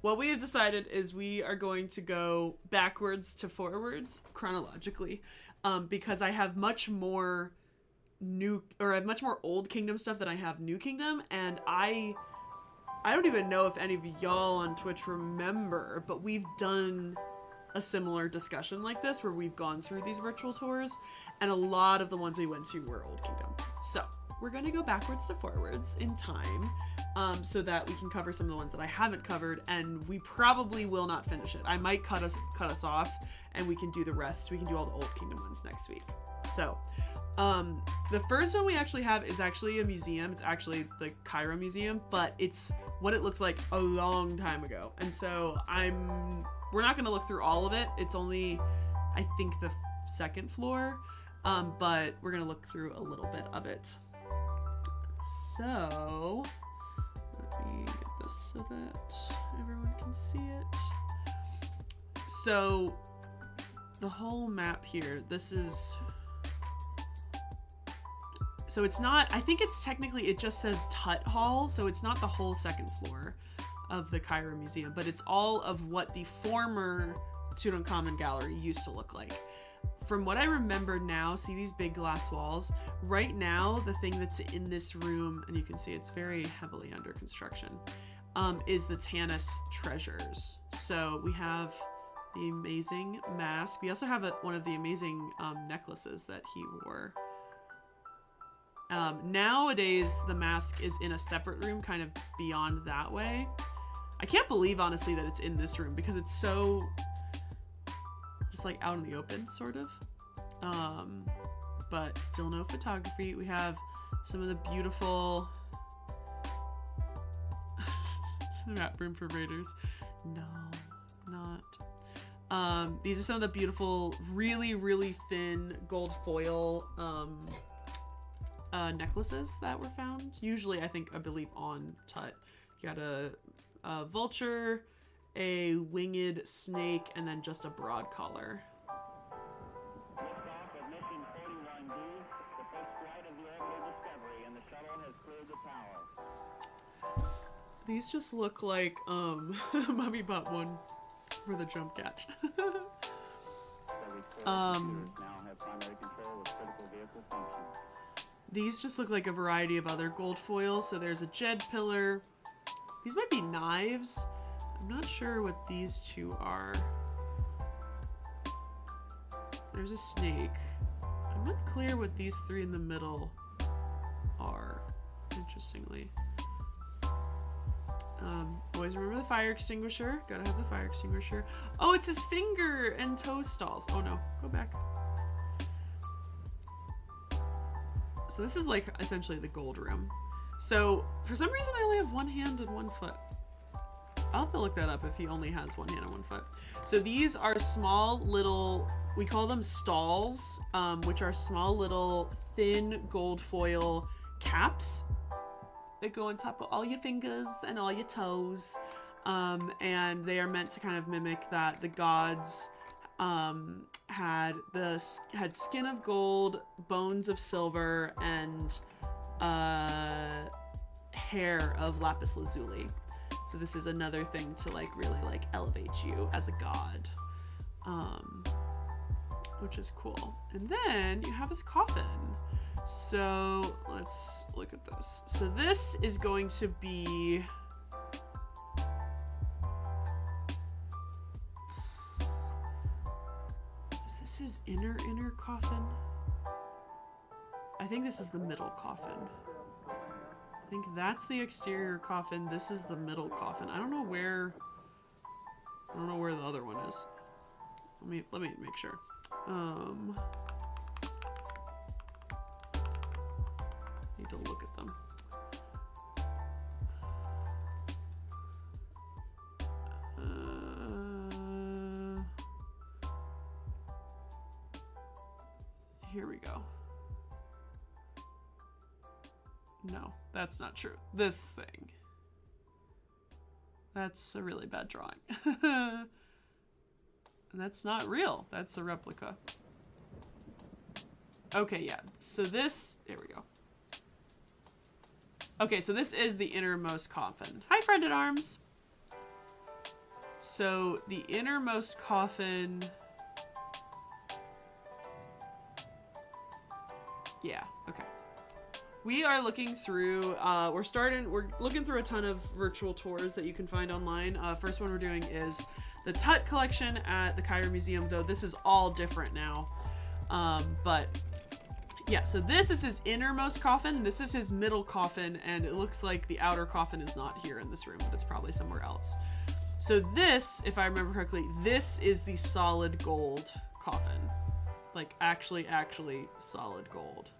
what we have decided is we are going to go backwards to forwards chronologically, because I have much more much more Old Kingdom stuff than I have New Kingdom, and I don't even know if any of y'all on Twitch remember, but we've done a similar discussion like this where we've gone through these virtual tours, and a lot of the ones we went to were Old Kingdom. So we're going to go backwards to forwards in time, so that we can cover some of the ones that I haven't covered, and we probably will not finish it. I might cut us off, and we can do the rest. We can do all the Old Kingdom ones next week. So the first one we actually have is actually a museum. It's actually the Cairo Museum, but it's what it looked like a long time ago. And so we're not going to look through all of it. It's only, I think, the second floor, but we're going to look through a little bit of it. So let me get this so that everyone can see it. So the whole map here, so it's not, I think it's technically, it just says Tut Hall, so it's not the whole second floor of the Cairo Museum, but it's all of what the former Tutankhamun Gallery used to look like. From what I remember now, see these big glass walls? Right now, the thing that's in this room, and you can see it's very heavily under construction, is the Tanis treasures. So we have the amazing mask. We also have one of the amazing necklaces that he wore. Nowadays, the mask is in a separate room, kind of beyond that way. I can't believe, honestly, that it's in this room because it's so just like out in the open, sort of. But still no photography. We have some of the beautiful map room for raiders. No, not. These are some of the beautiful, really, really thin gold foil necklaces that were found. Usually, I believe on Tut. You got a vulture, a winged snake, and then just a broad collar. Liftoff of mission 41D, the first flight of the orbital Discovery, and the shuttle has cleared the tower. These just look like Mommy bought one for the jump catch. Now have primary control of critical vehicle functions. These just look like a variety of other gold foils. So there's a Jed pillar. These might be knives. I'm not sure what these two are. There's a snake. I'm not clear what these three in the middle are, interestingly. Always remember the fire extinguisher. Gotta have the fire extinguisher. Oh, it's his finger and toe stalls. Oh no, go back. So this is like essentially the gold room. So for some reason I only have one hand and one foot. I'll have to look that up if he only has one hand and one foot. So these are small little, we call them stalls, which are small little thin gold foil caps that go on top of all your fingers and all your toes. And they are meant to kind of mimic that the gods had skin of gold, bones of silver, and hair of lapis lazuli. So this is another thing to like really like elevate you as a god, which is cool. And then you have his coffin. So let's look at this. So this is going to be, is this his inner coffin? I think this is the middle coffin. I think that's the exterior coffin. This is the middle coffin. I don't know where the other one is. Let me make sure. Need to look at them. Here we go. No, that's not true. This thing. That's a really bad drawing. And that's not real. That's a replica. Okay, yeah. So this, there we go. Okay, so this is the innermost coffin. Hi, friend at arms. So the innermost coffin. Yeah, okay. We are looking through, we're looking through a ton of virtual tours that you can find online. First one we're doing is the Tut collection at the Cairo Museum, though this is all different now. But yeah, so this is his innermost coffin, this is his middle coffin, and it looks like the outer coffin is not here in this room, but it's probably somewhere else. So this, if I remember correctly, this is the solid gold coffin. Like actually solid gold.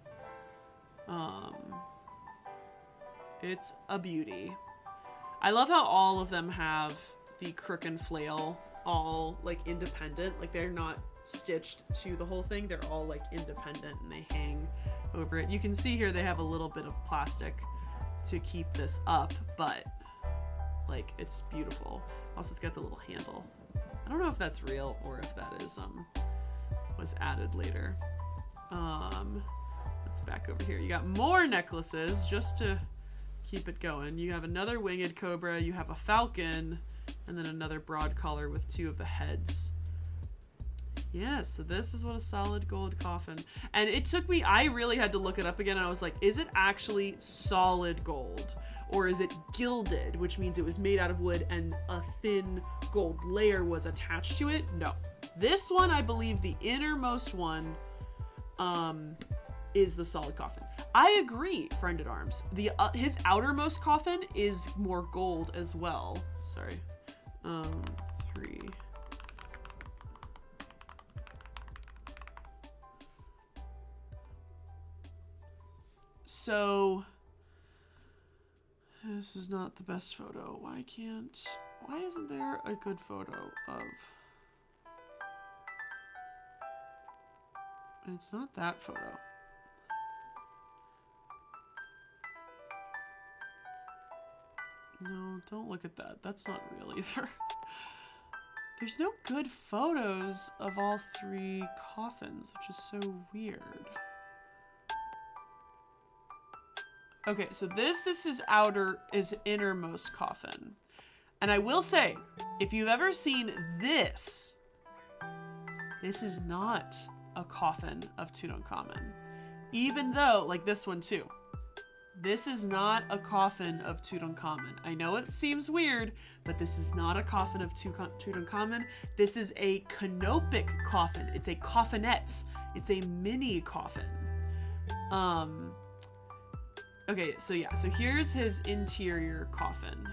It's a beauty. I love how all of them have the crook and flail all like independent, like they're not stitched to the whole thing, they're all like independent and they hang over it. You can see here they have a little bit of plastic to keep this up, but like it's beautiful. Also, it's got the little handle. I don't know if that's real or if that is was added later. Let's back over here. You got more necklaces just to keep it going. You have another winged cobra, you have a falcon, and then another broad collar with two of the heads. Yeah, so this is what a solid gold coffin. And it took me, I really had to look it up again. And I was like, is it actually solid gold? Or is it gilded, which means it was made out of wood and a thin gold layer was attached to it? No. This one, I believe the innermost one is the solid coffin. I agree, friend at arms. His outermost coffin is more gold as well. Sorry. 3. So this is not the best photo. Why isn't there a good photo of? It's not that photo. No, don't look at that. That's not real either. There's no good photos of all 3 coffins, which is so weird. Okay, so this is his innermost coffin. And I will say, if you've ever seen this is not a coffin of Tutankhamun. Even though, like this one too, this is not a coffin of Tutankhamun. I know it seems weird, but this is not a coffin of Tutankhamun. This is a canopic coffin. It's a coffinette. It's a mini coffin. Okay, so yeah, so here's his interior coffin.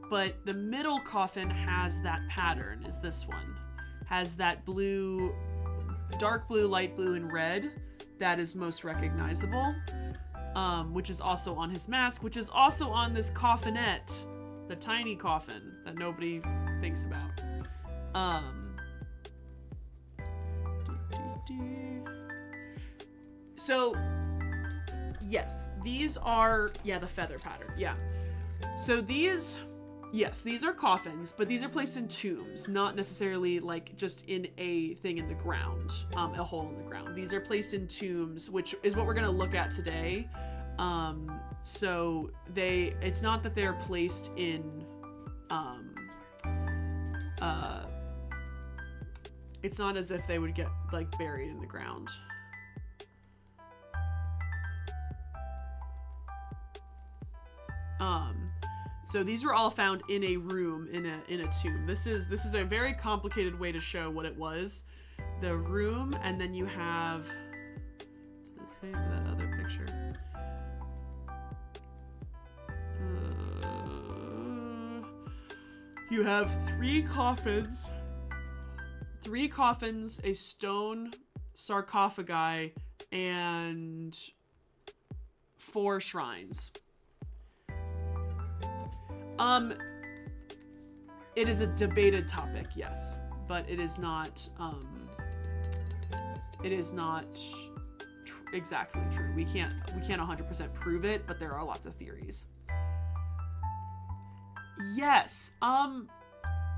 But the middle coffin has that pattern, is this one. Has that blue, dark blue, light blue, and red. That is most recognizable. Which is also on his mask, which is also on this coffinette. The tiny coffin that nobody thinks about. So, yes, these are, the feather pattern, yeah. So these are coffins, but these are placed in tombs, not necessarily like just in a thing in the ground, a hole in the ground. These are placed in tombs, which is what we're gonna look at today. So it's not that they're placed in, it's not as if they would get like buried in the ground. So these were all found in a room, in a tomb. This is a very complicated way to show what it was. The room, and then you have, does it say for that other picture? You have 3 coffins. 3 coffins, a stone sarcophagi, and 4 shrines. It is a debated topic, yes, but it is not exactly true. We can't 100% prove it, but there are lots of theories. Yes,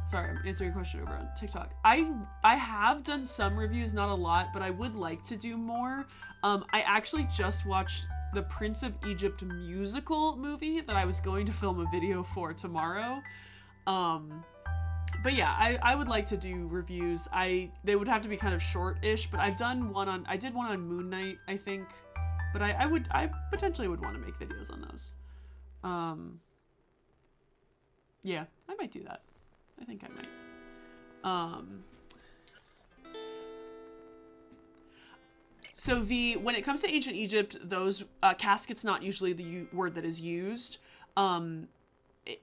Sorry, I'm answering your question over on TikTok. I have done some reviews, not a lot, but I would like to do more. I actually just watched the Prince of Egypt musical movie that I was going to film a video for tomorrow. But yeah, I would like to do reviews. They would have to be kind of short-ish, but I did one on Moon Knight, I think. But I potentially would want to make videos on those. Yeah, I might do that. I think I might. So when it comes to ancient Egypt, those casket's not usually the word that is used.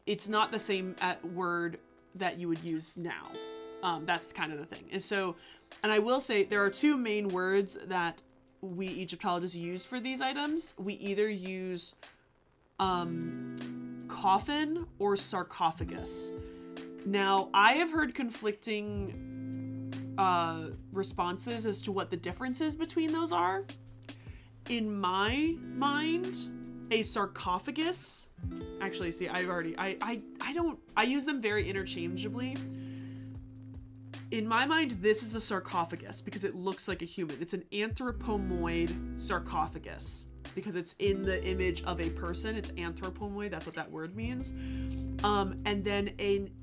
It's not the same word that you would use now. That's kind of the thing. And I will say there are two main words that we Egyptologists use for these items. We either use coffin or sarcophagus. Now, I have heard conflicting responses as to what the differences between those are. In my mind, a sarcophagus, actually, see, I use them very interchangeably. In my mind, this is a sarcophagus because it looks like a human. It's an anthropomorphic sarcophagus because it's in the image of a person. It's anthropomorphic, that's what that word means. And then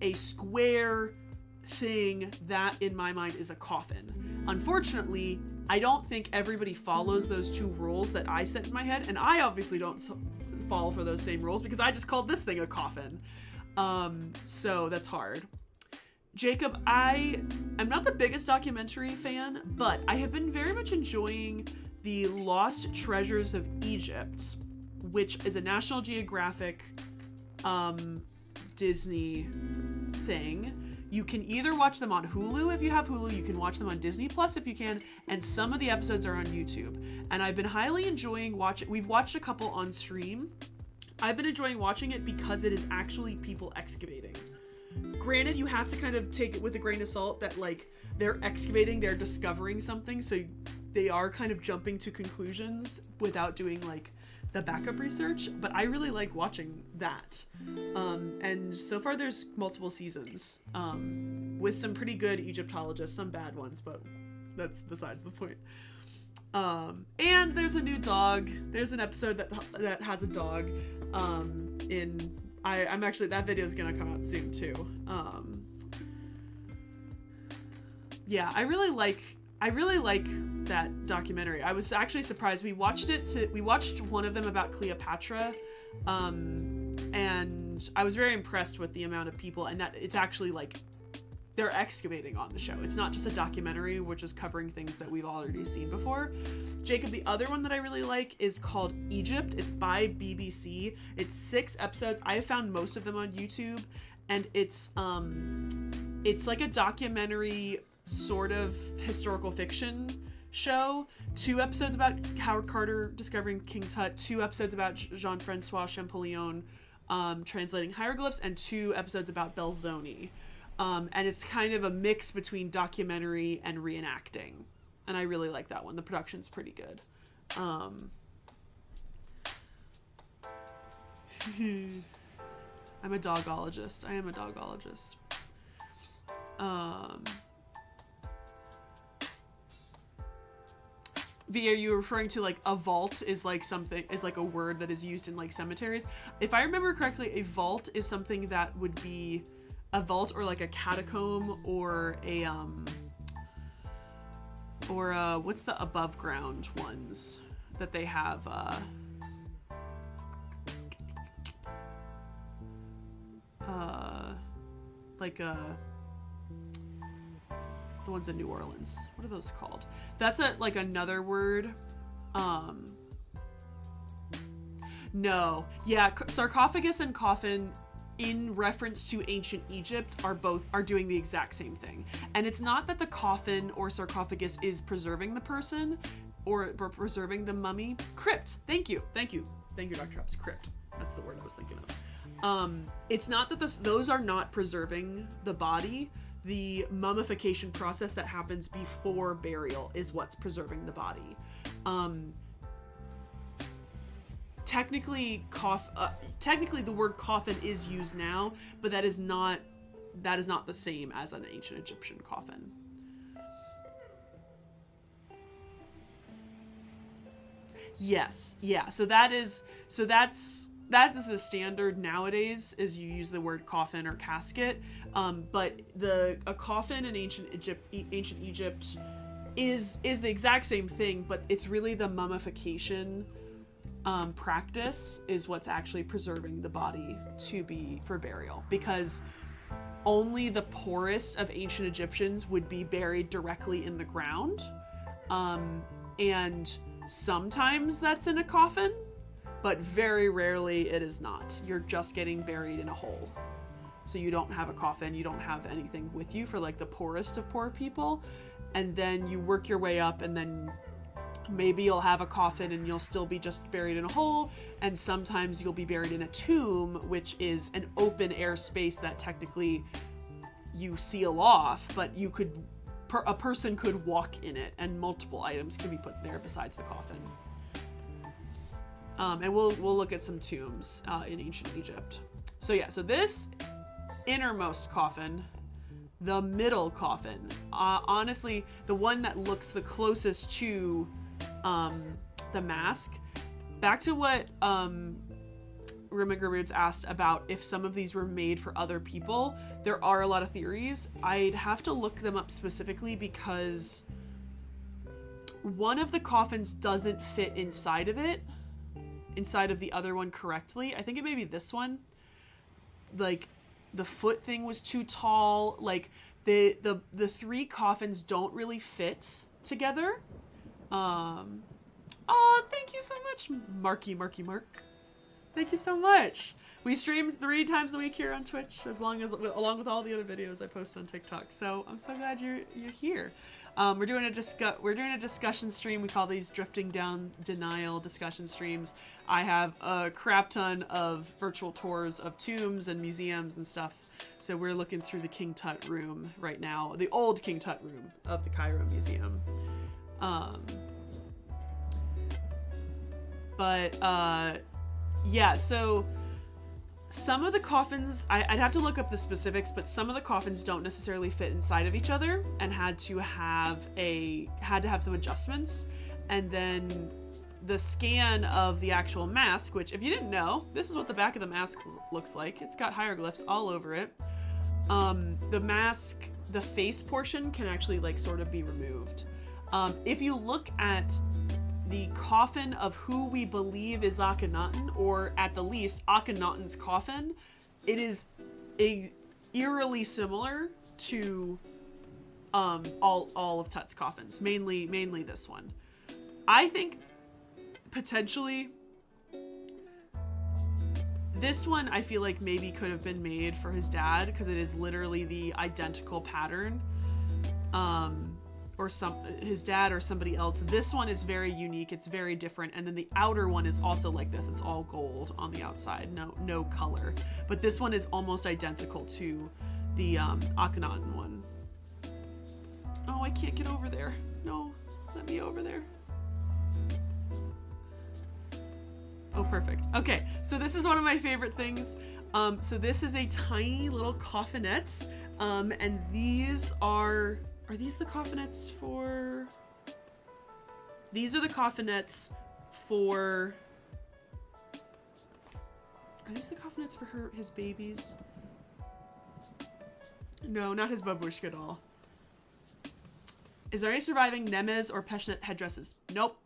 a square thing that in my mind is a coffin. Unfortunately, I don't think everybody follows those two rules that I set in my head, and I obviously don't follow for those same rules because I just called this thing a coffin. So that's hard. Jacob, I am not the biggest documentary fan, but I have been very much enjoying the Lost Treasures of Egypt, which is a National Geographic Disney thing. You can either watch them on Hulu if you have Hulu, you can watch them on Disney Plus if you can, and some of the episodes are on YouTube. And I've been highly enjoying watching. We've watched a couple on stream. I've been enjoying watching it because it is actually people excavating. Granted, you have to kind of take it with a grain of salt that like they're excavating, they're discovering something, so they are kind of jumping to conclusions without doing like the backup research, but I really like watching that. And so far there's multiple seasons with some pretty good Egyptologists, some bad ones, but that's besides the point. And there's a new dog. There's an episode that has a dog I'm actually, that video is gonna come out soon too. Yeah, I really like that documentary. I was actually surprised. We watched one of them about Cleopatra, and I was very impressed with the amount of people, and that it's actually like they're excavating on the show. It's not just a documentary which is covering things that we've already seen before. Jacob, the other one that I really like is called Egypt. It's by BBC. It's 6 episodes. I have found most of them on YouTube, and it's like a documentary sort of historical fiction show. 2 episodes about Howard Carter discovering King Tut, 2 episodes about Jean-Francois Champollion translating hieroglyphs, and 2 episodes about Belzoni. And it's kind of a mix between documentary and reenacting. And I really like that one. The production's pretty good. I'm a dogologist. I am a dogologist. V, are you referring to like a vault is like a word that is used in like cemeteries? If I remember correctly, a vault is something that would be a vault or like a catacomb or what's the above ground ones that they have, the ones in New Orleans. What are those called? That's like another word. No. Yeah, sarcophagus and coffin in reference to ancient Egypt are doing the exact same thing. And it's not that the coffin or sarcophagus is preserving the person or preserving the mummy. Crypt. Thank you, Dr. Hobbs. Crypt. That's the word I was thinking of. It's not that those are not preserving the body. The mummification process that happens before burial is what's preserving the body. Technically the word coffin is used now, but that is not that is not the same as an ancient Egyptian coffin. Yes, yeah. So that's the standard nowadays, is you use the word coffin or casket. But a coffin in ancient Egypt is the exact same thing, but it's really the mummification practice is what's actually preserving the body to be for burial, because only the poorest of ancient Egyptians would be buried directly in the ground. And sometimes that's in a coffin, but very rarely it is not. You're just getting buried in a hole. So you don't have a coffin, you don't have anything with you for like the poorest of poor people. And then you work your way up, and then maybe you'll have a coffin and you'll still be just buried in a hole. And sometimes you'll be buried in a tomb, which is an open air space that technically you seal off, but a person could walk in it, and multiple items can be put there besides the coffin. And we'll look at some tombs in ancient Egypt. So yeah, so this innermost coffin, the middle coffin, honestly, the one that looks the closest to the mask. Back to what Rimigeroods asked about if some of these were made for other people. There are a lot of theories. I'd have to look them up specifically, because one of the coffins doesn't fit inside of the other one correctly. I think it may be this one. Like, the foot thing was too tall. Like, the three coffins don't really fit together. Oh, thank you so much, Marky Mark. Thank you so much. We stream 3 times a week here on Twitch, along with all the other videos I post on TikTok. So I'm so glad you're here. We're doing a discussion stream. We call these Drifting Down De Nile discussion streams. I have a crap ton of virtual tours of tombs and museums and stuff. So we're looking through the King Tut room right now, the old King Tut room of the Cairo Museum. Yeah, so some of the coffins, I'd have to look up the specifics, but some of the coffins don't necessarily fit inside of each other, and had to have some adjustments. And then the scan of the actual mask, which, if you didn't know, this is what the back of the mask looks like. It's got hieroglyphs all over it. The mask, the face portion can actually like sort of be removed. If you look at the coffin of who we believe is Akhenaten, or at the least Akhenaten's coffin, it is eerily similar to all of Tut's coffins, mainly this one. I think potentially this one, I feel like maybe could have been made for his dad, because it is literally the identical pattern. Or his dad or somebody else. This one is very unique. It's very different. And then the outer one is also like this. It's all gold on the outside, no color. But this one is almost identical to the Akhenaten one. Oh, I can't get over there. No, let me over there. Oh, perfect. Okay, so this is one of my favorite things. So this is a tiny little coffinette. And these are these the coffinettes for... These are the coffinettes for... Are these the coffinettes for his babies? No, not his babushka doll. Is there any surviving Nemes or Peshnet headdresses? Nope.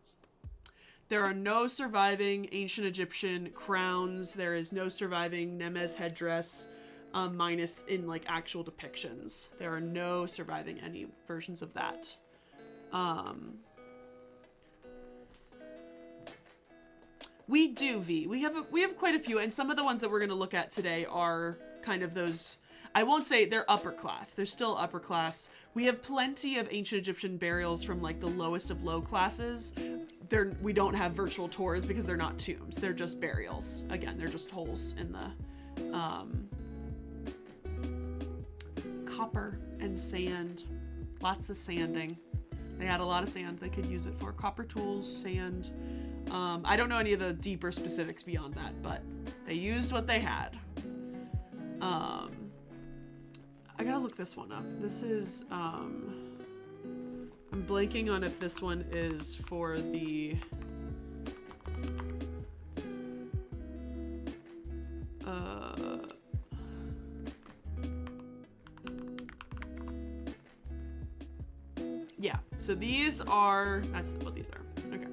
There are no surviving ancient Egyptian crowns. There is no surviving Nemes headdress. Minus in like actual depictions. There are no surviving any versions of that. We do, V. We have quite a few, and some of the ones that we're going to look at today are kind of those. I won't say they're upper class. They're still upper class. We have plenty of ancient Egyptian burials from like the lowest of low classes. We don't have virtual tours because they're not tombs. They're just burials. Again, they're just holes in the copper and sand. Lots of sanding. They had a lot of sand they could use it for. Copper tools, sand. I don't know any of the deeper specifics beyond that, but they used what they had. I gotta look this one up. This is, I'm blanking on if this one is for the, yeah, so these are, that's what these are. Okay.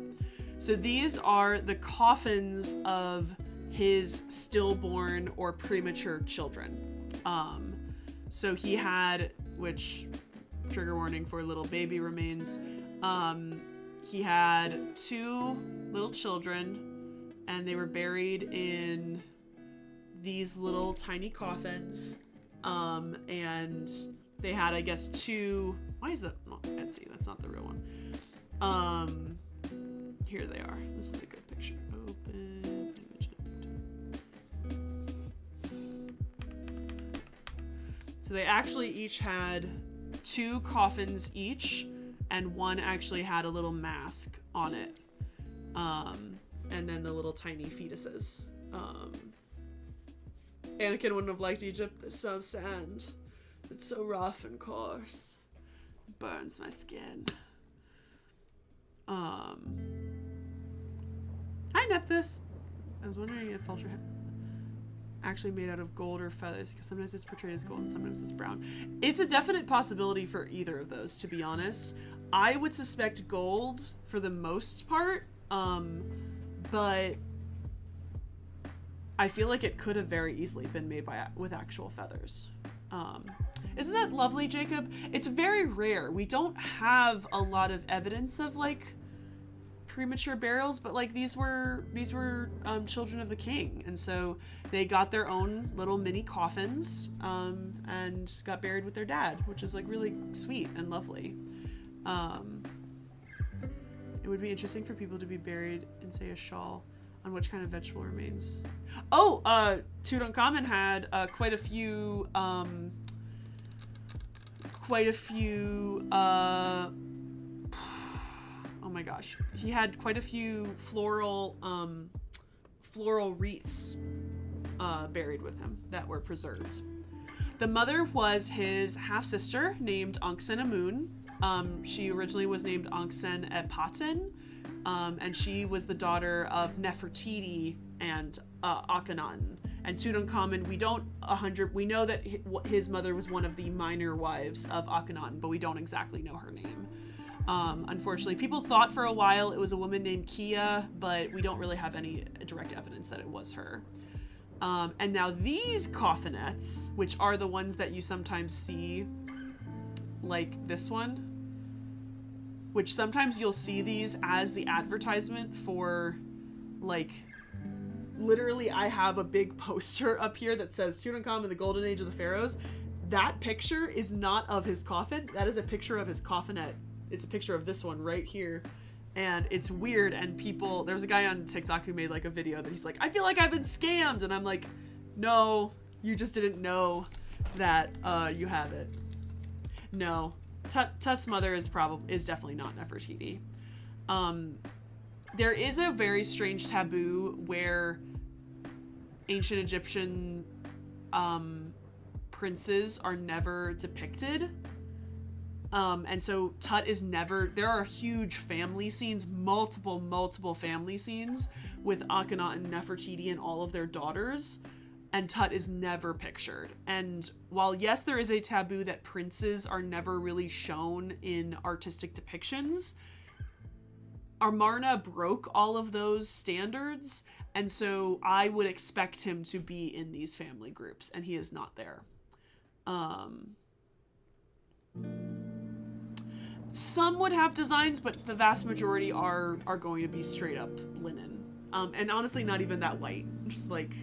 So these are the coffins of his stillborn or premature children. So he had, which, trigger warning for little baby remains, he had 2 little children, and they were buried in these little tiny coffins, and they had, I guess, 2, why is that, oh, Etsy, that's not the real one. Here they are. This is a good picture. Open image. So they actually each had 2 coffins each, and one actually had a little mask on it. And then the little tiny fetuses. Anakin wouldn't have liked Egypt. It's so sand. It's so rough and coarse. Burns my skin. Hi, Nephthys. I was wondering if Ultra actually made out of gold or feathers, because sometimes it's portrayed as gold and sometimes it's brown. It's a definite possibility for either of those, to be honest. I would suspect gold for the most part, but I feel like it could have very easily been made with actual feathers. Isn't that lovely, Jacob? It's very rare. We don't have a lot of evidence of like premature burials, but like these were children of the king, and so they got their own little mini coffins and got buried with their dad, which is like really sweet and lovely. It would be interesting for people to be buried in, say, a shawl on which kind of vegetable remains. Oh, Tutankhamun had quite a few oh my gosh, he had quite a few floral wreaths buried with him that were preserved. The mother was his half-sister named Ankh-Sen-Amun. She originally was named Ankh-Sen-Epaten, and she was the daughter of Nefertiti and Akhenaten. And Tutankhamun, we know that his mother was one of the minor wives of Akhenaten, but we don't exactly know her name. Unfortunately, people thought for a while it was a woman named Kia, but we don't really have any direct evidence that it was her. And now these coffinettes, which are the ones that you sometimes see, like this one, which sometimes you'll see these as the advertisement for, like, literally I have a big poster up here that says Tutankhamun, the Golden Age of the Pharaohs. That picture is not of his coffin. That is a picture of his coffinette. It's a picture of this one right here. And it's weird, and there was a guy on TikTok who made like a video that he's like, I feel like I've been scammed, and I'm like, no, you just didn't know that you have it. No, Tut's mother is definitely not Nefertiti. There is a very strange taboo where ancient Egyptian princes are never depicted. And so Tut is never, there are huge family scenes, multiple family scenes with Akhenaten, Nefertiti, and all of their daughters, and Tut is never pictured. And while yes, there is a taboo that princes are never really shown in artistic depictions, Amarna broke all of those standards, and so I would expect him to be in these family groups, and he is not there. Some would have designs, but the vast majority are going to be straight up linen. And honestly, not even that white, like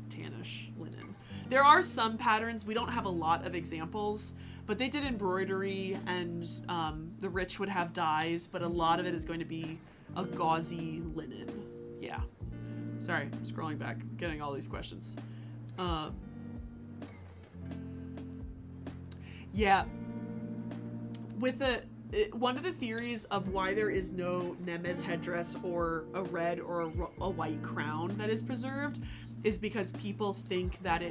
tannish linen. There are some patterns. We don't have a lot of examples, but they did embroidery, and the rich would have dyes, but a lot of it is going to be a gauzy linen. Yeah. Sorry, scrolling back, getting all these questions. Yeah. With one of the theories of why there is no Nemes headdress or a red or a white crown that is preserved is because people think that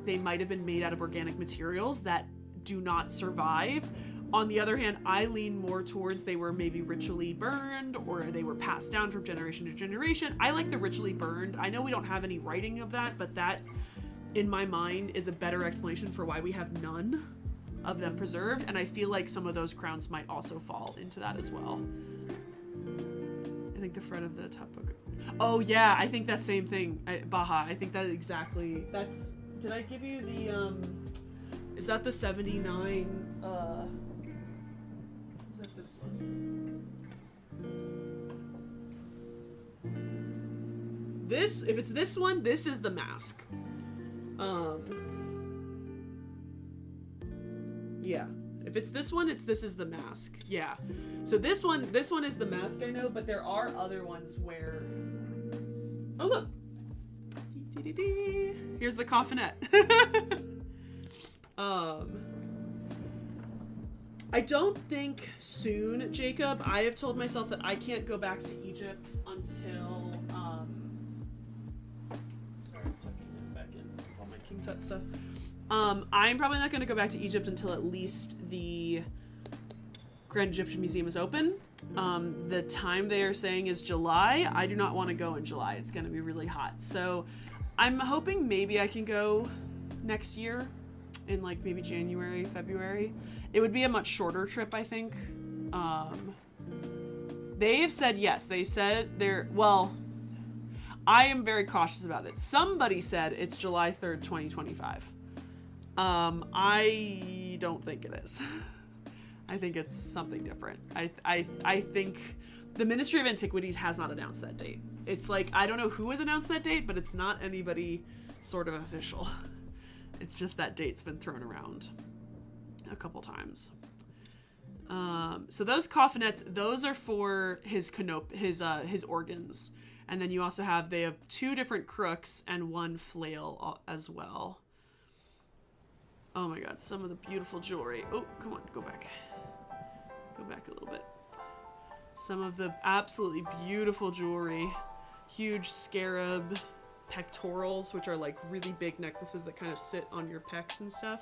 they might have been made out of organic materials that do not survive. On the other hand, I lean more towards they were maybe ritually burned or they were passed down from generation to generation. I like the ritually burned. I know we don't have any writing of that, but that, in my mind, is a better explanation for why we have none of them preserved. And I feel like some of those crowns might also fall into that as well. I think the fret of the top book. Oh yeah, I think that same thing, Baha. I think that exactly. That's. Did I give you the? Is that the 79? Is that this one? This, if it's this one, this is the mask. Yeah. If it's this one, this is the mask. Yeah. So this one is the mask, I know, but there are other ones where. Oh look. Here's the coffinette. I don't think soon, Jacob. I have told myself that I can't go back to Egypt until sorry, I'm tucking it back in all my King Tut stuff. I'm probably not going to go back to Egypt until at least the Grand Egyptian Museum is open. The time they are saying is July. I do not want to go in July. It's going to be really hot. So I'm hoping maybe I can go next year in like maybe January, February. It would be a much shorter trip, I think. They have said yes. They said well, I am very cautious about it. Somebody said it's July 3rd, 2025. I don't think it is. I think it's something different. I think the Ministry of Antiquities has not announced that date. It's like, I don't know who has announced that date, but it's not anybody sort of official. It's just that date's been thrown around a couple times. So those coffinettes, those are for his organs. And then you also they have 2 different crooks and 1 flail as well. Oh my god, some of the beautiful jewelry. Oh, come on, go back. Go back a little bit. Some of the absolutely beautiful jewelry. Huge scarab pectorals, which are like really big necklaces that kind of sit on your pecs and stuff.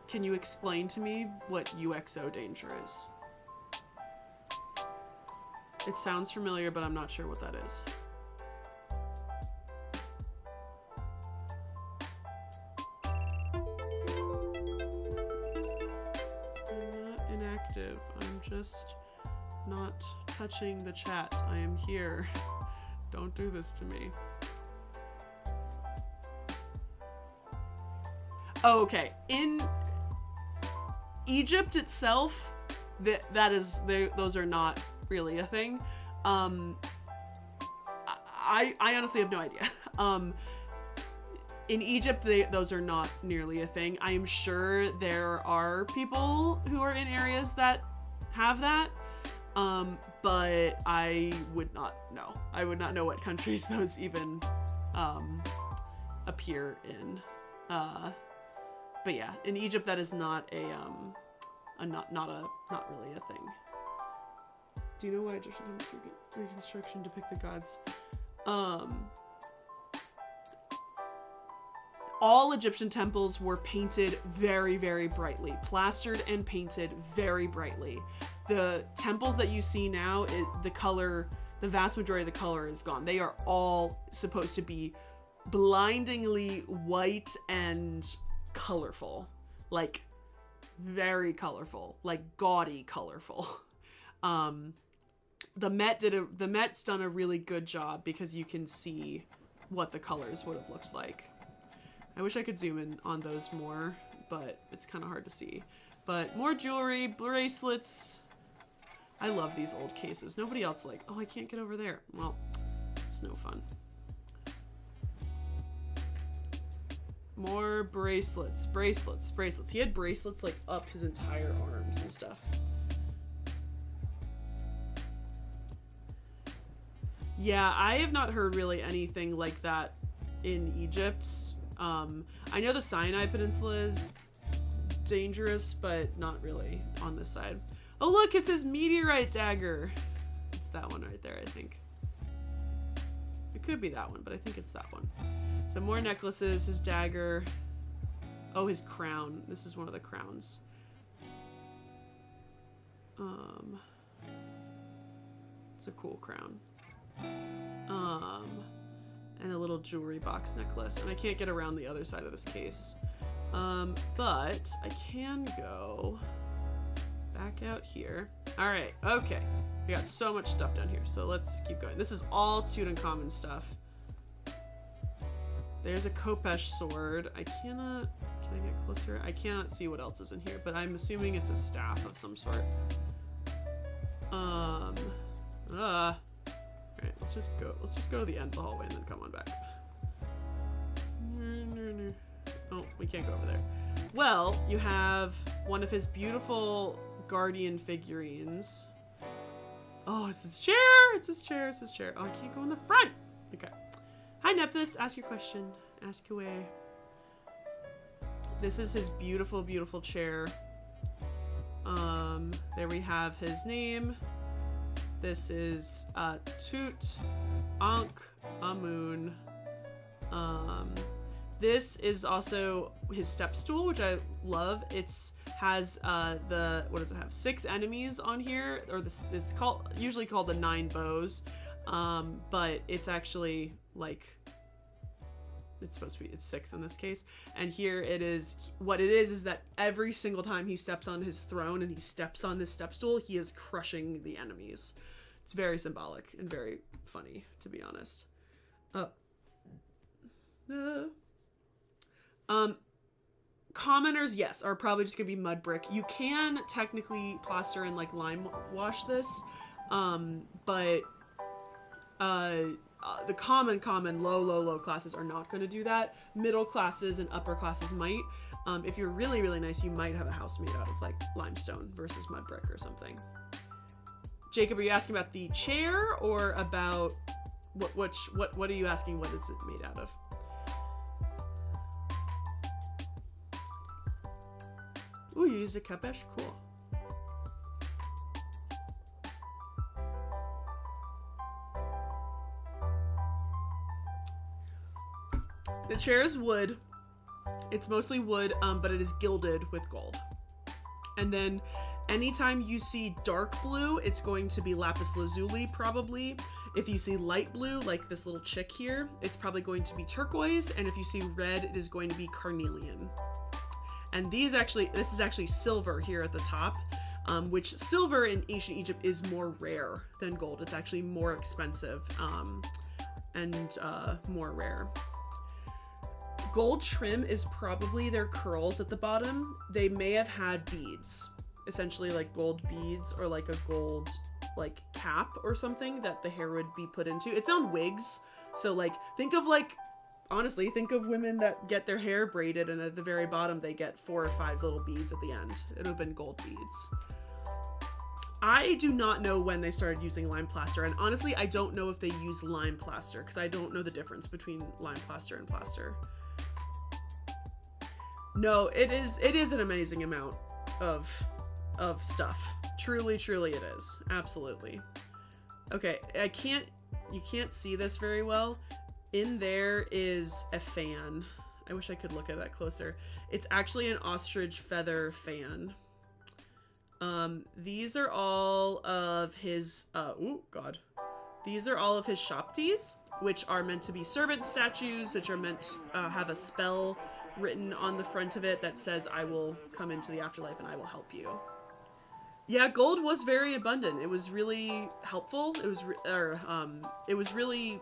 Can you explain to me what UXO danger is? It sounds familiar, but I'm not sure what that is. I'm just not touching the chat. I am here. Don't do this to me. Oh, okay. In Egypt itself, those are not really a thing. I honestly have no idea. In Egypt, those are not nearly a thing. I am sure there are people who are in areas that have that, but I would not know. I would not know what countries those even appear in. But yeah, in Egypt, that is not not really a thing. Do you know why Egyptian reconstruction depict the gods? All Egyptian temples were painted very, very brightly, plastered and painted very brightly. The temples that you see now, the vast majority of the color is gone. They are all supposed to be blindingly white and colorful, like very colorful, like gaudy colorful. The Met's done a really good job because you can see what the colors would have looked like. I wish I could zoom in on those more, but it's kind of hard to see. But more jewelry, bracelets. I love these old cases. Nobody else oh, I can't get over there. Well, it's no fun. More bracelets. He had bracelets up his entire arms and stuff. Yeah, I have not heard really anything like that in Egypt. I know the Sinai Peninsula is dangerous, but not really on this side. Oh look, it's his meteorite dagger. It's that one right there, I think. could be that one, but I think it's that one. So more necklaces, his dagger. Oh, his crown. This is one of the crowns. It's a cool crown. And a little jewelry box necklace. And I can't get around the other side of this case. But I can go back out here. All right, okay. We got so much stuff down here, so let's keep going. This is all Tutankhamun stuff. There's a Khopesh sword. Can I get closer? I cannot see what else is in here, but I'm assuming it's a staff of some sort. All right, let's just go to the end of the hallway and then come on back. Oh, we can't go over there. Well, you have one of his beautiful guardian figurines. Oh, it's this chair! It's his chair, it's his chair. Oh, I can't go in the front! Okay. Hi, Nephthys. Ask your question. Ask away. This is his beautiful, beautiful chair. There we have his name. This is Tut Ankh Amun. This is also his step stool, which I love. It's has the, what does it have? 6 enemies on here, or this, it's usually called the 9 bows, but it's actually like, it's supposed to be, it's 6 in this case. And here it is. What it is that every single time he steps on his throne and he steps on this step stool, he is crushing the enemies. It's very symbolic and very funny, to be honest. Commoners, yes, are probably just gonna be mud brick. You can technically plaster and like lime wash this, but the common low classes are not going to do that. Middle classes and upper classes might. If you're really, really nice, you might have a house made out of like limestone versus mud brick or something. Jacob, are you asking about the chair or about what are you asking? What is it made out of? Ooh, you used a Khopesh? Cool. The chair is wood. It's mostly wood, but it is gilded with gold. And then anytime you see dark blue, it's going to be lapis lazuli, probably. If you see light blue, like this little chick here, it's probably going to be turquoise. And if you see red, it is going to be carnelian. And this is actually silver here at the top, which silver in ancient Egypt is more rare than gold. It's actually more expensive and more rare. Gold trim is probably their curls at the bottom. They may have had beads, essentially like gold beads or like a gold like cap or something that the hair would be put into. It's on wigs. So like honestly, think of women that get their hair braided and at the very bottom they get 4 or 5 little beads at the end. It would have been gold beads. I do not know when they started using lime plaster, and honestly I don't know if they use lime plaster because I don't know the difference between lime plaster and plaster. No, it is an amazing amount of stuff. Truly it is. Absolutely. Okay, you can't see this very well. In there is a fan. I wish I could look at that closer. It's actually an ostrich feather fan. These are all of his, These are all of his shopties, which are meant to be servant statues, which are meant to have a spell written on the front of it that says, I will come into the afterlife and I will help you. Yeah, gold was very abundant. It was really helpful. It was really,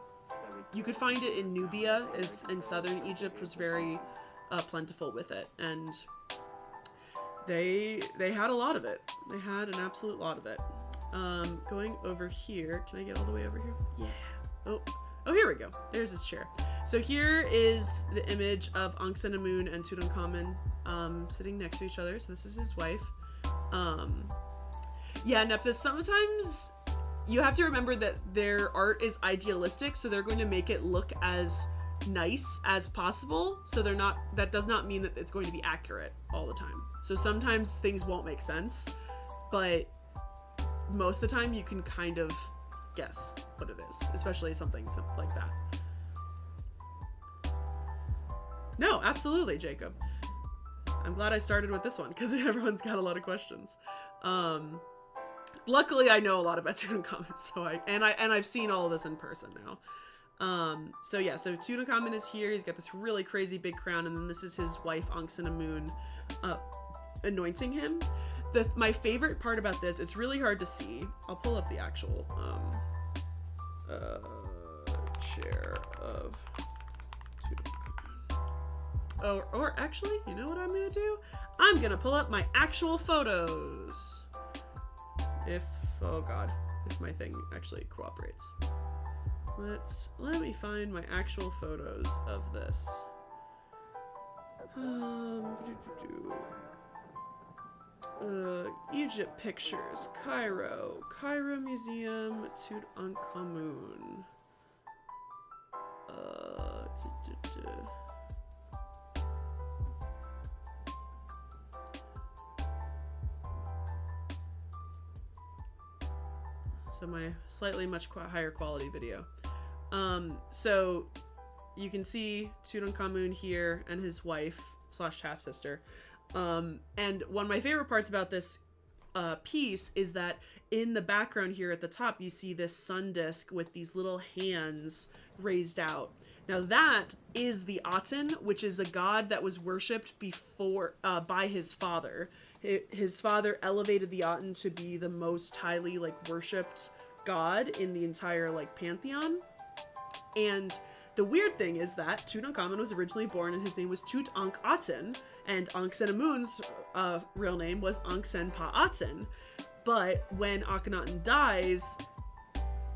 you could find it in Nubia, as in southern Egypt was very plentiful with it, and they had a lot of it. They had an absolute lot of it. Going over here, can I get all the way over here? Yeah. Oh, here we go. There's his chair. So here is the image of Ankh-Amun and Tutankhamun sitting next to each other. So this is his wife. Yeah, Nephthys, sometimes you have to remember that their art is idealistic, so they're going to make it look as nice as possible. So that does not mean that it's going to be accurate all the time. So sometimes things won't make sense, but most of the time you can kind of guess what it is, especially something like that. No, absolutely, Jacob. I'm glad I started with this one because everyone's got a lot of questions. Luckily, I know a lot about Tutankhamun, so I've seen all of this in person now. So Tutankhamun is here. He's got this really crazy big crown, and then this is his wife Ankh-Senamun anointing him. My favorite part about this, it's really hard to see. I'll pull up the actual chair of Tutankhamun. Or actually, you know what I'm gonna do? I'm gonna pull up my actual photos. If my thing actually cooperates. Let me find my actual photos of this. Egypt pictures, Cairo Museum, Tutankhamun. So my slightly much higher quality video. So you can see Tutankhamun here and his wife / half sister. And one of my favorite parts about this piece is that in the background here at the top, you see this sun disk with these little hands raised out. Now that is the Aten, which is a god that was worshipped before by his father. His father elevated the Aten to be the most highly worshipped god in the entire pantheon. And the weird thing is that Tutankhamun was originally born and his name was Tutankhaten, and Ankh-Senamun's real name was Ankh-Sen-Pa-Aten. But when Akhenaten dies,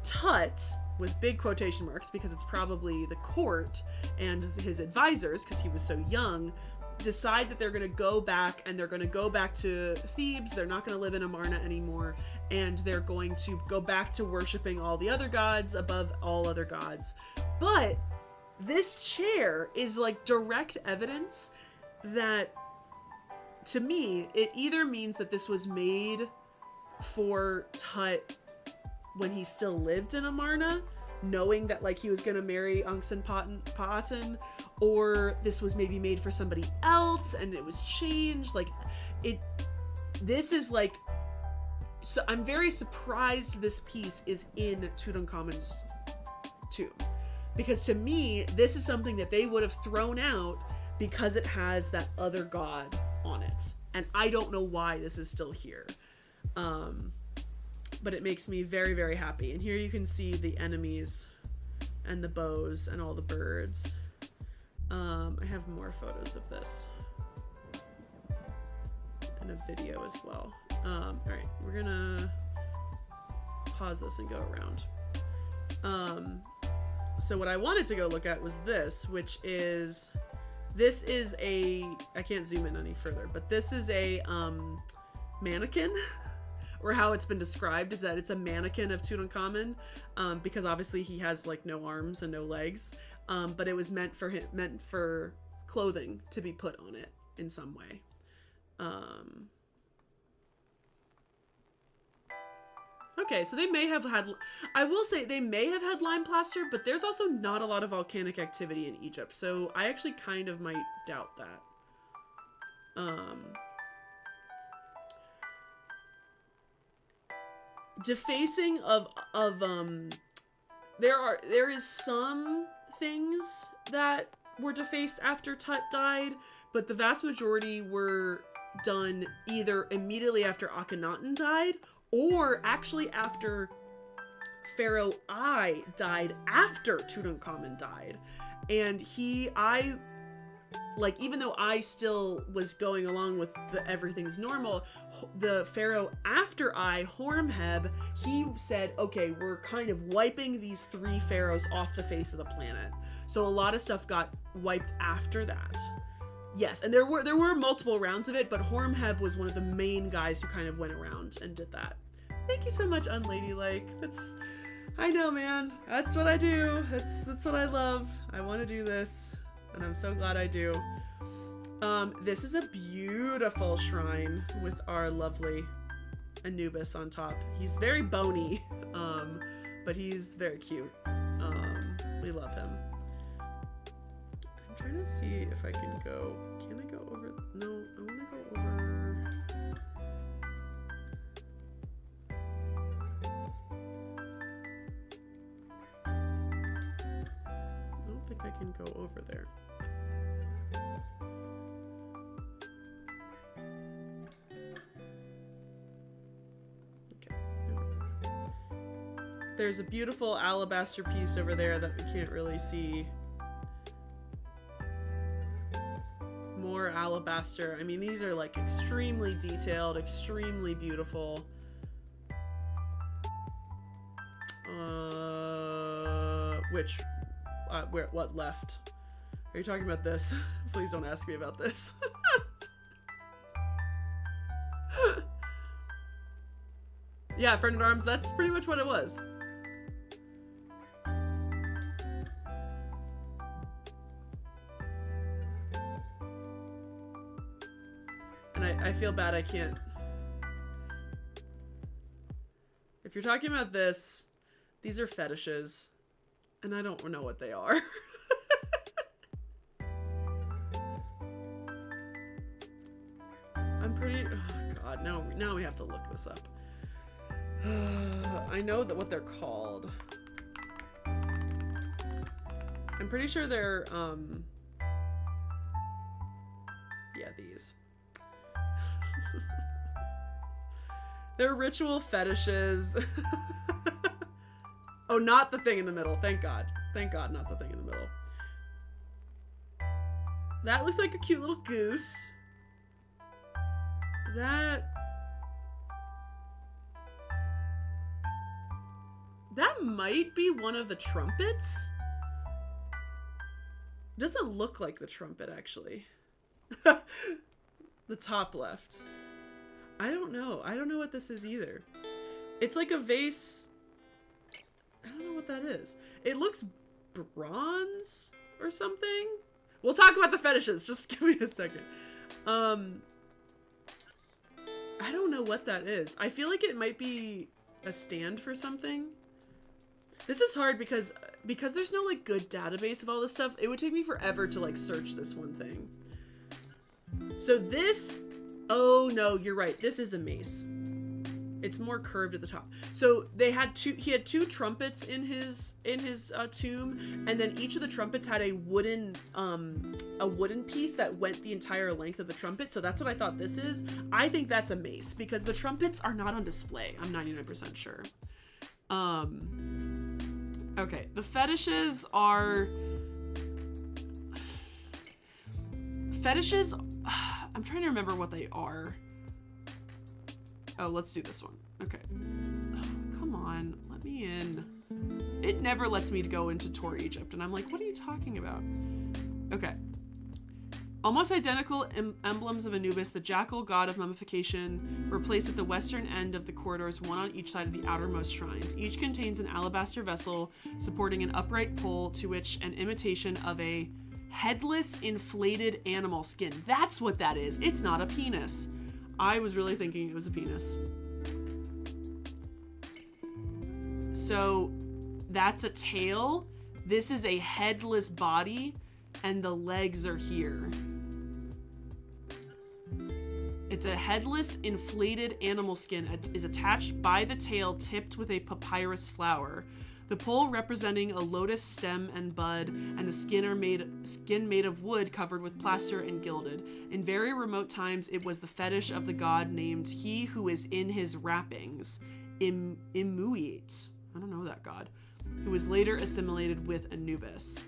Tut, with big quotation marks because it's probably the court and his advisors, because he was so young, decide that they're going to go back, and they're going to go back to Thebes. They're not going to live in Amarna anymore, and they're going to go back to worshiping all the other gods above all other gods. But this chair is direct evidence that, to me, it either means that this was made for Tut when he still lived in Amarna, knowing that he was gonna marry Ankh-Sen-Pa-Aten, or this was maybe made for somebody else and it was changed. This is so I'm very surprised this piece is in Tutankhamun's tomb, because to me this is something that they would have thrown out because it has that other god on it, and I don't know why this is still here. But it makes me very, very happy. And here you can see the enemies and the bows and all the birds. I have more photos of this and a video as well. All right, we're gonna pause this and go around. So what I wanted to go look at was this, which is, I can't zoom in any further, but this is a mannequin. Or how it's been described is that it's a mannequin of Tutankhamun, because obviously he has no arms and no legs, but it was meant for clothing to be put on it in some way. Okay, so they may have had, I will say they may have had lime plaster, but there's also not a lot of volcanic activity in Egypt, so I actually kind of might doubt that. Defacing of there is some things that were defaced after Tut died, but the vast majority were done either immediately after Akhenaten died, or actually after Pharaoh I died after Tutankhamun died. And even though I still was going along with everything's normal, the pharaoh after Horemheb, he said, okay, we're kind of wiping these 3 pharaohs off the face of the planet. So a lot of stuff got wiped after that. Yes, and there were multiple rounds of it, but Horemheb was one of the main guys who kind of went around and did that. Thank you so much, Unladylike. I know, man. That's what I do. That's what I love. I want to do this, and I'm so glad I do. This is a beautiful shrine with our lovely Anubis on top. He's very bony, but but he's very cute. We love him. I'm trying to see if I can go. Can I go over? No, I want to go over. I don't think I can go over there. There's a beautiful alabaster piece over there that we can't really see. More alabaster. I mean, these are like extremely detailed, extremely beautiful. What left? Are you talking about this? Please don't ask me about this. Yeah, friend at arms, that's pretty much what it was. And I feel bad I can't. If you're talking about this, these are fetishes, and I don't know what they are. I'm pretty, oh god, now we have to look this up. I know that what they're called. I'm pretty sure they're, yeah, these. They're ritual fetishes. Oh, not the thing in the middle. Thank God. Thank God, not the thing in the middle. That looks like a cute little goose. That might be one of the trumpets. Doesn't look like the trumpet, actually. The top left. I don't know. I don't know what this is either. It's like a vase. I don't know what that is. It looks bronze or something. We'll talk about the fetishes. Just give me a second. I don't know what that is. I feel like it might be a stand for something. This is hard because there's no like good database of all this stuff. It would take me forever to like search this one thing. So this, oh no, you're right. This is a mace. It's more curved at the top. So he had two trumpets in his tomb, and then each of the trumpets had a wooden piece that went the entire length of the trumpet. So that's what I thought this is. I think that's a mace because the trumpets are not on display. I'm 99% sure. Okay, the fetishes are I'm trying to remember what they are. Oh, let's do this one. Okay. Oh, come on, let me in. It never lets me go into Tour Egypt, and I'm like, what are you talking about? Okay. Almost identical emblems of Anubis, the jackal god of mummification, were placed at the western end of the corridors, one on each side of the outermost shrines. Each contains an alabaster vessel supporting an upright pole to which an imitation of a headless, inflated animal skin. That's what that is. It's not a penis. I was really thinking it was a penis. So that's a tail. This is a headless body, and the legs are here. It's a headless, inflated animal skin. It is attached by the tail, tipped with a papyrus flower. The pole representing a lotus stem and bud, and the skin made of wood covered with plaster and gilded. In very remote times, it was the fetish of the god named He Who Is in His Wrappings, Imuit. I don't know that god, who was later assimilated with Anubis.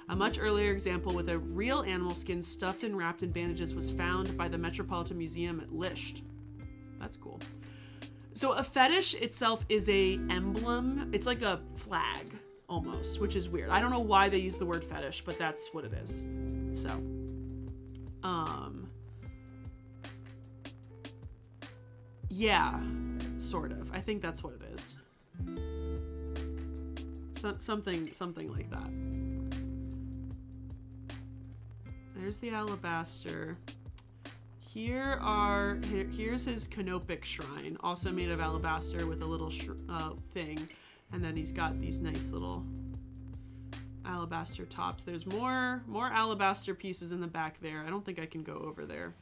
A much earlier example with a real animal skin stuffed and wrapped in bandages was found by the Metropolitan Museum at Lisht. That's cool. So a fetish itself is a emblem. It's like a flag almost, which is weird. I don't know why they use the word fetish, but that's what it is. So, yeah, sort of. I think that's what it is. Something like that. There's the alabaster. Here's his canopic shrine, also made of alabaster with a little thing. And then he's got these nice little alabaster tops. There's more alabaster pieces in the back there. I don't think I can go over there.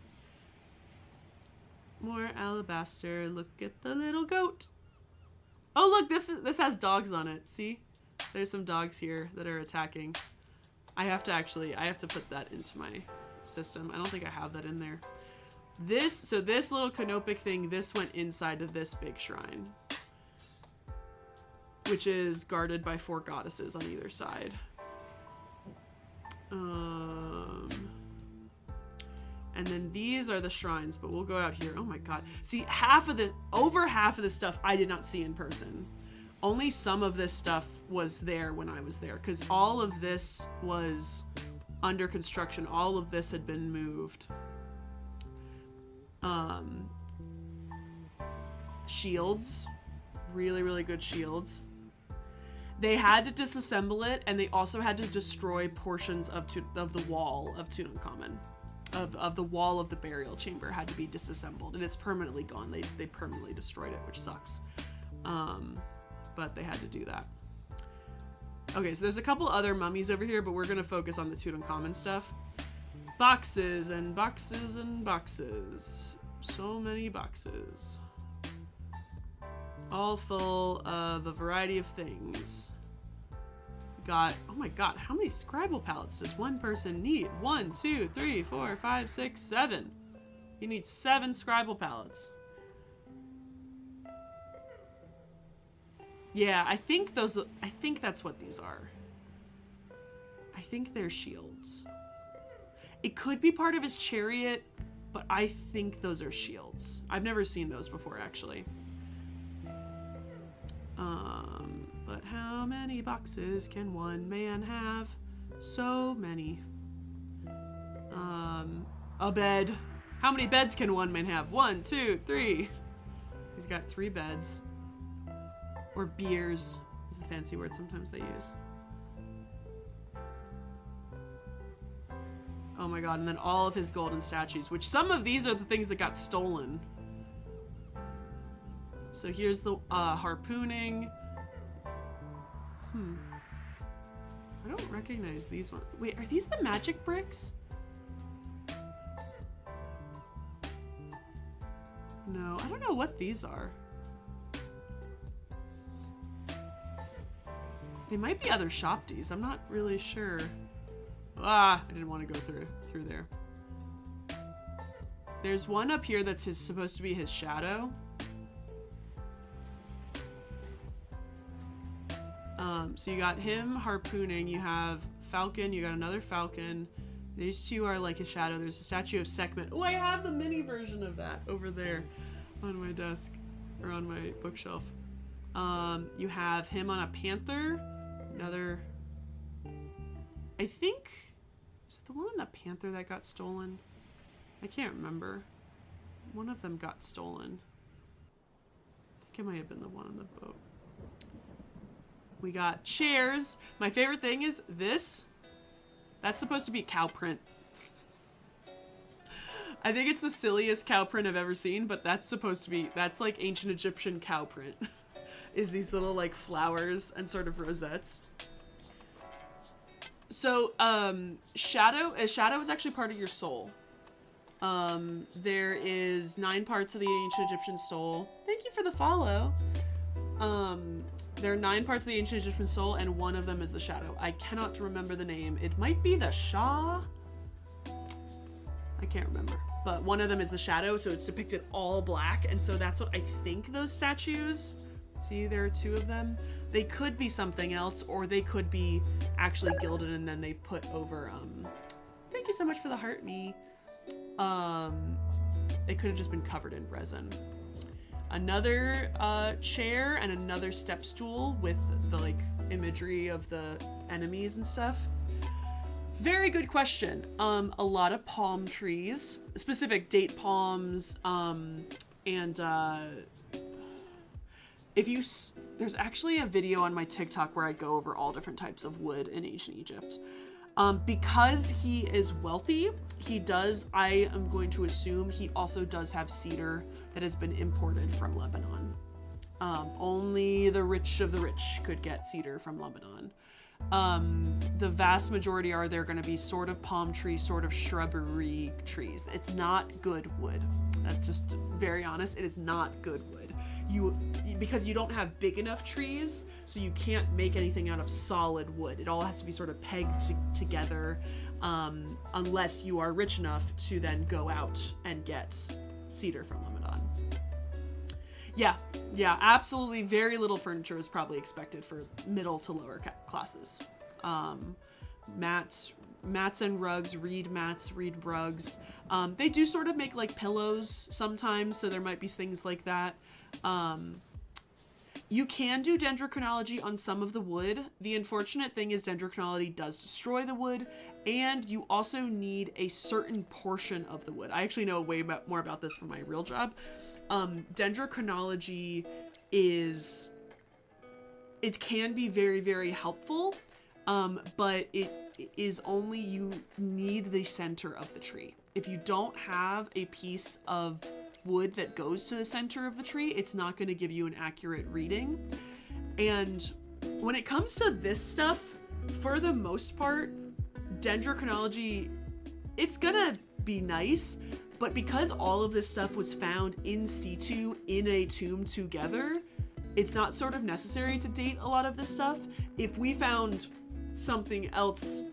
More alabaster. Look at the little goat. Oh, look, this has dogs on it. See? There's some dogs here that are attacking. I have to put that into my system. I don't think I have that in there. This little canopic thing, this went inside of this big shrine, which is guarded by 4 goddesses on either side. And then these are the shrines, but we'll go out here. Oh my god. See, over half of the stuff I did not see in person. Only some of this stuff was there when I was there, because all of this was under construction. All of this had been moved. Shields. Really, really good shields. They had to disassemble it, and they also had to destroy portions of the wall of Tutankhamun. Of the wall of the burial chamber had to be disassembled, and it's permanently gone. They permanently destroyed it, which sucks. But they had to do that. Okay, so there's a couple other mummies over here, but we're gonna focus on the Tutankhamun stuff. Boxes and boxes and boxes. So many boxes. All full of a variety of things. Got, oh my god, how many Scribble palettes does one person need? 1, 2, 3, 4, 5, 6, 7. You need 7 Scribble palettes. Yeah, I think that's what these are. I think they're shields. It could be part of his chariot, but I think those are shields. I've never seen those before, actually. But how many boxes can one man have? So many. A bed. How many beds can one man have? 1, 2, 3. He's got 3 beds. Or beers is the fancy word sometimes they use. Oh my god, and then all of his golden statues, which some of these are the things that got stolen. So here's the harpooning. I don't recognize these ones. Wait, are these the magic bricks? No, I don't know what these are. They might be other shopties. I'm not really sure. I didn't want to go through there. There's one up here that's supposed to be his shadow. So you got him harpooning, you have Falcon, you got another Falcon. These two are like a shadow. There's a statue of Sekhmet. Oh, I have the mini version of that over there on my desk, or on my bookshelf. You have him on a panther, another, I think, is it the one on the panther that got stolen? I can't remember. One of them got stolen. I think it might have been the one on the boat. We got chairs. My favorite thing is this. That's supposed to be cow print. I think it's the silliest cow print I've ever seen, but that's supposed to be, that's like ancient Egyptian cow print. Is these little like flowers and sort of rosettes. So, shadow is actually part of your soul. There is 9 parts of the ancient Egyptian soul. Thank you for the follow. There are 9 parts of the ancient Egyptian soul, and one of them is the shadow. I cannot remember the name. It might be the Shah. I can't remember. But one of them is the shadow, so it's depicted all black, and so that's what I think those statues. See, there are 2 of them. They could be something else, or they could be actually gilded and then they put over, thank you so much for the heart, me. It could have just been covered in resin. Another chair and another step stool with the like imagery of the enemies and stuff. Very good question. A lot of palm trees, specific date palms, and there's actually a video on my TikTok where I go over all different types of wood in ancient Egypt. Because he is wealthy, I am going to assume he also does have cedar that has been imported from Lebanon. Only the rich of the rich could get cedar from Lebanon. The vast majority are they're going to be sort of palm trees, sort of shrubbery trees. It's not good wood. That's just very honest. It is not good wood. Because you don't have big enough trees, so you can't make anything out of solid wood. It all has to be sort of pegged together, unless you are rich enough to then go out and get cedar from Lebanon. Yeah, absolutely. Very little furniture is probably expected for middle to lower classes. Mats and rugs, reed mats, reed rugs. They do sort of make like pillows sometimes, so there might be things like that. You can do dendrochronology on some of the wood. The unfortunate thing is dendrochronology does destroy the wood, and you also need a certain portion of the wood. I actually know way more about this from my real job. Dendrochronology it can be very, very helpful, but it is only you need the center of the tree. If you don't have a piece of wood that goes to the center of the tree, it's not going to give you an accurate reading. And when it comes to this stuff, for the most part, dendrochronology, it's gonna be nice, but because all of this stuff was found in situ in a tomb together, it's not sort of necessary to date a lot of this stuff. If we found something else,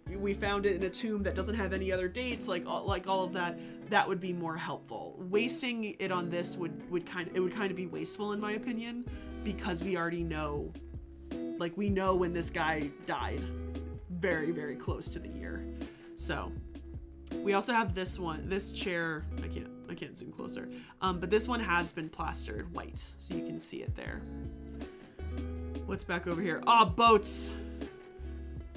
we found it in a tomb that doesn't have any other dates, like all of that, that would be more helpful. Wasting it on this would kind of be wasteful in my opinion, because we already know, like we know when this guy died, very, very close to the year. So we also have this chair, I can't zoom closer, but this one has been plastered white, so you can see it there. What's back over here? Oh, boats.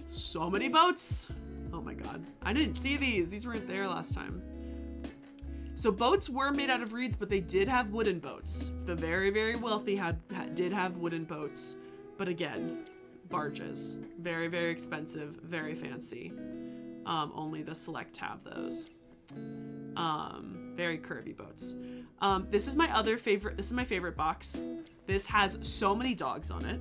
So many boats. Oh my god, I didn't see these weren't there last time. So boats were made out of reeds, but they did have wooden boats. The very, very wealthy did have wooden boats, but again, barges. Very, very expensive, very fancy. Only the select have those. Very curvy boats. This is my favorite box. This has so many dogs on it.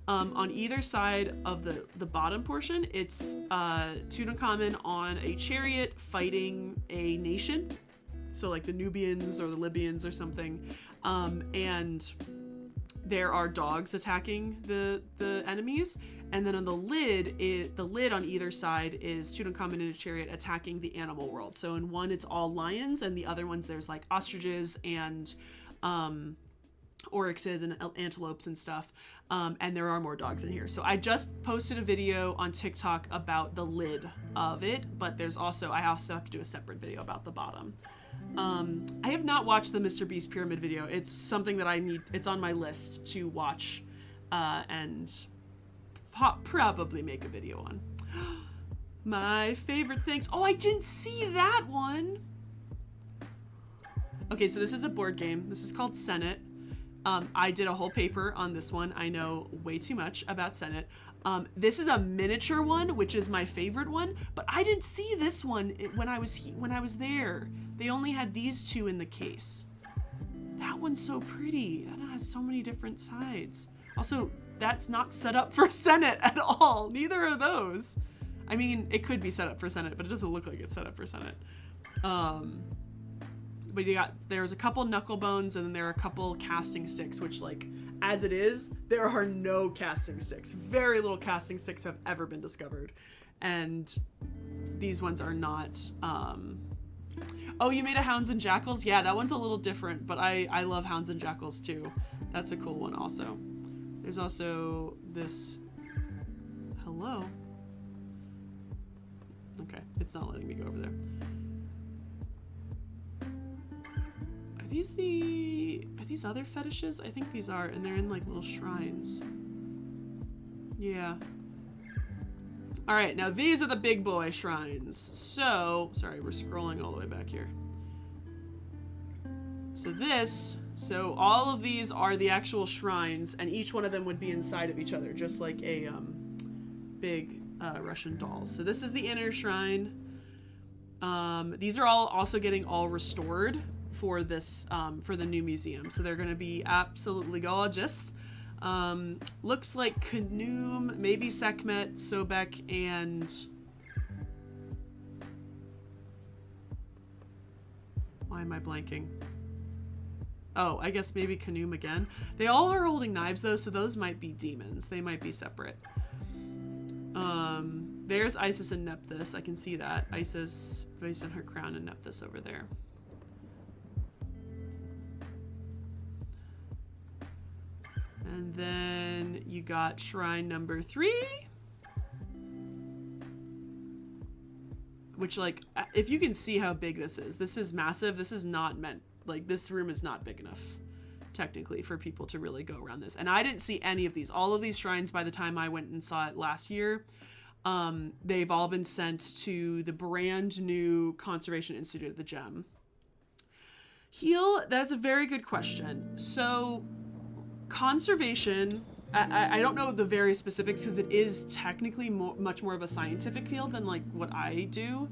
On either side of the bottom portion, it's Tutankhamun on a chariot fighting a nation. So like the Nubians or the Libyans or something. And there are dogs attacking the enemies. And then on the lid on either side is Tutankhamun in a chariot attacking the animal world. So in one, it's all lions, and the other ones, there's like ostriches and oryxes and antelopes and stuff. And there are more dogs in here. So I just posted a video on TikTok about the lid of it, but I also have to do a separate video about the bottom. I have not watched the Mr. Beast pyramid video. It's something that it's on my list to watch, and probably make a video on. My favorite things. Oh, I didn't see that one. Okay, so this is a board game. This is called Senate. I did a whole paper on this one. I know way too much about Senate. This is a miniature one, which is my favorite one, but I didn't see this one when I was there. They only had these two in the case. That one's so pretty. That has so many different sides. Also, that's not set up for Senate at all. Neither are those. I mean, it could be set up for Senate, but it doesn't look like it's set up for Senate. But there's a couple knuckle bones, and then there are a couple casting sticks, which, like, as it is, there are no casting sticks. Very little casting sticks have ever been discovered. And these ones are not, Oh, you made a Hounds and Jackals? Yeah, that one's a little different, but I love Hounds and Jackals too. That's a cool one also. There's also this, hello. Okay, it's not letting me go over there. Are these other fetishes? I think these are, and they're in like little shrines. Yeah. All right, now these are the big boy shrines. So, sorry, we're scrolling all the way back here. So all of these are the actual shrines, and each one of them would be inside of each other, just like a big Russian dolls. So this is the inner shrine. These are all also getting all restored for this for the new museum. So they're going to be absolutely gorgeous. Looks like Khnum, maybe Sekhmet, Sobek, and why am I blanking? Oh, I guess maybe Khnum again. They all are holding knives though, so those might be demons. They might be separate. There's Isis and Nephthys. I can see that. Isis based on her crown and Nephthys over there. And then you got shrine number 3. Which, like, if you can see how big this is massive. This is not meant, like, this room is not big enough, technically, for people to really go around this. And I didn't see any of these. All of these shrines, by the time I went and saw it last year, they've all been sent to the brand new Conservation Institute of the Gem. Heal, that's a very good question. So, conservation, I don't know the very specifics because it is technically much more of a scientific field than like what I do.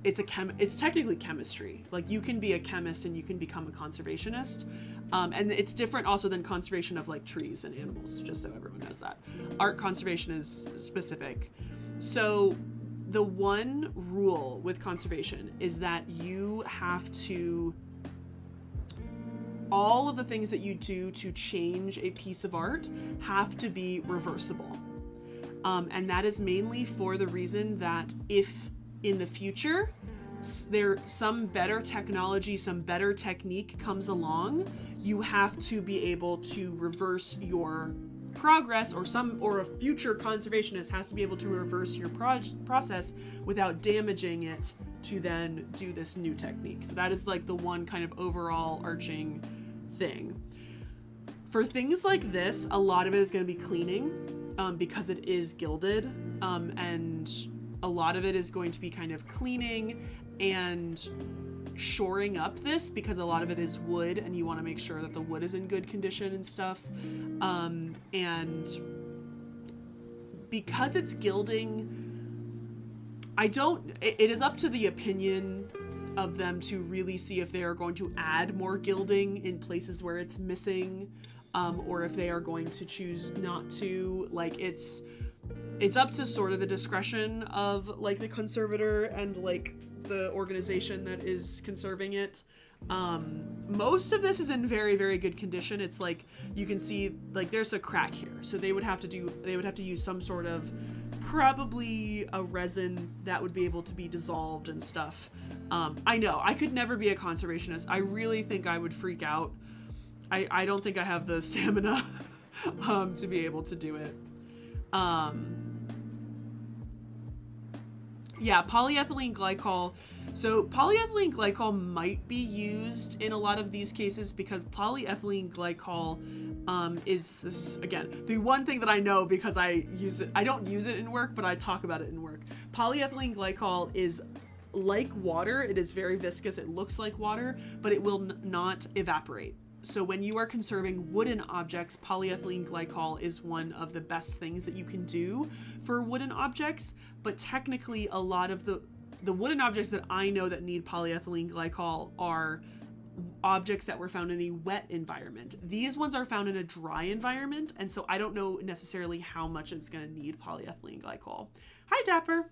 It's technically chemistry. Like you can be a chemist and you can become a conservationist. And it's different also than conservation of like trees and animals, just so everyone knows that. Art conservation is specific. So the one rule with conservation is that you have to, all of the things that you do to change a piece of art have to be reversible. And that is mainly for the reason that if in the future some better technology, some better technique comes along, you have to be able to reverse your progress, or a future conservationist has to be able to reverse your process without damaging it to then do this new technique. So that is like the one kind of overall arching thing. For things like this, a lot of it is going to be cleaning because it is gilded, and a lot of it is going to be kind of cleaning and shoring up this because a lot of it is wood and you want to make sure that the wood is in good condition and stuff. And because it's gilding, it is up to the opinion of them to really see if they are going to add more gilding in places where it's missing, or if they are going to choose not to. Like it's up to sort of the discretion of like the conservator and like the organization that is conserving it. Most of this is in very, very good condition. It's like you can see like there's a crack here, so they would have to use some sort of, probably a resin that would be able to be dissolved and stuff. I know I could never be a conservationist. I really think I would freak out. I don't think I have the stamina to be able to do it. Yeah, polyethylene glycol. So polyethylene glycol might be used in a lot of these cases because polyethylene glycol is again, the one thing that I know because I use it. I don't use it in work, but I talk about it in work. Polyethylene glycol is like water. It is very viscous. It looks like water, but it will not evaporate. So when you are conserving wooden objects, polyethylene glycol is one of the best things that you can do for wooden objects. But technically, a lot of the wooden objects that I know that need polyethylene glycol are objects that were found in a wet environment. These ones are found in a dry environment, and so I don't know necessarily how much it's going to need polyethylene glycol. Hi, Dapper.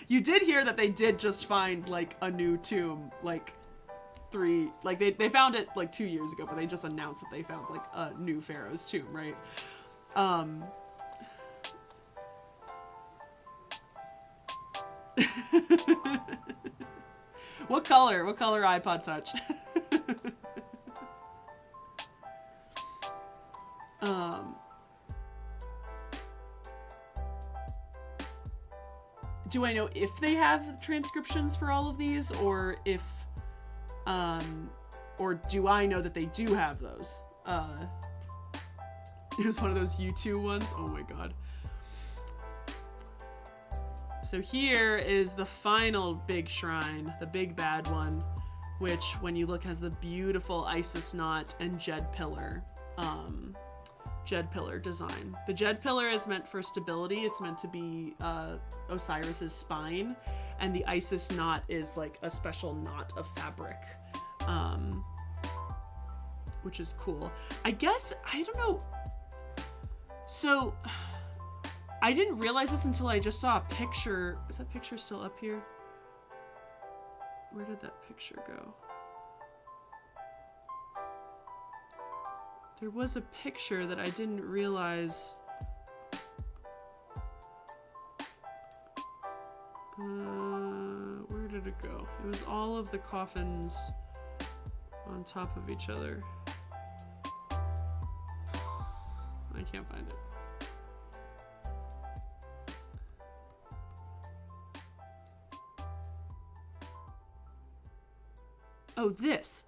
You did hear that they did just find like a new tomb, like they found it like 2 years ago, but they just announced that they found like a new pharaoh's tomb, right? What color iPod Touch? Do I know if they have transcriptions for all of these, or if, or do I know that they do have those? It was one of those U2 ones. Oh my god. So here is the final big shrine, the big bad one, which when you look has the beautiful Isis knot and Jed pillar. jed pillar design. The jed pillar is meant for stability. It's meant to be Osiris's spine, and the Isis knot is like a special knot of fabric, which is cool. I guess, I don't know. So I didn't realize this until I just saw a picture. Is that picture still up here? Where did that picture go? There was a picture that I didn't realize. Where did it go? It was all of the coffins on top of each other. I can't find it. Oh, this.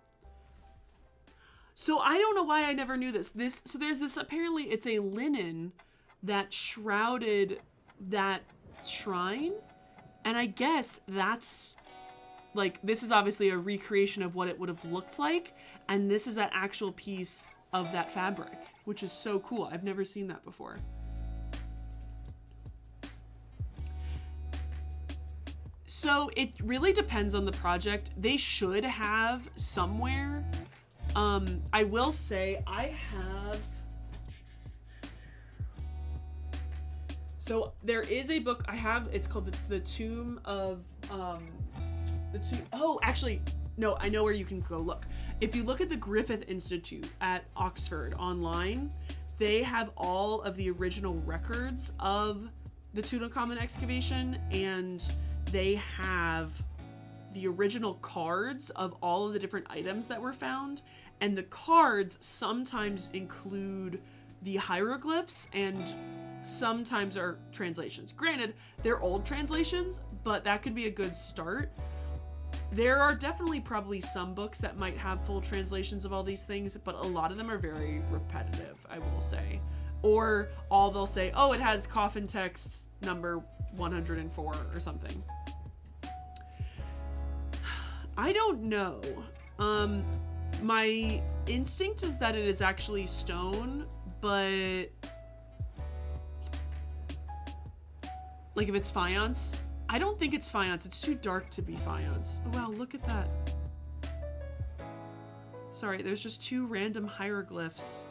So I don't know why I never knew this. So there's this, apparently it's a linen that shrouded that shrine. And I guess that's like, this is obviously a recreation of what it would have looked like. And this is that actual piece of that fabric, which is so cool. I've never seen that before. So it really depends on the project. They should have somewhere. I will say I have. So there is a book I have. It's called the Tomb of the Tomb. Oh, actually, no. I know where you can go look. If you look at the Griffith Institute at Oxford online, they have all of the original records of the Tutankhamun excavation, and they have the original cards of all of the different items that were found. And the cards sometimes include the hieroglyphs and sometimes are translations. Granted, they're old translations, but that could be a good start. There are definitely probably some books that might have full translations of all these things, but a lot of them are very repetitive, I will say. Or all they'll say, oh, it has coffin text number 104 or something. I don't know. My instinct is that it is actually stone, but like if it's faience, I don't think it's faience. It's too dark to be faience. Oh wow, look at that. Sorry, there's just two random hieroglyphs.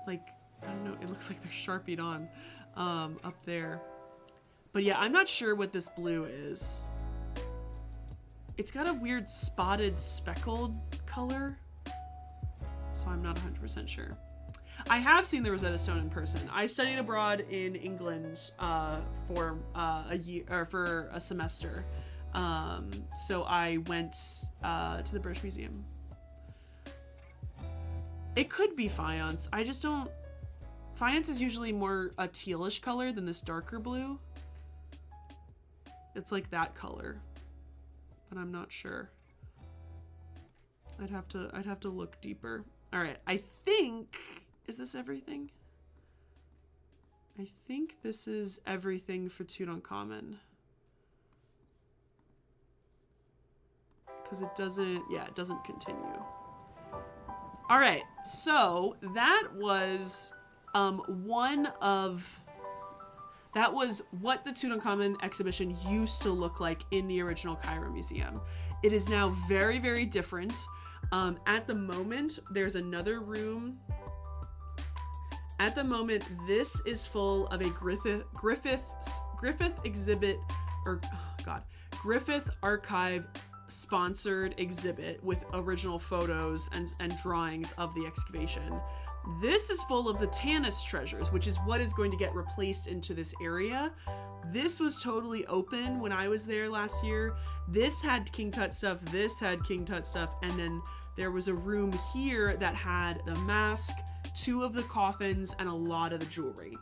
Like, I don't know, it looks like they're Sharpied on up there. But yeah, I'm not sure what this blue is. It's got a weird spotted speckled color, so I'm not 100% sure. I have seen the Rosetta Stone in person. I studied abroad in England for a year, or for a semester. So I went to the British Museum. It could be faience. I just don't. Faience is usually more a tealish color than this darker blue. It's like that color, but I'm not sure. I'd have to look deeper. All right, I think, is this everything? I think this is everything for Tutankhamun. Because it doesn't continue. All right, so that was that was what the Tutankhamun exhibition used to look like in the original Cairo Museum. It is now very, very different. At the moment, there's another room. At the moment, this is full of a Griffith exhibit, or Griffith Archive sponsored exhibit with original photos and drawings of the excavation. This is full of the Tanis treasures, which is what is going to get replaced into this area. This was totally open when I was there last year. This had King Tut stuff, this had King Tut stuff, and then there was a room here that had the mask, 2 of the coffins, and a lot of the jewelry.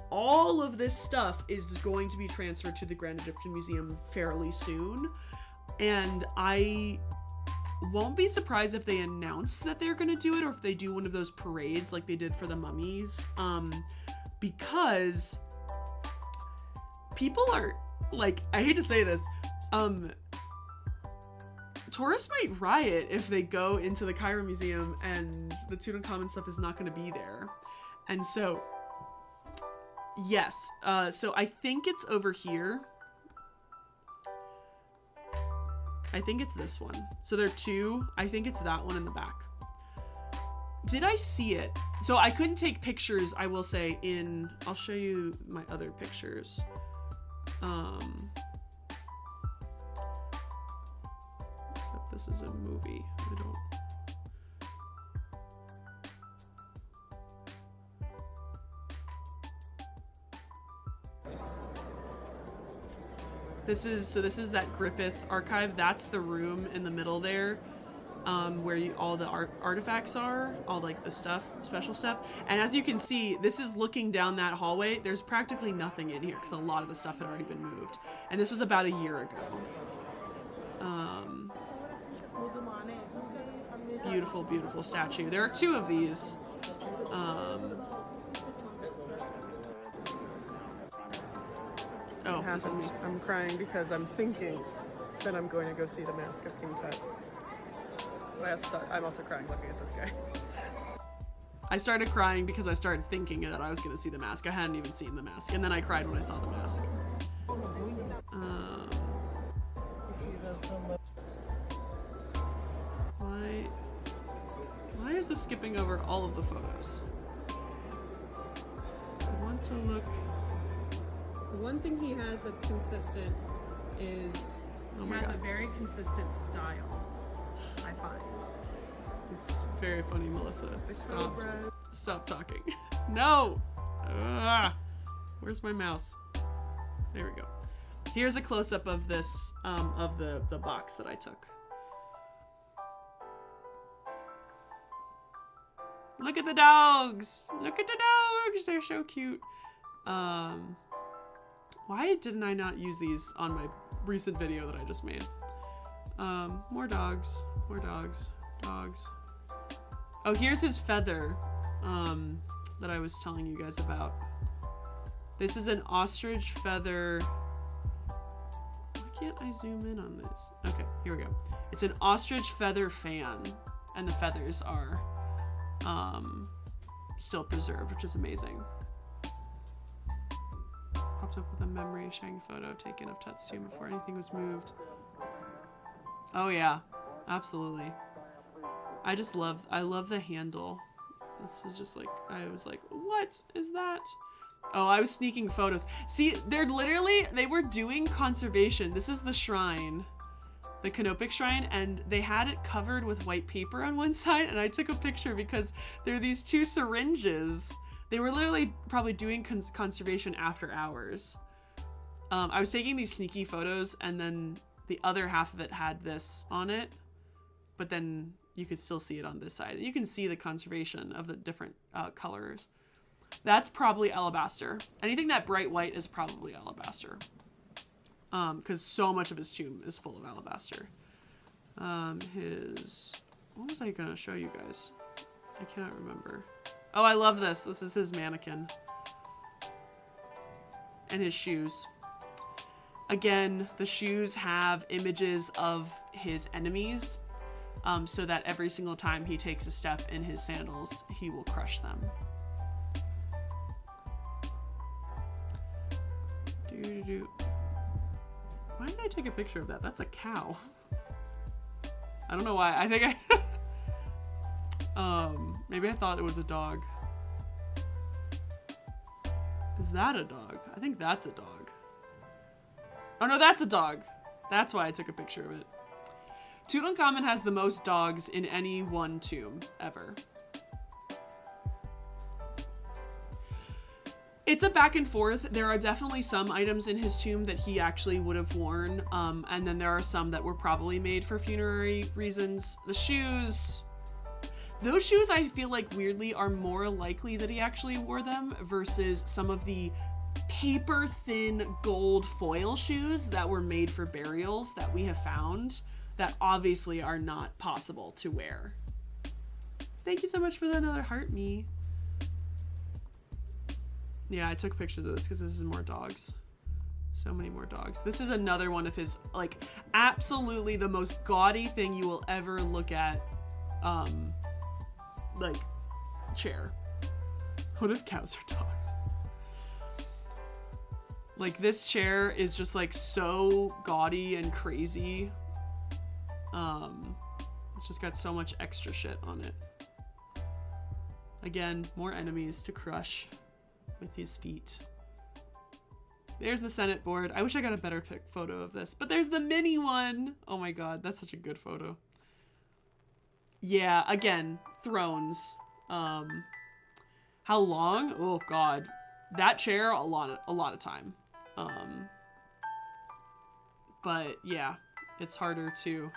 All of this stuff is going to be transferred to the Grand Egyptian Museum fairly soon, and I won't be surprised if they announce that they're going to do it, or if they do one of those parades like they did for the mummies, because people are, like, I hate to say this, tourists might riot if they go into the Cairo Museum and the Tutankhamun stuff is not going to be there. And so, yes. So I think it's over here. I think it's this one. So there are two. I think it's that one in the back. Did I see it? So I couldn't take pictures, I will say, I'll show you my other pictures. Except this is a movie. I don't. This is that Griffith archive. That's the room in the middle there, where all the artifacts are, all like the stuff, special stuff. And as you can see, this is looking down that hallway. There's practically nothing in here because a lot of the stuff had already been moved. And this was about a year ago. Beautiful, beautiful statue. There are two of these. Oh, this is me. I'm crying because I'm thinking that I'm going to go see the Mask of King Tut. But I'm also crying looking at this guy. I started crying because I started thinking that I was going to see the mask. I hadn't even seen the mask. And then I cried when I saw the mask. Why is this skipping over all of the photos? I want to look. The one thing he has that's consistent is he has a very consistent style, I find. It's very funny, Melissa. Stop talking. No! Where's my mouse? There we go. Here's a close-up of this, of the box that I took. Look at the dogs! Look at the dogs! They're so cute. Why didn't I not use these on my recent video that I just made? More dogs. More dogs. Dogs. Oh, here's his feather that I was telling you guys about. This is an ostrich feather. Why can't I zoom in on this? Okay, here we go. It's an ostrich feather fan, and the feathers are still preserved, which is amazing. Popped up with a memory showing photo taken of Tut's tomb before anything was moved. Oh yeah, absolutely. I love the handle. This was just like, I was like, what is that? Oh, I was sneaking photos. See, they were doing conservation. This is the shrine, the Canopic shrine, and they had it covered with white paper on one side, and I took a picture because there are these two syringes. They were literally probably doing conservation after hours. I was taking these sneaky photos, and then the other half of it had this on it, but then you could still see it on this side. You can see the conservation of the different colors. That's probably alabaster. Anything that bright white is probably alabaster. Because so much of his tomb is full of alabaster. What was I gonna show you guys? I cannot remember. Oh, I love this. This is his mannequin. And his shoes. Again, the shoes have images of his enemies, so that every single time he takes a step in his sandals, he will crush them. Why did I take a picture of that? That's a cow. I don't know why. I think maybe I thought it was a dog. Is that a dog? I think that's a dog. Oh no, that's a dog. That's why I took a picture of it. Tutankhamun has the most dogs in any one tomb ever. It's a back and forth. There are definitely some items in his tomb that he actually would have worn, and then there are some that were probably made for funerary reasons. The shoes, those shoes I feel like weirdly are more likely that he actually wore them versus some of the paper thin gold foil shoes that were made for burials that we have found that obviously are not possible to wear. Thank you so much for another heart, me. Yeah, I took pictures of this because this is more dogs. So many more dogs. This is another one of his, like, absolutely the most gaudy thing you will ever look at, like, chair. What if cows are dogs? Like, this chair is just, like, so gaudy and crazy. It's just got so much extra shit on it. Again, more enemies to crush with his feet. There's the Senate board. I wish I got a better photo of this, but there's the mini one. Oh my god, that's such a good photo. Yeah, again, thrones. How long? Oh god. That chair, a lot of time. But yeah, it's harder to.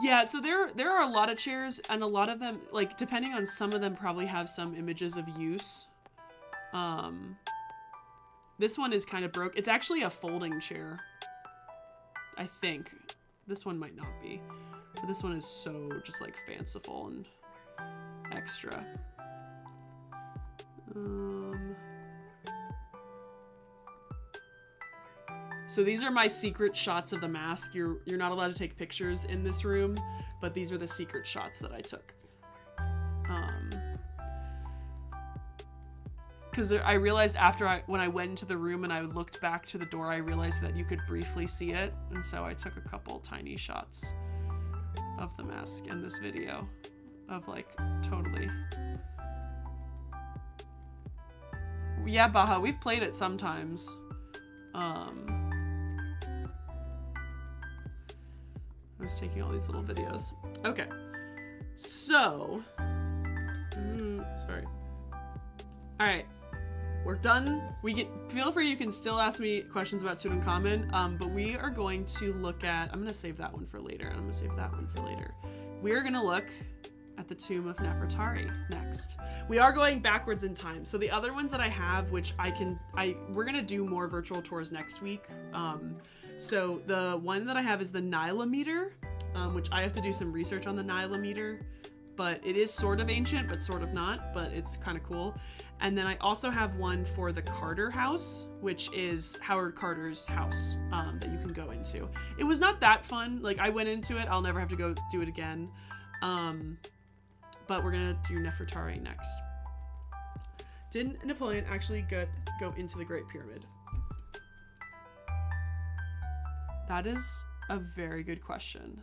Yeah, so there are a lot of chairs, and a lot of them, like, depending on, some of them probably have some images of use. This one is kind of broke. It's actually a folding chair, I think. This one might not be, but this one is so just, like, fanciful and extra. So these are my secret shots of the mask. You're not allowed to take pictures in this room, but these are the secret shots that I took. Because I realized when I went into the room and I looked back to the door, I realized that you could briefly see it, and so I took a couple tiny shots of the mask in this video of, like, totally. Yeah, Baha, we've played it sometimes. I was taking all these little videos. Okay, so, sorry. All right, we're done. Feel free, you can still ask me questions about Tutankhamun, but we are going to look at, I'm gonna save that one for later, and I'm gonna save that one for later. We're gonna look at the Tomb of Nefertari next. We are going backwards in time. So the other ones that I have, which we're gonna do more virtual tours next week. So the one that I have is the Nilometer, which I have to do some research on the Nilometer, but it is sort of ancient, but sort of not, but it's kind of cool. And then I also have one for the Carter House, which is Howard Carter's house, that you can go into. It was not that fun. Like, I went into it, I'll never have to go do it again. But we're gonna do Nefertari next. Didn't Napoleon actually go into the Great Pyramid? That is a very good question.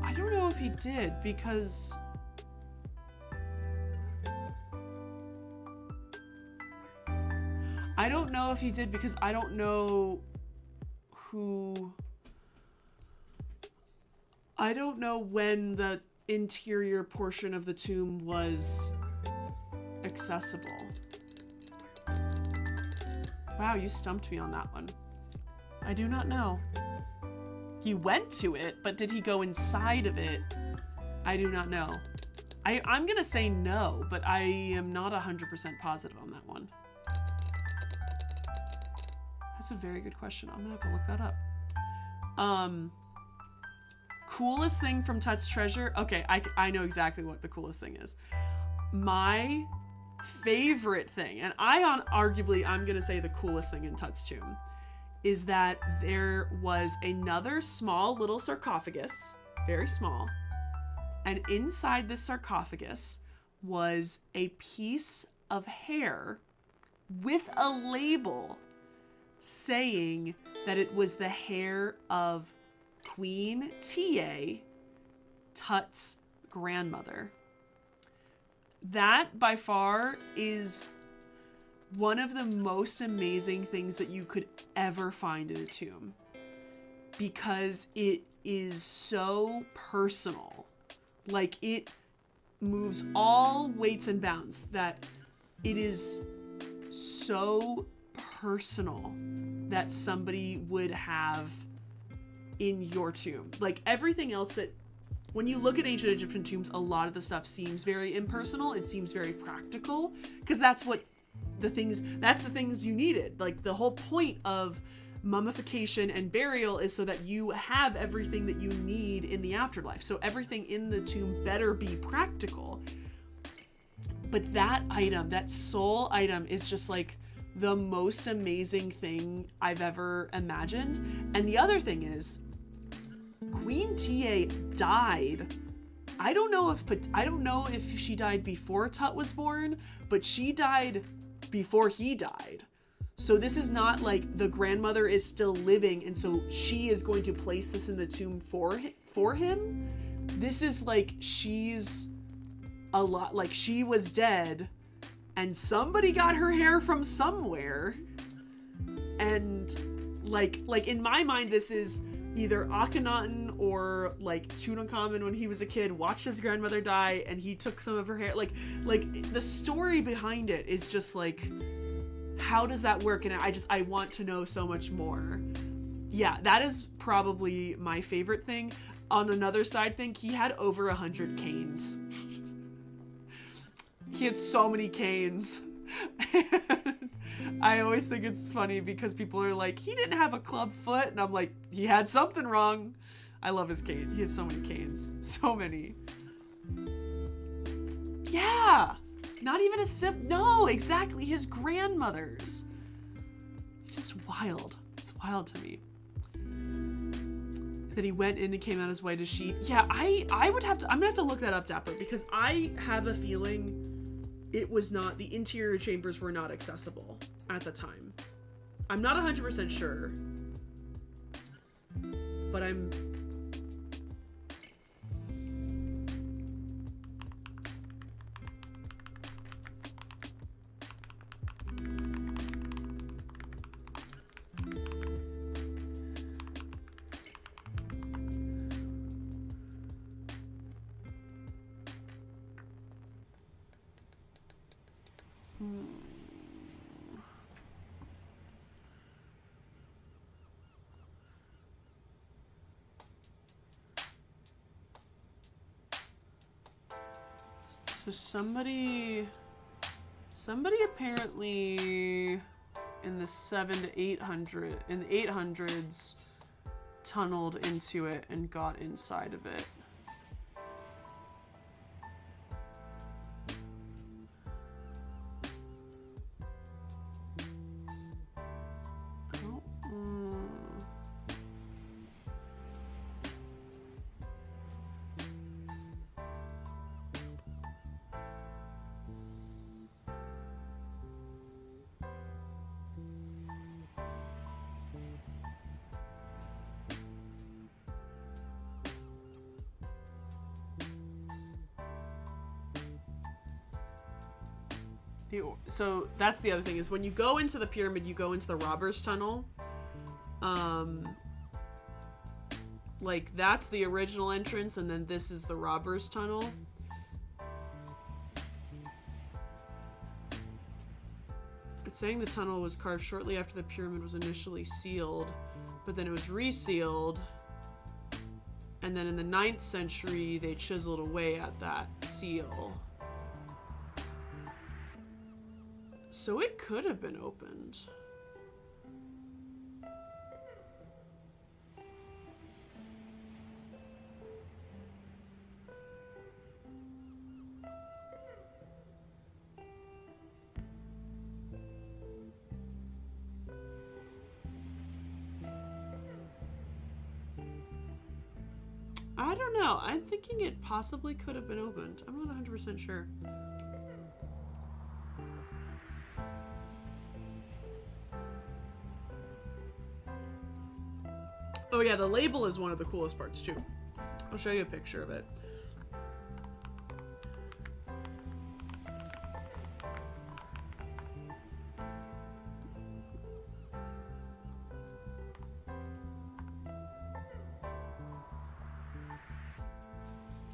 I don't know if he did, because I don't know I don't know when the interior portion of the tomb was accessible. Wow, you stumped me on that one. I do not know. He went to it, but did he go inside of it? I do not know. I'm gonna say no, but I am not 100% positive on that one. That's a very good question. I'm gonna have to look that up. Coolest thing from Tut's treasure? Okay, I know exactly what the coolest thing is. My favorite thing, and arguably I'm gonna say the coolest thing in Tut's tomb, is that there was another small little sarcophagus, very small, and inside this sarcophagus was a piece of hair with a label saying that it was the hair of Queen Tia, Tut's grandmother. That by far is one of the most amazing things that you could ever find in a tomb, because it is so personal. Like, it moves all weights and bounds, that it is so personal that somebody would have in your tomb. Like, everything else that, when you look at ancient Egyptian tombs, a lot of the stuff seems very impersonal. It seems very practical, because that's the things you needed. Like, the whole point of mummification and burial is so that you have everything that you need in the afterlife. So everything in the tomb better be practical. but that item, that soul item, is just like the most amazing thing I've ever imagined. And the other thing is, Queen Ta died. I don't know if she died before Tut was born, but she died before he died. So this is not like the grandmother is still living, and so she is going to place this in the tomb for him. This is like she's a lot like she was dead, and somebody got her hair from somewhere, and like in my mind, this is either Akhenaten or like Tutankhamun when he was a kid watched his grandmother die and he took some of her hair. Like the story behind it is just like, how does that work? And I want to know so much more. Yeah, that is probably my favorite thing. On another side thing, he had over 100 canes. He had so many canes. I always think it's funny because people are like, he didn't have a club foot. And I'm like, he had something wrong. I love his cane. He has so many canes. So many. Yeah. Not even a sip. No, exactly. His grandmother's. It's just wild. It's wild to me. That he went in and came out as white as sheet. Yeah, I would have to, I'm gonna have to look that up, Dapper, because I have a feeling it was not, the interior chambers were not accessible at the time. I'm not 100% sure, but I'm... So somebody apparently in the 800s tunneled into it and got inside of it. So that's the other thing, is when you go into the pyramid, you go into the robbers tunnel. Like that's the original entrance, and then this is the robbers tunnel. It's saying the tunnel was carved shortly after the pyramid was initially sealed, but then it was resealed, and then in the 9th century they chiseled away at that seal. So it could have been opened. I don't know. I'm thinking it possibly could have been opened. I'm not 100% sure. Oh yeah, the label is one of the coolest parts too. I'll show you a picture of it.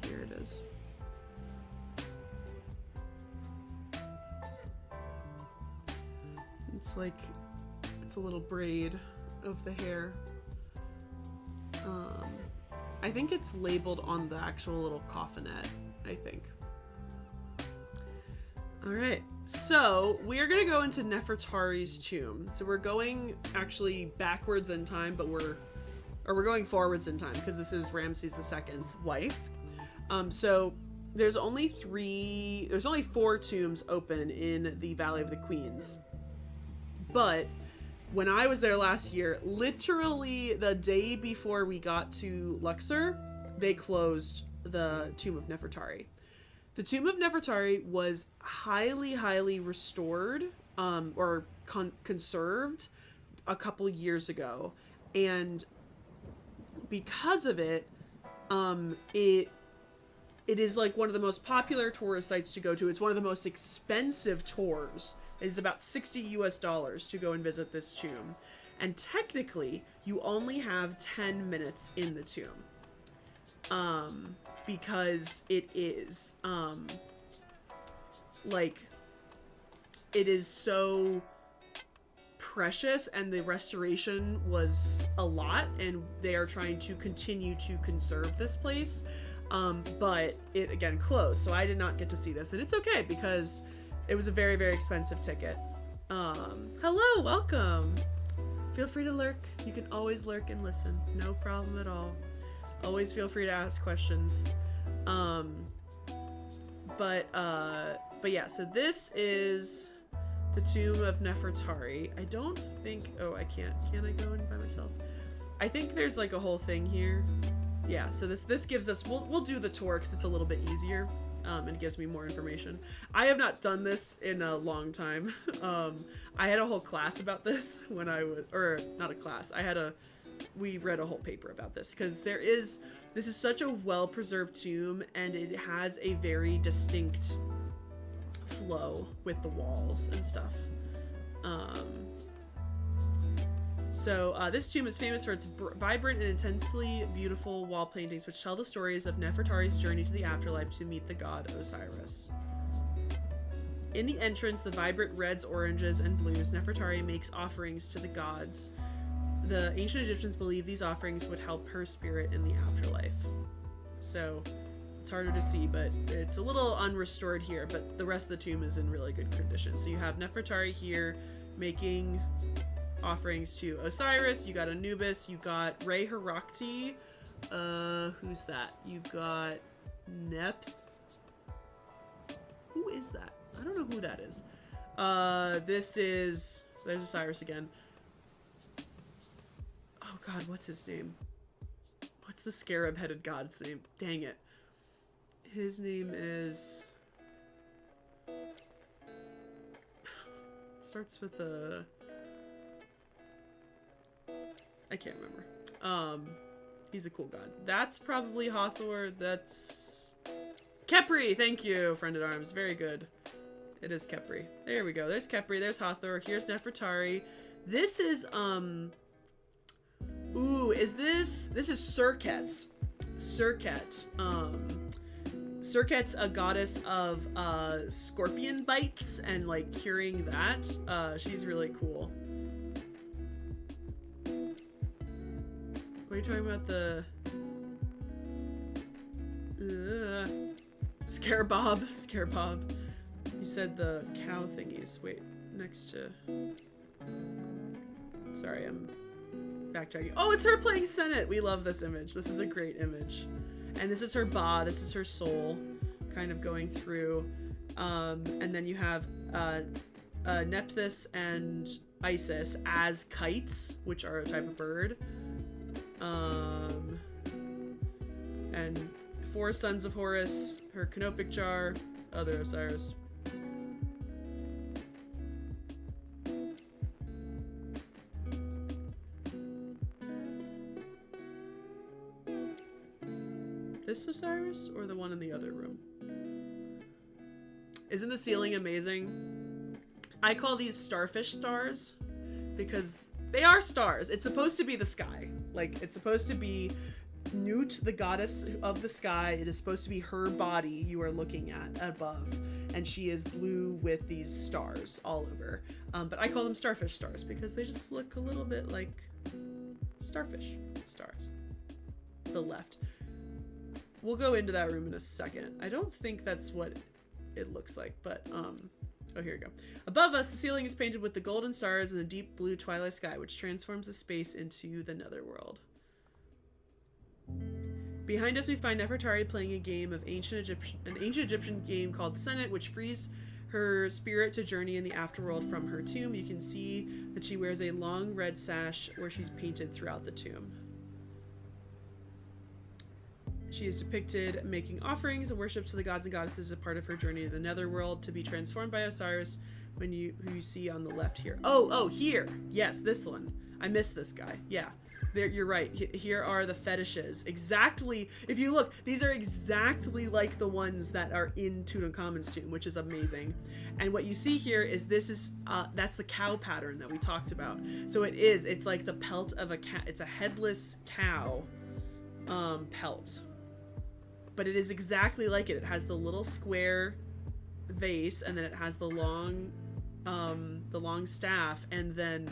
Here it is. It's like, it's a little braid of the hair. I think it's labeled on the actual little coffinette, I think. All right, so we are gonna go into Nefertari's tomb. So we're going actually backwards in time, but we're going forwards in time because this is Ramses II's wife. So there's only 4 tombs open in the Valley of the Queens. But when I was there last year, literally the day before we got to Luxor, they closed the Tomb of Nefertari. The Tomb of Nefertari was highly restored, or conserved a couple years ago. And because of it, it is like one of the most popular tourist sites to go to. It's one of the most expensive tours. It's about $60 to go and visit this tomb. And technically, you only have 10 minutes in the tomb. Because it is, it is so precious, and the restoration was a lot, and they are trying to continue to conserve this place. But it again closed, so I did not get to see this, and it's okay because it was a very expensive ticket. Hello, welcome. Feel free to lurk. You can always lurk and listen. No problem at all. Always feel free to ask questions. But yeah, so this is the Tomb of Nefertari. I don't think, oh, I can't I go in by myself? I think there's like a whole thing here. Yeah, so this gives us, we'll do the tour because it's a little bit easier, and it gives me more information. I have not done this in a long time. I had a whole class about this when I would, or not a class, we read a whole paper about this because this is such a well-preserved tomb, and it has a very distinct flow with the walls and stuff. So this tomb is famous for its vibrant and intensely beautiful wall paintings, which tell the stories of Nefertari's journey to the afterlife to meet the god Osiris. In the entrance, the vibrant reds, oranges, and blues, Nefertari makes offerings to the gods. The ancient Egyptians believed these offerings would help her spirit in the afterlife. So it's harder to see, but it's a little unrestored here, but the rest of the tomb is in really good condition. So you have Nefertari here making offerings to Osiris. You got Anubis. You got Re Herakti. Who's that? You got Who is that? I don't know who that is. There's Osiris again. Oh god, what's his name? What's the scarab-headed god's name? Dang it. His name is... starts with a... I can't remember. He's a cool god. That's probably Hathor. That's... Khepri! Thank you, friend at arms. Very good. It is Khepri. There we go. There's Khepri. There's Hathor. Here's Nefertari. This is, ooh, this is Serket. Serket. Serket's a goddess of, scorpion bites and, like, curing that. She's really cool. What are you talking about? The... Scarebob. Scarebob. You said the cow thingies. Wait, next to... Sorry, I'm backtracking. Oh, it's her playing Senate! We love this image. This is a great image. And this is her Ba, this is her soul, kind of going through. And then you have Nephthys and Isis as kites, which are a type of bird. And 4 sons of Horus, her canopic jar, other Osiris. This Osiris or the one in the other room? Isn't the ceiling amazing? I call these starfish stars because they are stars. It's supposed to be the sky. Like, it's supposed to be Nut, the goddess of the sky. It is supposed to be her body you are looking at above. And she is blue with these stars all over. But I call them starfish stars because they just look a little bit like starfish stars. The left. We'll go into that room in a second. I don't think that's what it looks like, but, oh, here we go. Above us, the ceiling is painted with the golden stars and the deep blue twilight sky, which transforms the space into the netherworld. Behind us, we find Nefertari playing a game of an ancient Egyptian game called Senate, which frees her spirit to journey in the afterworld from her tomb. You can see that she wears a long red sash where she's painted throughout the tomb. She is depicted making offerings and worship to the gods and goddesses as a part of her journey to the netherworld, to be transformed by Osiris, who you see on the left here. Oh, here. Yes, this one. I missed this guy. Yeah. There, you're right. Here are the fetishes. Exactly. If you look, these are exactly like the ones that are in Tutankhamun's tomb, which is amazing. And what you see here is that's the cow pattern that we talked about. So it's like the pelt of a cat. It's a headless cow pelt. But it is exactly like it. It has the little square vase, and then it has the long staff, and then,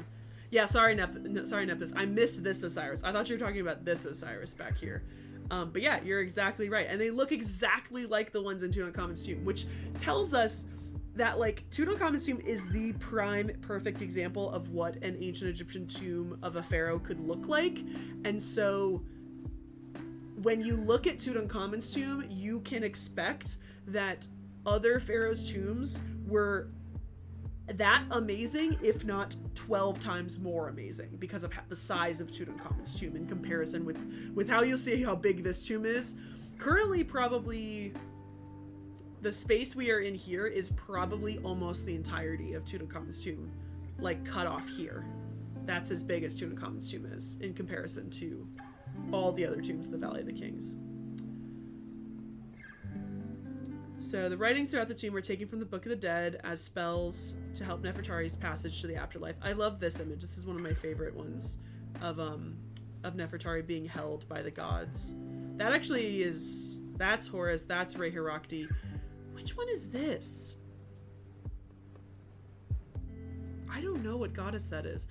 yeah, sorry Neptus, I missed this Osiris. I thought you were talking about this Osiris back here. But yeah, you're exactly right, and they look exactly like the ones in Tutankhamun's tomb, which tells us that, like, Tutankhamun's tomb is the prime perfect example of what an ancient Egyptian tomb of a pharaoh could look like. And so when you look at Tutankhamun's tomb, you can expect that other pharaohs' tombs were that amazing, if not 12 times more amazing, because of the size of Tutankhamun's tomb in comparison with how you'll see how big this tomb is. Currently, probably the space we are in here is probably almost the entirety of Tutankhamun's tomb, like cut off here. That's as big as Tutankhamun's tomb is in comparison to all the other tombs in the Valley of the Kings. So the writings throughout the tomb were taken from the Book of the Dead as spells to help Nefertari's passage to the afterlife. I love this image. This is one of my favorite ones of Nefertari being held by the gods. That actually that's Horus, that's Re-Herakti. Which one is this? I don't know what goddess that is.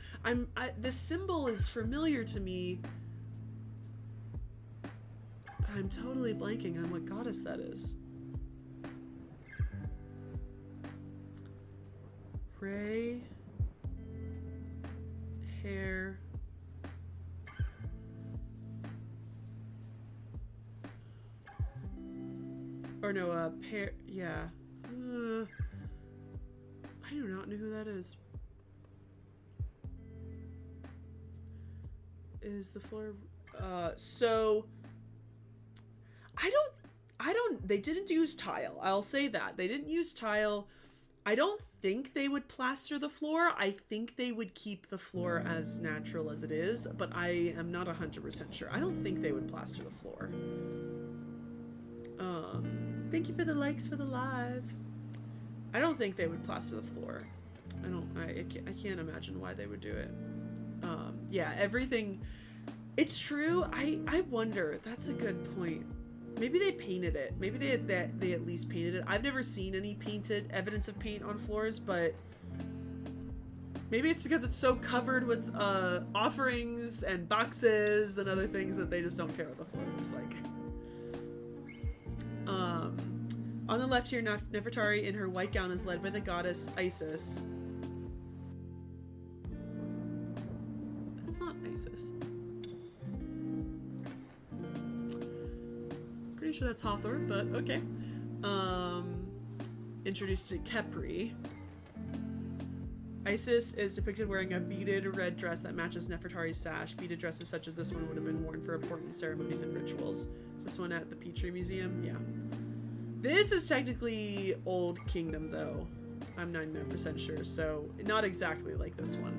This symbol is familiar to me, but I'm totally blanking on what goddess that is. Ray, hair, or no, pair, yeah. I do not know who that is. Is the floor, so, they didn't use tile. I'll say that. They didn't use tile. I don't think they would plaster the floor. I think they would keep the floor as natural as it is, but I am not 100% sure. I don't think they would plaster the floor. Thank you for the likes for the live. I don't think they would plaster the floor. I can't imagine why they would do it. Yeah, everything. It's true. I wonder. That's a good point. Maybe they painted it. Maybe they at least painted it. I've never seen any painted evidence of paint on floors, but maybe it's because it's so covered with offerings and boxes and other things that they just don't care what the floor looks like. On the left here, Nefertari in her white gown is led by the goddess Isis. That's not Isis. Pretty sure that's Hathor, but okay. Introduced to Khepri. Isis is depicted wearing a beaded red dress that matches Nefertari's sash. Beaded dresses such as this one would have been worn for important ceremonies and rituals. Is this one at the Petrie Museum? Yeah. This is technically Old Kingdom, though. I'm 99% sure, so not exactly like this one.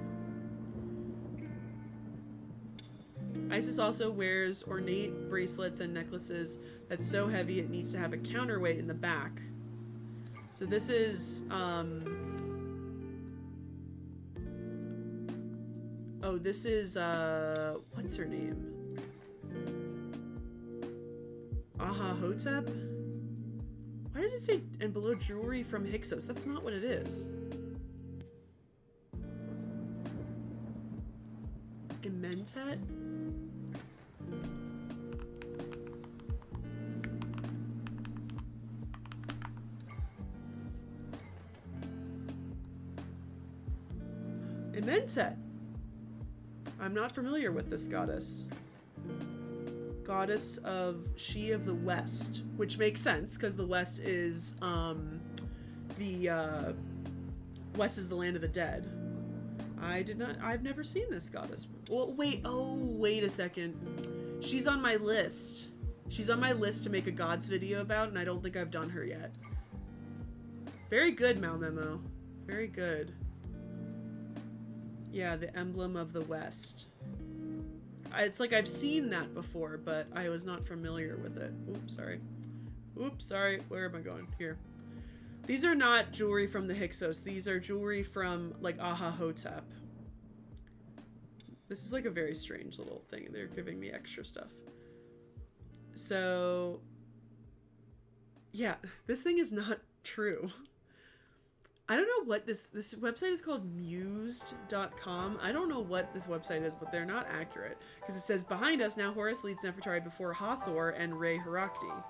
Isis also wears ornate bracelets and necklaces that's so heavy it needs to have a counterweight in the back. So this is, this is, what's her name? Ahahotep? Why does it say, and below jewelry from Hyksos? That's not what it is. Imentet? Imentet. I'm not familiar with this goddess. goddess of she of the West, which makes sense because the West is the West is the land of the dead. I've never seen this goddess. Well, wait a second. She's on my list. She's on my list to make a gods video about, and I don't think I've done her yet. Very good, Mal Memo. Very good. Yeah, the emblem of the West. It's like I've seen that before, but I was not familiar with it. Oops, sorry. Oops, sorry. Where am I going? Here. These are not jewelry from the Hyksos. These are jewelry from, like, Aha-Hotep. This is, like, a very strange little thing. They're giving me extra stuff. So, yeah, this thing is not true. I don't know what this website is called, mused.com. I don't know what this website is, but they're not accurate. Because it says, behind us, now Horus leads Nefertari before Hathor and Re Herakti.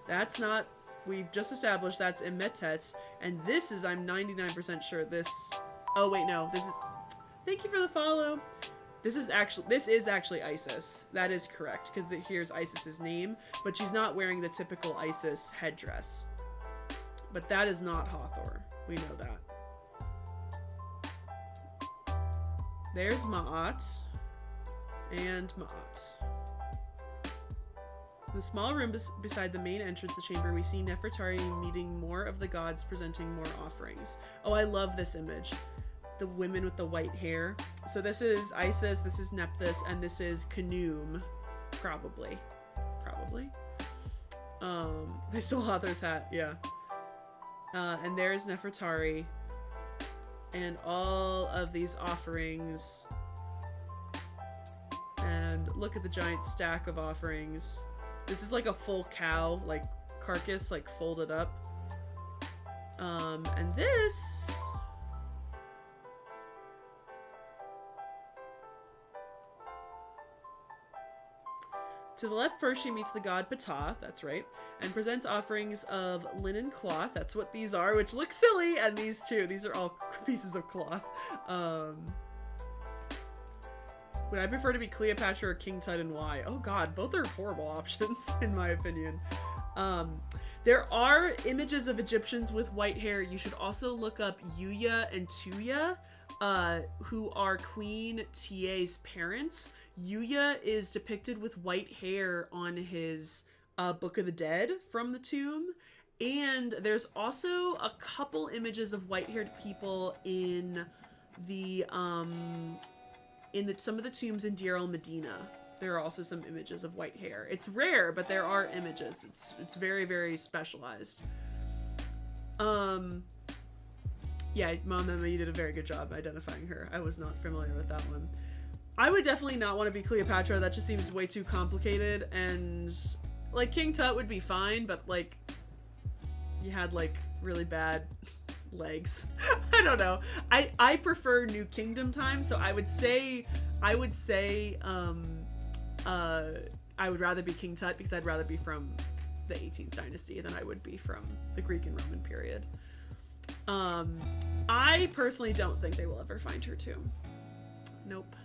That's not... We've just established that's Emetet, and this is, I'm 99% sure this... Oh, wait, no. This is... Thank you for the follow. This is actually Isis. That is correct, because here's Isis's name, but she's not wearing the typical Isis headdress. But that is not Hathor. We know that. There's Ma'at. And Ma'at. In the small room beside the main entrance to the chamber, we see Nefertari meeting more of the gods, presenting more offerings. Oh, I love this image. The women with the white hair. So this is Isis, this is Nephthys, and this is Khnum. Probably. They stole Hathor's hat, yeah. And there's Nefertari. And all of these offerings. And look at the giant stack of offerings. This is like a full cow, like carcass, like folded up. And this... To the left first, she meets the god Ptah, that's right, and presents offerings of linen cloth. That's what these are, which look silly, and these too. These are all pieces of cloth. Would I prefer to be Cleopatra or King Tut, and why? Oh god, both are horrible options, in my opinion. There are images of Egyptians with white hair. You should also look up Yuya and Tuya, who are Queen Tia's parents. Yuya is depicted with white hair on his Book of the Dead from the tomb. And there's also a couple images of white-haired people in the some of the tombs in Deir el-Medina. There are also some images of white hair. It's rare, but there are images. It's very, very specialized. Yeah, Mom Emma, you did a very good job identifying her. I was not familiar with that one. I would definitely not want to be Cleopatra. That just seems way too complicated. And, like, King Tut would be fine, but, like, you had, like, really bad legs. I don't know. I prefer New Kingdom time, so I would say I would rather be King Tut because I'd rather be from the 18th dynasty than I would be from the Greek and Roman period. I personally don't think they will ever find her tomb. Nope.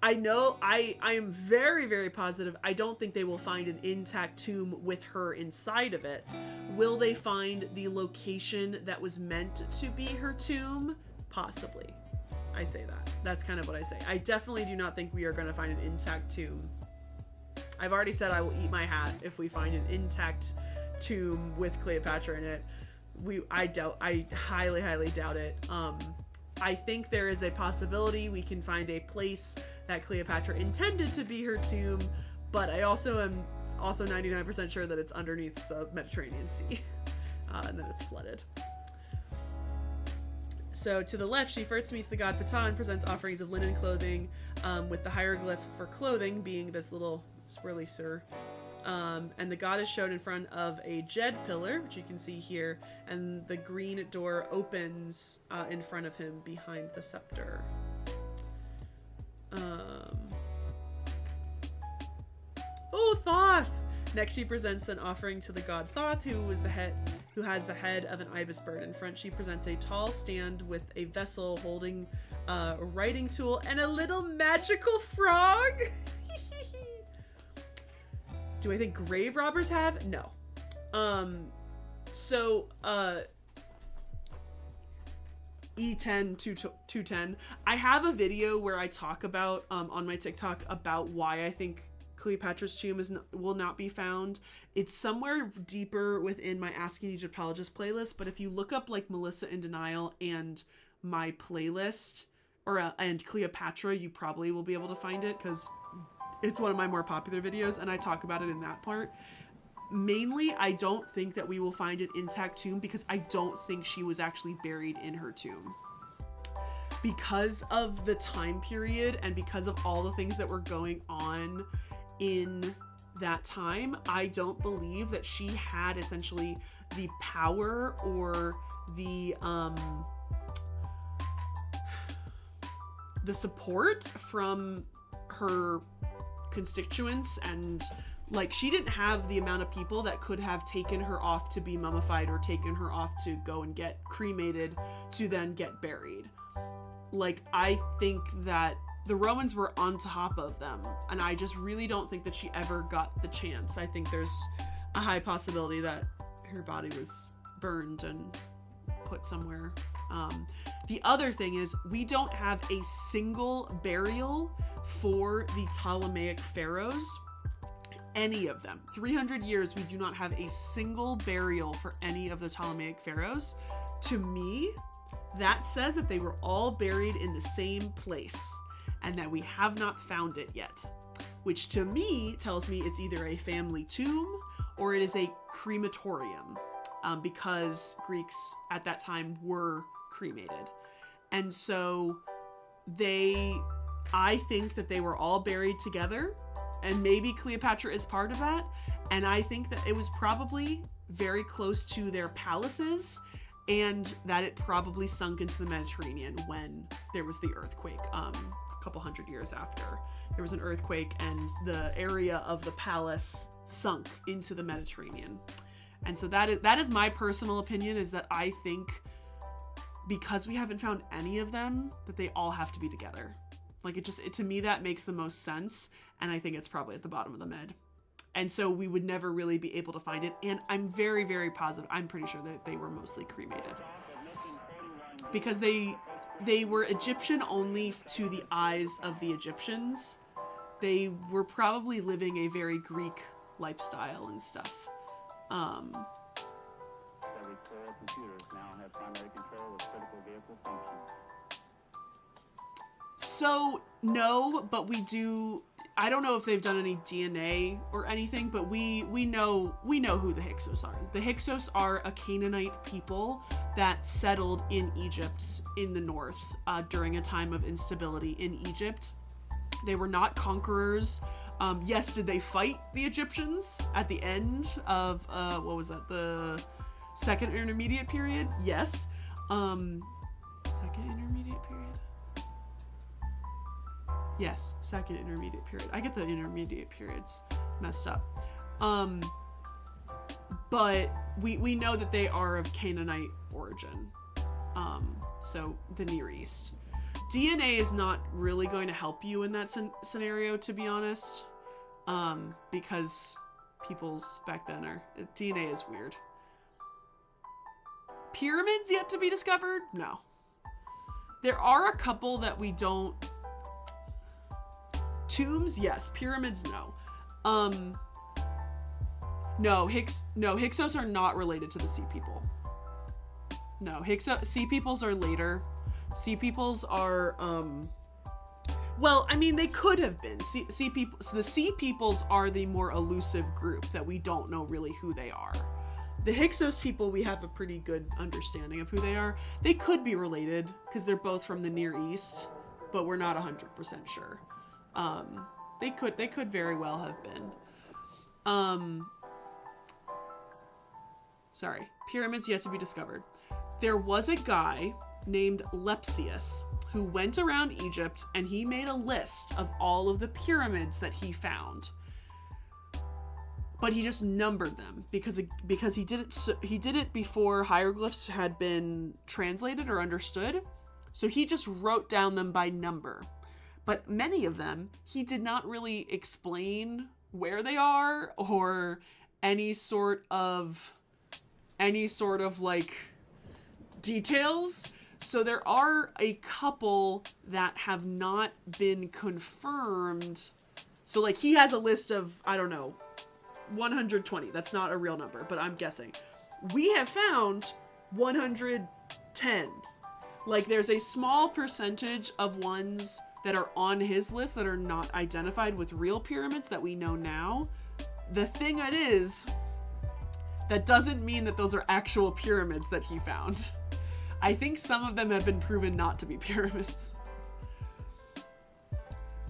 I know, I am very, very positive. I don't think they will find an intact tomb with her inside of it. Will they find the location that was meant to be her tomb? Possibly. I say that. That's kind of what I say. I definitely do not think we are going to find an intact tomb. I've already said I will eat my hat if we find an intact tomb with Cleopatra in it. I highly, highly doubt it. I think there is a possibility we can find a place that Cleopatra intended to be her tomb, but I also am 99% sure that it's underneath the Mediterranean Sea, and that it's flooded. So to the left, she first meets the god Ptah and presents offerings of linen clothing, with the hieroglyph for clothing being this little swirly sir. And the god is shown in front of a jed pillar, which you can see here, and the green door opens in front of him behind the scepter. Oh, Thoth! Next, she presents an offering to the god Thoth, who has the head of an ibis bird. In front, she presents a tall stand with a vessel holding a writing tool and a little magical frog. Do I think grave robbers have? No. So, E10 210. I have a video where I talk about on my TikTok about why I think Cleopatra's tomb will not be found. It's somewhere deeper within my Asking Egyptologist playlist, but if you look up like MelissainDeNile and my playlist and Cleopatra, you probably will be able to find it because it's one of my more popular videos and I talk about it in that part. Mainly, I don't think that we will find an intact tomb because I don't think she was actually buried in her tomb. Because of the time period and because of all the things that were going on in that time, I don't believe that she had essentially the power or the support from her constituents, and like she didn't have the amount of people that could have taken her off to be mummified or taken her off to go and get cremated to then get buried. Like, I think that the Romans were on top of them, and I just really don't think that she ever got the chance. I think there's a high possibility that her body was burned and put somewhere. The other thing is, we don't have a single burial for the Ptolemaic pharaohs. Any of them. 300 years, we do not have a single burial for any of the Ptolemaic pharaohs. To me, that says that they were all buried in the same place and that we have not found it yet, which to me tells me it's either a family tomb or it is a crematorium, because Greeks at that time were cremated. And so I think that they were all buried together, and maybe Cleopatra is part of that. And I think that it was probably very close to their palaces and that it probably sunk into the Mediterranean when there was the earthquake, a couple hundred years after. There was an earthquake and the area of the palace sunk into the Mediterranean. And so that is my personal opinion, is that I think because we haven't found any of them, that they all have to be together. Like, to me, that makes the most sense. And I think it's probably at the bottom of the Med. And so we would never really be able to find it. And I'm very, very positive. I'm pretty sure that they were mostly cremated. Because they were Egyptian only to the eyes of the Egyptians. They were probably living a very Greek lifestyle and stuff. Every core computers now have primary control of critical vehicle functions. So, no, but we do... I don't know if they've done any DNA or anything, but we know who the Hyksos are. The Hyksos are a Canaanite people that settled in Egypt in the north during a time of instability in Egypt. They were not conquerors. Yes, did they fight the Egyptians at the end of, what was that, the Second Intermediate Period? Yes. Second Intermediate Period? Yes, Second Intermediate Period. I get the intermediate periods messed up. But we know that they are of Canaanite origin. So the Near East. DNA is not really going to help you in that scenario, to be honest. Because people's back then DNA is weird. Pyramids yet to be discovered? No. There are a couple that we don't... Tombs, yes. Pyramids, no. Hyksos are not related to the Sea People. No, Sea Peoples are later. Sea Peoples are, well, I mean, they could have been. The Sea Peoples are the more elusive group that we don't know really who they are. The Hyksos people, we have a pretty good understanding of who they are. They could be related because they're both from the Near East, but we're not 100% sure. They could very well have been. Sorry, pyramids yet to be discovered. There was a guy named Lepsius who went around Egypt and he made a list of all of the pyramids that he found. But he just numbered them because he did it before hieroglyphs had been translated or understood. So he just wrote down them by number. But many of them, he did not really explain where they are or any sort of like details. So there are a couple that have not been confirmed. So like he has a list of, I don't know, 120. That's not a real number, but I'm guessing. We have found 110. Like there's a small percentage of ones that are on his list that are not identified with real pyramids that we know now. The thing it is, that doesn't mean that those are actual pyramids that he found. I think some of them have been proven not to be pyramids.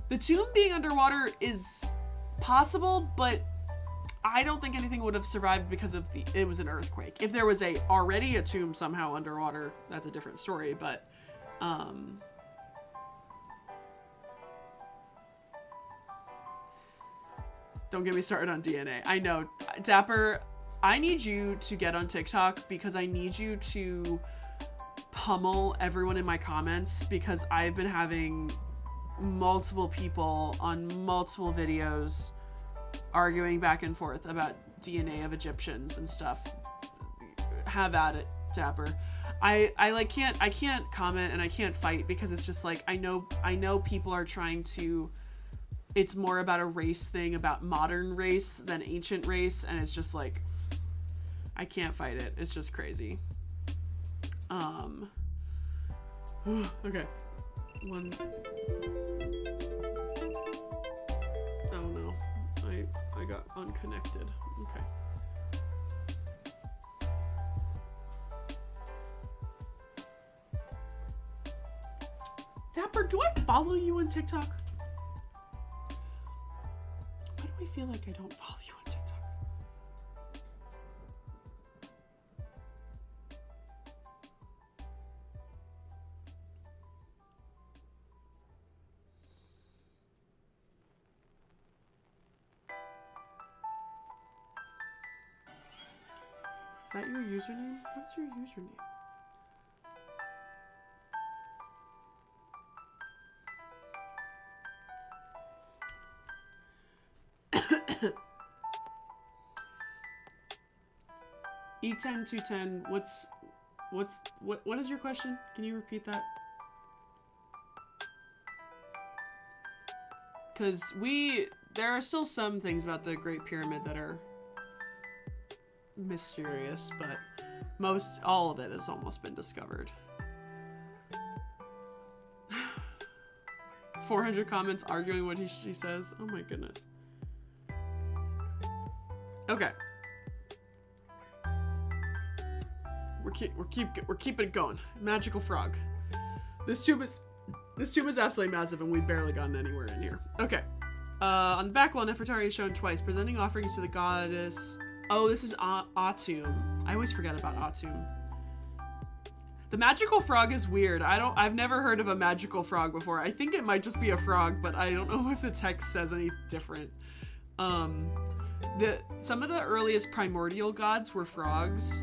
The tomb being underwater is possible, but I don't think anything would have survived because of it was an earthquake. If there was already a tomb somehow underwater, that's a different story, but don't get me started on DNA. I know, Dapper, I need you to get on TikTok because I need you to pummel everyone in my comments, because I've been having multiple people on multiple videos arguing back and forth about DNA of Egyptians and stuff. Have at it, Dapper. I can't comment and I can't fight because it's just like I know people are trying to, it's more about a race thing, about modern race than ancient race, and it's just like I can't fight it. It's just crazy. Okay. One. Oh no. I got unconnected. Okay. Dapper, do I follow you on TikTok? Why do I feel like I don't follow you on TikTok? Is that your username? What's your username? E10210, what is your question? Can you repeat that? Because there are still some things about the Great Pyramid that are mysterious, but all of it has almost been discovered. 400 comments arguing what she says. Oh my goodness. Okay. We're keeping it going. Magical frog. This tomb is absolutely massive, and we've barely gotten anywhere in here. Okay. On the back wall, Nefertari is shown twice, presenting offerings to the goddess. Oh, this is Atum. I always forget about Atum. The magical frog is weird. I've never heard of a magical frog before. I think it might just be a frog, but I don't know if the text says any different. Some of the earliest primordial gods were frogs,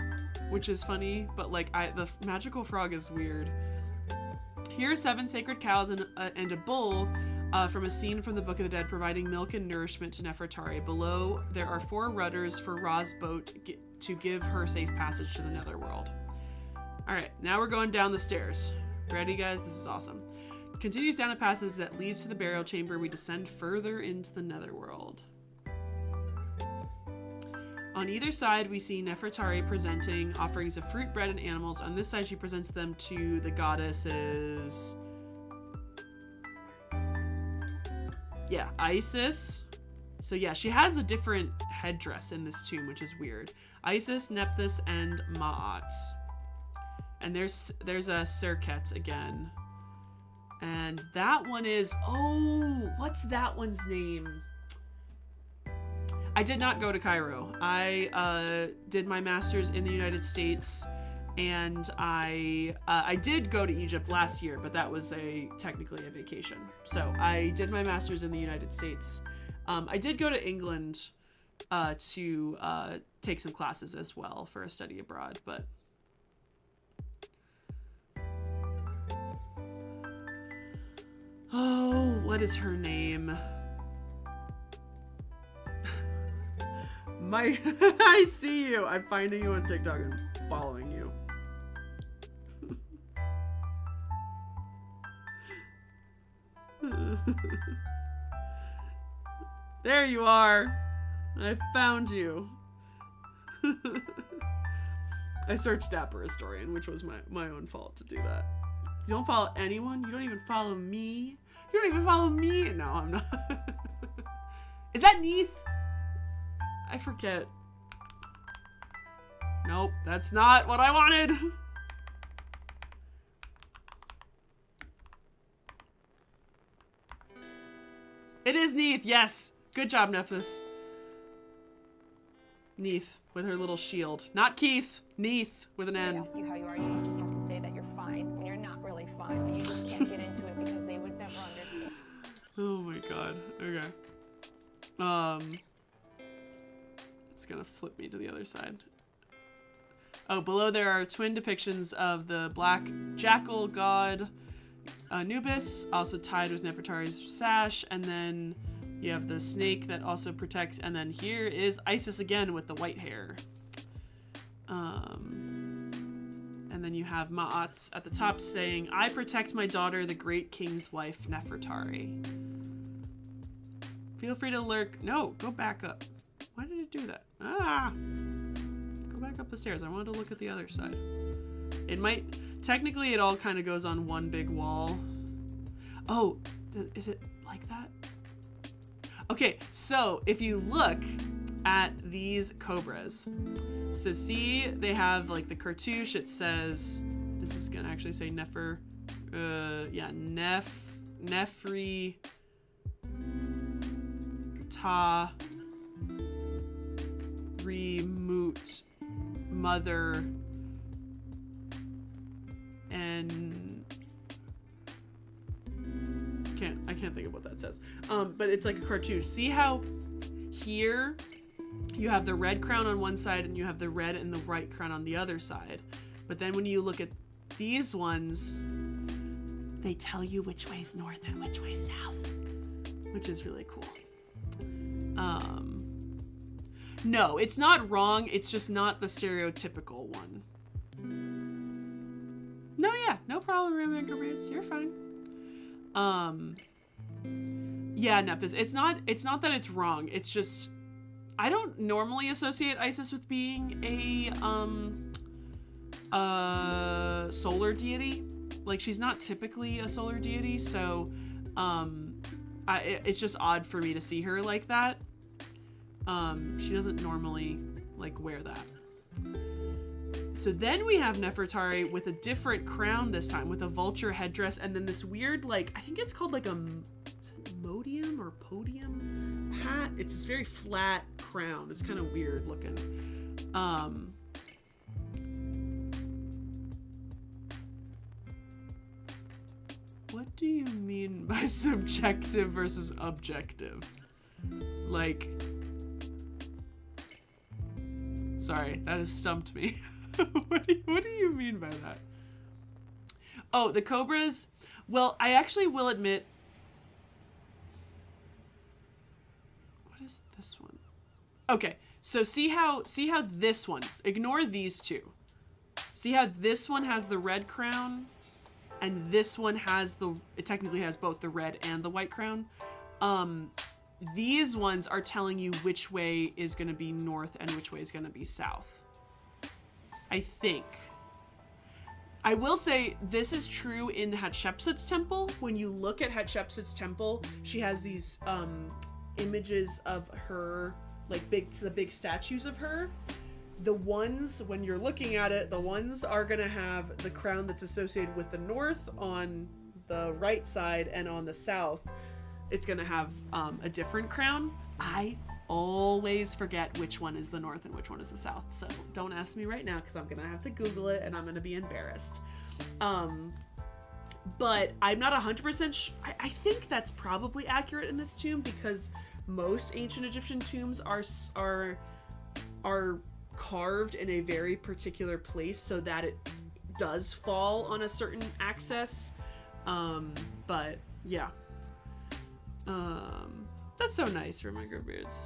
which is funny, but like the magical frog is weird. Here are 7 sacred cows and a bull from a scene from the Book of the Dead, providing milk and nourishment to Nefertari. Below, there are 4 rudders for Ra's boat to give her safe passage to the netherworld. All right, now we're going down the stairs. Ready, guys? This is awesome. Continues down a passage that leads to the burial chamber. We descend further into the netherworld. On either side, we see Nefertari presenting offerings of fruit, bread, and animals. On this side, she presents them to the goddesses. Yeah, Isis. So yeah, she has a different headdress in this tomb, which is weird. Isis, Nephthys, and Ma'at. And there's a Serket again. And that one is, oh, what's that one's name? I did not go to Cairo. I did my master's in the United States, and I did go to Egypt last year, but that was technically a vacation. So I did my master's in the United States. I did go to England to take some classes as well for a study abroad, but oh, what is her name? my I see you. I'm finding you on TikTok and following you. There you are. I found you. I searched Dapper Historian, which was my own fault to do that. You don't follow anyone? You don't even follow me? You don't even follow me? No, I'm not. Is that Neath? I forget. Nope, that's not what I wanted. It is Neath, yes. Good job, Nephthys. Neath with her little shield. Not Keith. Neath with an N. They ask you how you are, you just have to say that you're fine when you're not really fine, but you just can't get into it because they would never understand. Oh my god. Okay. It's gonna flip me to the other side. Oh, below there are twin depictions of the black jackal god Anubis, also tied with Nefertari's sash, and then you have the snake that also protects, and then here is Isis again with the white hair. And then you have Ma'at at the top saying, I protect my daughter, the great king's wife, Nefertari. Feel free to lurk. No, go back up. Why did it do that? Ah! Go back up the stairs. I wanted to look at the other side. It might... Technically, it all kind of goes on one big wall. Oh, is it like that? Okay, so if you look at these cobras, so see, they have like the cartouche. It says, this is gonna actually say Nefri Ta Remoot Mother and I can't think of what that says. But it's like a cartouche. See how here you have the red crown on one side and you have the red and the white crown on the other side. But then when you look at these ones, they tell you which way's north and which way's south, which is really cool. No, it's not wrong. It's just not the stereotypical one. No, yeah, no problem, Rainmaker Braids. You're fine. Yeah, Nephthys, it's not that it's wrong. It's just I don't normally associate Isis with being a solar deity. Like, she's not typically a solar deity, so it's just odd for me to see her like that. She doesn't normally like wear that. So then we have Nefertari with a different crown this time, with a vulture headdress, and then this weird, like, I think it's called like a modium or podium hat. It's this very flat crown. It's kind of weird looking. What do you mean by subjective versus objective? Like, sorry, that has stumped me. What do you mean by that? Oh, the cobras. Well, I actually will admit. What is this one? Okay, so see how this one. Ignore these two. See how this one has the red crown, and this one has it technically has both the red and the white crown. These ones are telling you which way is going to be north and which way is going to be south. I think. I will say this is true in Hatshepsut's temple. When you look at Hatshepsut's temple, she has these images of her, like the big statues of her. The ones, when you're looking at it, the ones are gonna have the crown that's associated with the north on the right side, and on the south, it's gonna have a different crown. I always forget which one is the north and which one is the south, so don't ask me right now because I'm gonna have to Google it and I'm gonna be embarrassed. But I'm not 100% I think that's probably accurate in this tomb, because most ancient Egyptian tombs are carved in a very particular place so that it does fall on a certain axis. But yeah. That's so nice for my Beards.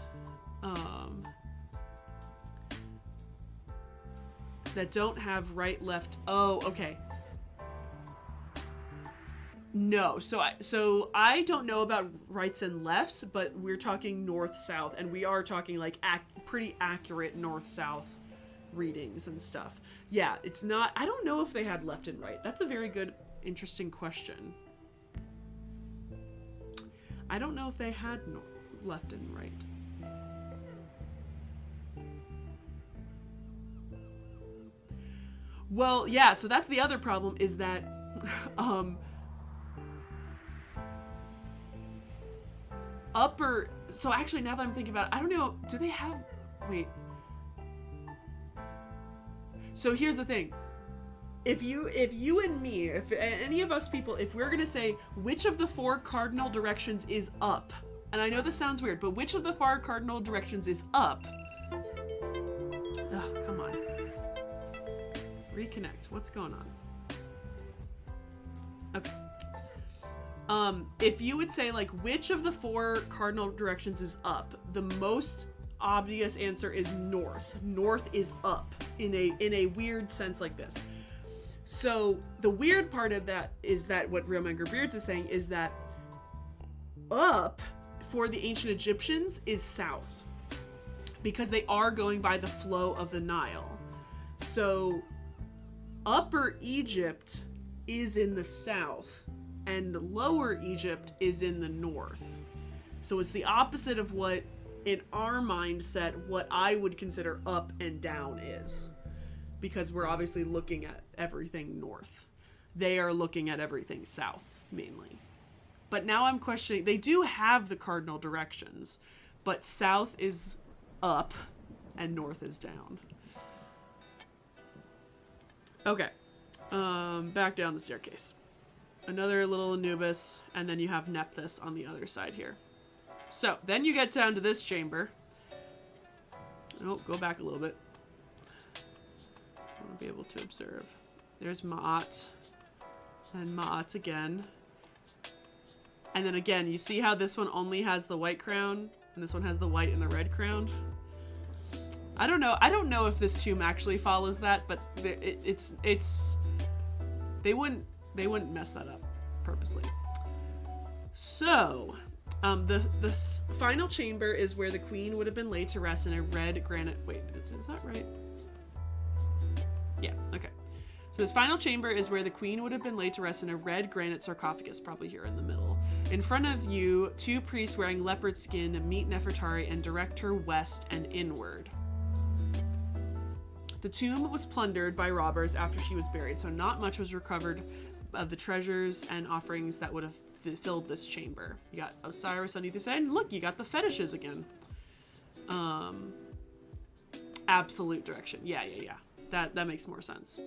that don't have right, left. Oh, okay. No, so I don't know about rights and lefts, but we're talking north-south, and we are talking like pretty accurate north-south readings and stuff. Yeah, it's not. I don't know if they had left and right. That's a very good, interesting question. I don't know if they had left and right. Well, yeah. So that's the other problem is that. Upper, so actually now that I'm thinking about it, I don't know, do they have, wait. So here's the thing. If you and me, if any of us people, if we're gonna say which of the 4 cardinal directions is up, and I know this sounds weird, but which of the 4 cardinal directions is up? Ugh, come on. Reconnect, what's going on? Okay. If you would say like which of the 4 cardinal directions is up, the most obvious answer is north. North is up in a weird sense like this. So the weird part of that is that what Real Manger Beards is saying is that up for the ancient Egyptians is south because they are going by the flow of the Nile. So Upper Egypt is in the south and Lower Egypt is in the north. So it's the opposite of what, in our mindset, what I would consider up and down is. Because we're obviously looking at everything north. They are looking at everything south, mainly. But now I'm questioning, they do have the cardinal directions, but south is up and north is down. Okay, back down the staircase. Another little Anubis, and then you have Nephthys on the other side here. So, then you get down to this chamber. Oh, go back a little bit. I want to be able to observe. There's Ma'at. And Ma'at again. And then again, you see how this one only has the white crown, and this one has the white and the red crown? I don't know. I don't know if this tomb actually follows that, but they wouldn't mess that up purposely. So, the final chamber is where the queen would have been laid to rest in a red granite. Wait, is that right? Yeah, okay. So this final chamber is where the queen would have been laid to rest in a red granite sarcophagus, probably here in the middle. In front of you, 2 priests wearing leopard skin meet Nefertari and direct her west and inward. The tomb was plundered by robbers after she was buried, so not much was recovered of the treasures and offerings that would have filled this chamber. You got Osiris on either side, and look, you got the fetishes again. Absolute direction. Yeah. That makes more sense.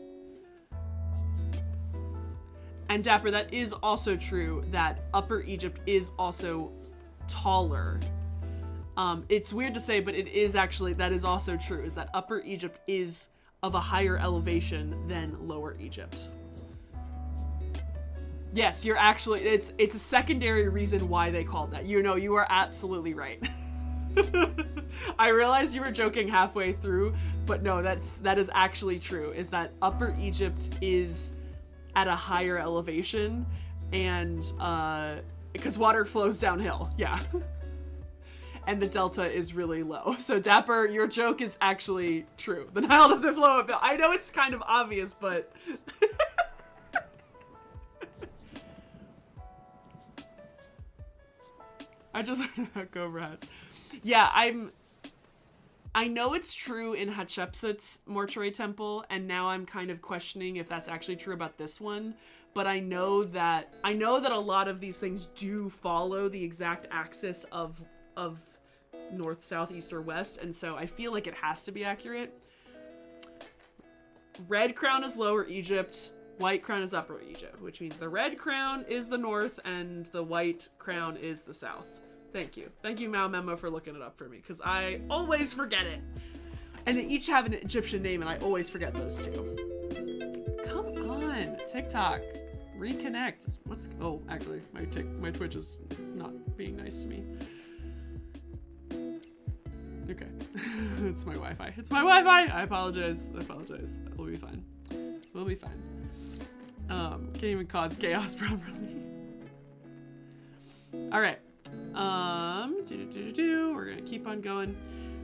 And Dapper, that is also true that Upper Egypt is also taller. It's weird to say, but it is actually, that is also true, is that Upper Egypt is of a higher elevation than Lower Egypt. Yes, you're actually, it's a secondary reason why they called that. You know, you are absolutely right. I realized you were joking halfway through, but no, that is actually true, is that Upper Egypt is at a higher elevation, and because water flows downhill, yeah. And the delta is really low. So Dapper, your joke is actually true. The Nile doesn't flow uphill. I know it's kind of obvious, but I just heard about cobra hats. Yeah, I know it's true in Hatshepsut's mortuary temple, and now I'm kind of questioning if that's actually true about this one. But I know that a lot of these things do follow the exact axis of north, south, east, or west, and so I feel like it has to be accurate. Red crown is Lower Egypt, white crown is Upper Egypt, which means the red crown is the north and the white crown is the south. Thank you. Thank you, Mao Memo, for looking it up for me, because I always forget it. And they each have an Egyptian name, and I always forget those two. Come on, TikTok. Reconnect. Oh, actually, my Twitch is not being nice to me. Okay. It's my Wi-Fi. It's my Wi-Fi! I apologize. I apologize. We'll be fine. We'll be fine. Can't even cause chaos properly. Alright. We're gonna keep on going.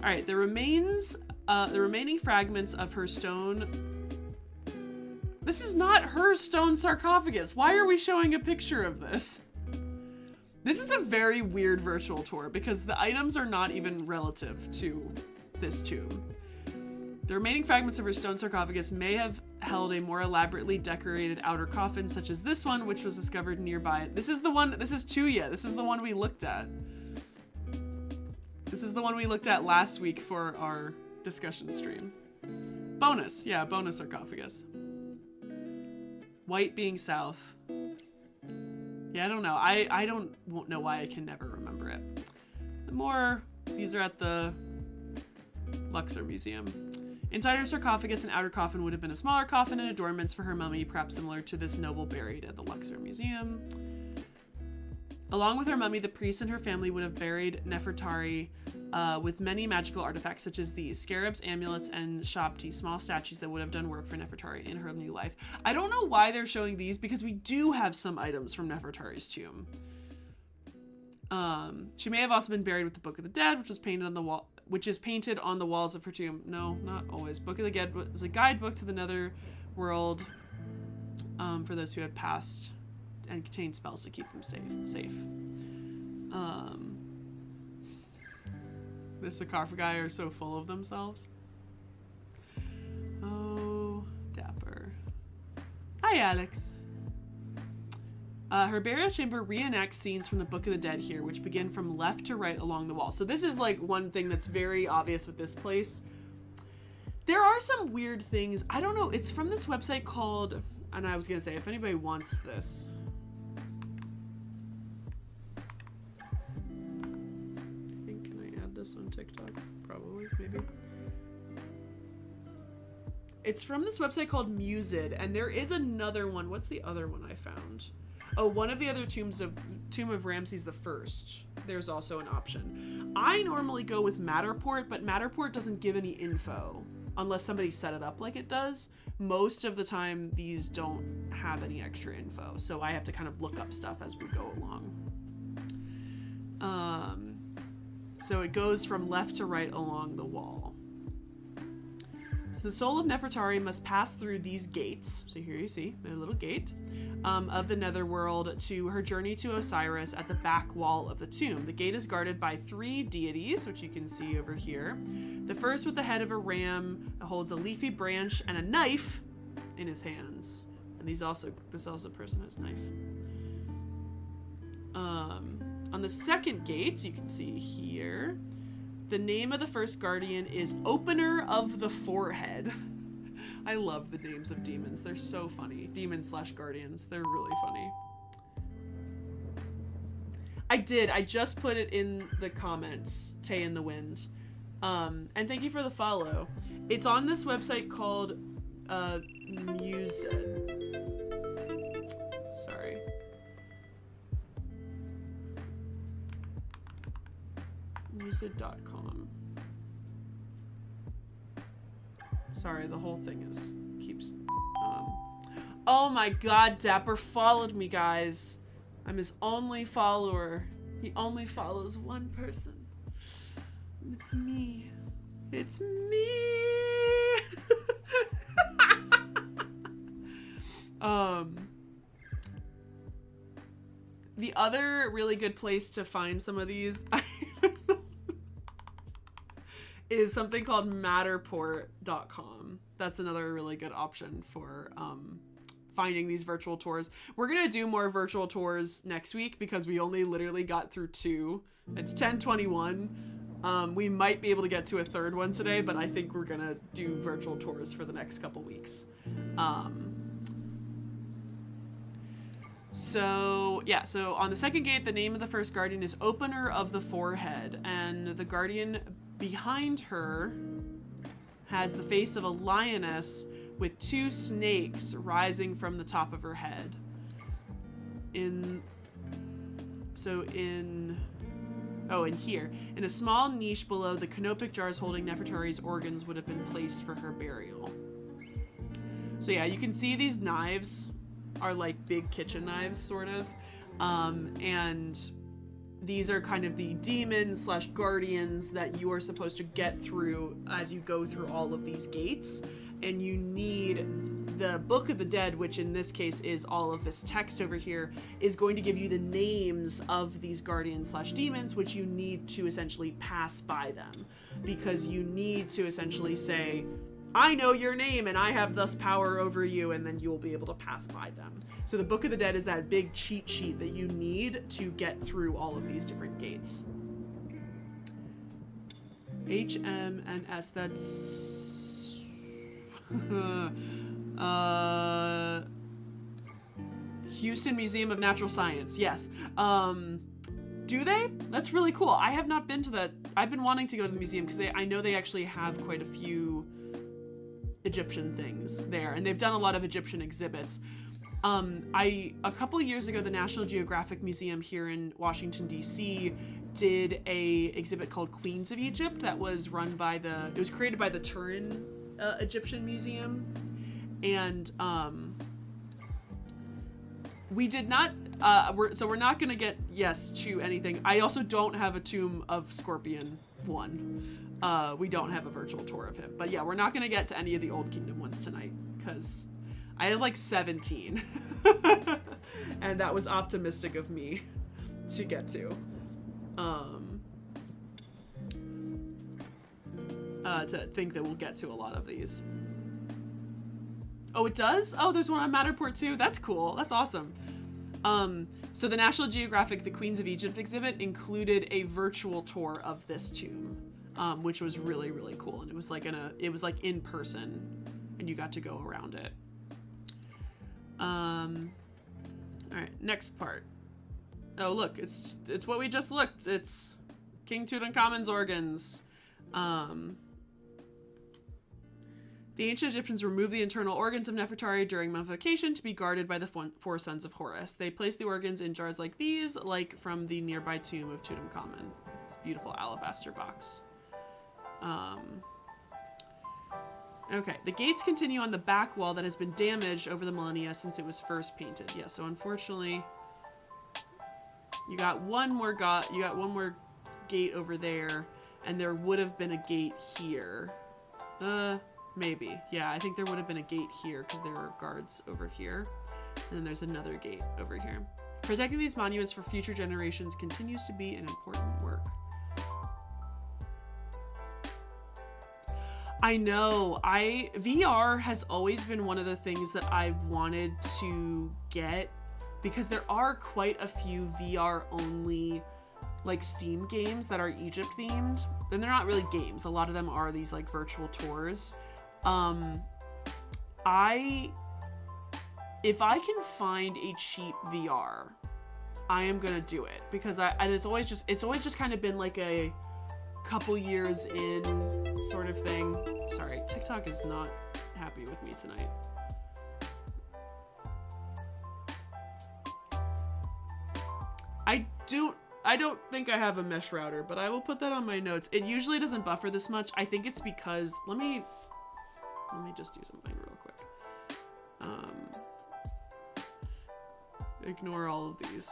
Alright, the remaining fragments of her stone. This is not her stone sarcophagus. Why are we showing a picture of this? This is a very weird virtual tour because the items are not even relative to this tomb. The remaining fragments of her stone sarcophagus may have held a more elaborately decorated outer coffin, such as this one, which was discovered nearby. This is the one, this is Tuya. This is the one we looked at. This is the one we looked at last week for our discussion stream. Bonus, yeah, bonus sarcophagus. White being south. Yeah, I don't know. I won't know why I can never remember it. These are at the Luxor Museum. Inside her sarcophagus, an outer coffin would have been a smaller coffin and adornments for her mummy, perhaps similar to this noble buried at the Luxor Museum. Along with her mummy, the priest and her family would have buried Nefertari with many magical artifacts such as these scarabs, amulets, and shabti, small statues that would have done work for Nefertari in her new life. I don't know why they're showing these because we do have some items from Nefertari's tomb. She may have also been buried with the Book of the Dead, which was painted on the wall, which is painted on the walls of her tomb. No, not always. Book of the Dead was a guidebook to the nether world for those who had passed and contained spells to keep them safe. The sarcophagi are so full of themselves. Oh, dapper. Hi, Alex. Her burial chamber reenacts scenes from the Book of the Dead here, which begin from left to right along the wall. So this is like one thing that's very obvious with this place. There are some weird things. I don't know. It's from this website called, and I was going to say, if anybody wants this. I think, can I add this on TikTok? Probably, maybe. It's from this website called Musid, and there is another one. What's the other one I found? Oh, one of the other Tomb of Ramses I. There's also an option. I normally go with Matterport, but Matterport doesn't give any info unless somebody set it up like it does. Most of the time, these don't have any extra info, so I have to kind of look up stuff as we go along. So it goes from left to right along the wall. So the soul of Nefertari must pass through these gates. So here you see a little gate of the netherworld to her journey to Osiris at the back wall of the tomb. The gate is guarded by 3 deities, which you can see over here. The first with the head of a ram holds a leafy branch and a knife in his hands. And this person has a knife. On the second gate, you can see here, the name of the first guardian is Opener of the Forehead. I love the names of demons. They're so funny. Demons/guardians. They're really funny. I just put it in the comments, Tay in the Wind. And thank you for the follow. It's on this website called Musid. Sorry. Musid.com. Sorry, the whole thing keeps. Oh my God, Dapper followed me, guys. I'm his only follower. He only follows one person. It's me. It's me. The other really good place to find some of these is something called Matterport.com. That's another really good option for finding these virtual tours. We're gonna do more virtual tours next week because we only literally got through 2. It's 10:21. We might be able to get to a third one today, but I think we're gonna do virtual tours for the next couple weeks. So on the second gate, the name of the first guardian is Opener of the Forehead, and the guardian behind her has the face of a lioness with 2 snakes rising from the top of her head. Oh, and here. In a small niche below, the canopic jars holding Nefertari's organs would have been placed for her burial. So yeah, you can see these knives are like big kitchen knives, sort of. And these are kind of the demons slash guardians that you are supposed to get through as you go through all of these gates. And you need the Book of the Dead, which in this case is all of this text over here, is going to give you the names of these guardians slash demons, which you need to essentially pass by them. Because you need to essentially say, I know your name and I have thus power over you, and then you will be able to pass by them. So the Book of the Dead is that big cheat sheet that you need to get through all of these different gates. H, M, and S, that's... Houston Museum of Natural Science, yes. Do they? That's really cool. I have not been to that. I've been wanting to go to the museum because I know they actually have quite a few Egyptian things there, and they've done a lot of Egyptian exhibits. A couple years ago, the National Geographic Museum here in Washington, D.C. did a exhibit called Queens of Egypt that was run by it was created by the Turin Egyptian Museum. And we did not, we're not going to get yes to anything. I also don't have a Tomb of Scorpion 1. We don't have a virtual tour of him. But yeah, we're not going to get to any of the Old Kingdom ones tonight because I had like 17. And that was optimistic of me to get to. To think that we'll get to a lot of these. Oh, it does? Oh, there's one on Matterport too? That's cool. That's awesome. So the National Geographic The Queens of Egypt exhibit included a virtual tour of this tomb, which was really, really cool. And it was like in person, and you got to go around it. All right, next part. Oh, look, it's what we just looked. It's King Tutankhamun's organs. The ancient Egyptians removed the internal organs of Nefertari during mummification to be guarded by the four sons of Horus. They placed the organs in jars like these, like from the nearby tomb of Tutankhamun. It's a beautiful alabaster box. Okay, the gates continue on the back wall that has been damaged over the millennia since it was first painted. Yeah, so unfortunately, you got one more gate over there, and there would have been a gate here. Maybe. Yeah, I think there would have been a gate here because there were guards over here. And then there's another gate over here. Protecting these monuments for future generations continues to be an important work. I know. VR has always been one of the things that I've wanted to get because there are quite a few VR only like Steam games that are Egypt themed. And they're not really games. A lot of them are these like virtual tours. If I can find a cheap VR, I am gonna do it because it's always just kind of been like a couple years in sort of thing. Sorry, TikTok is not happy with me tonight. I don't think I have a mesh router, but I will put that on my notes. It usually doesn't buffer this much. I think it's because let me just do something real quick. Ignore all of these.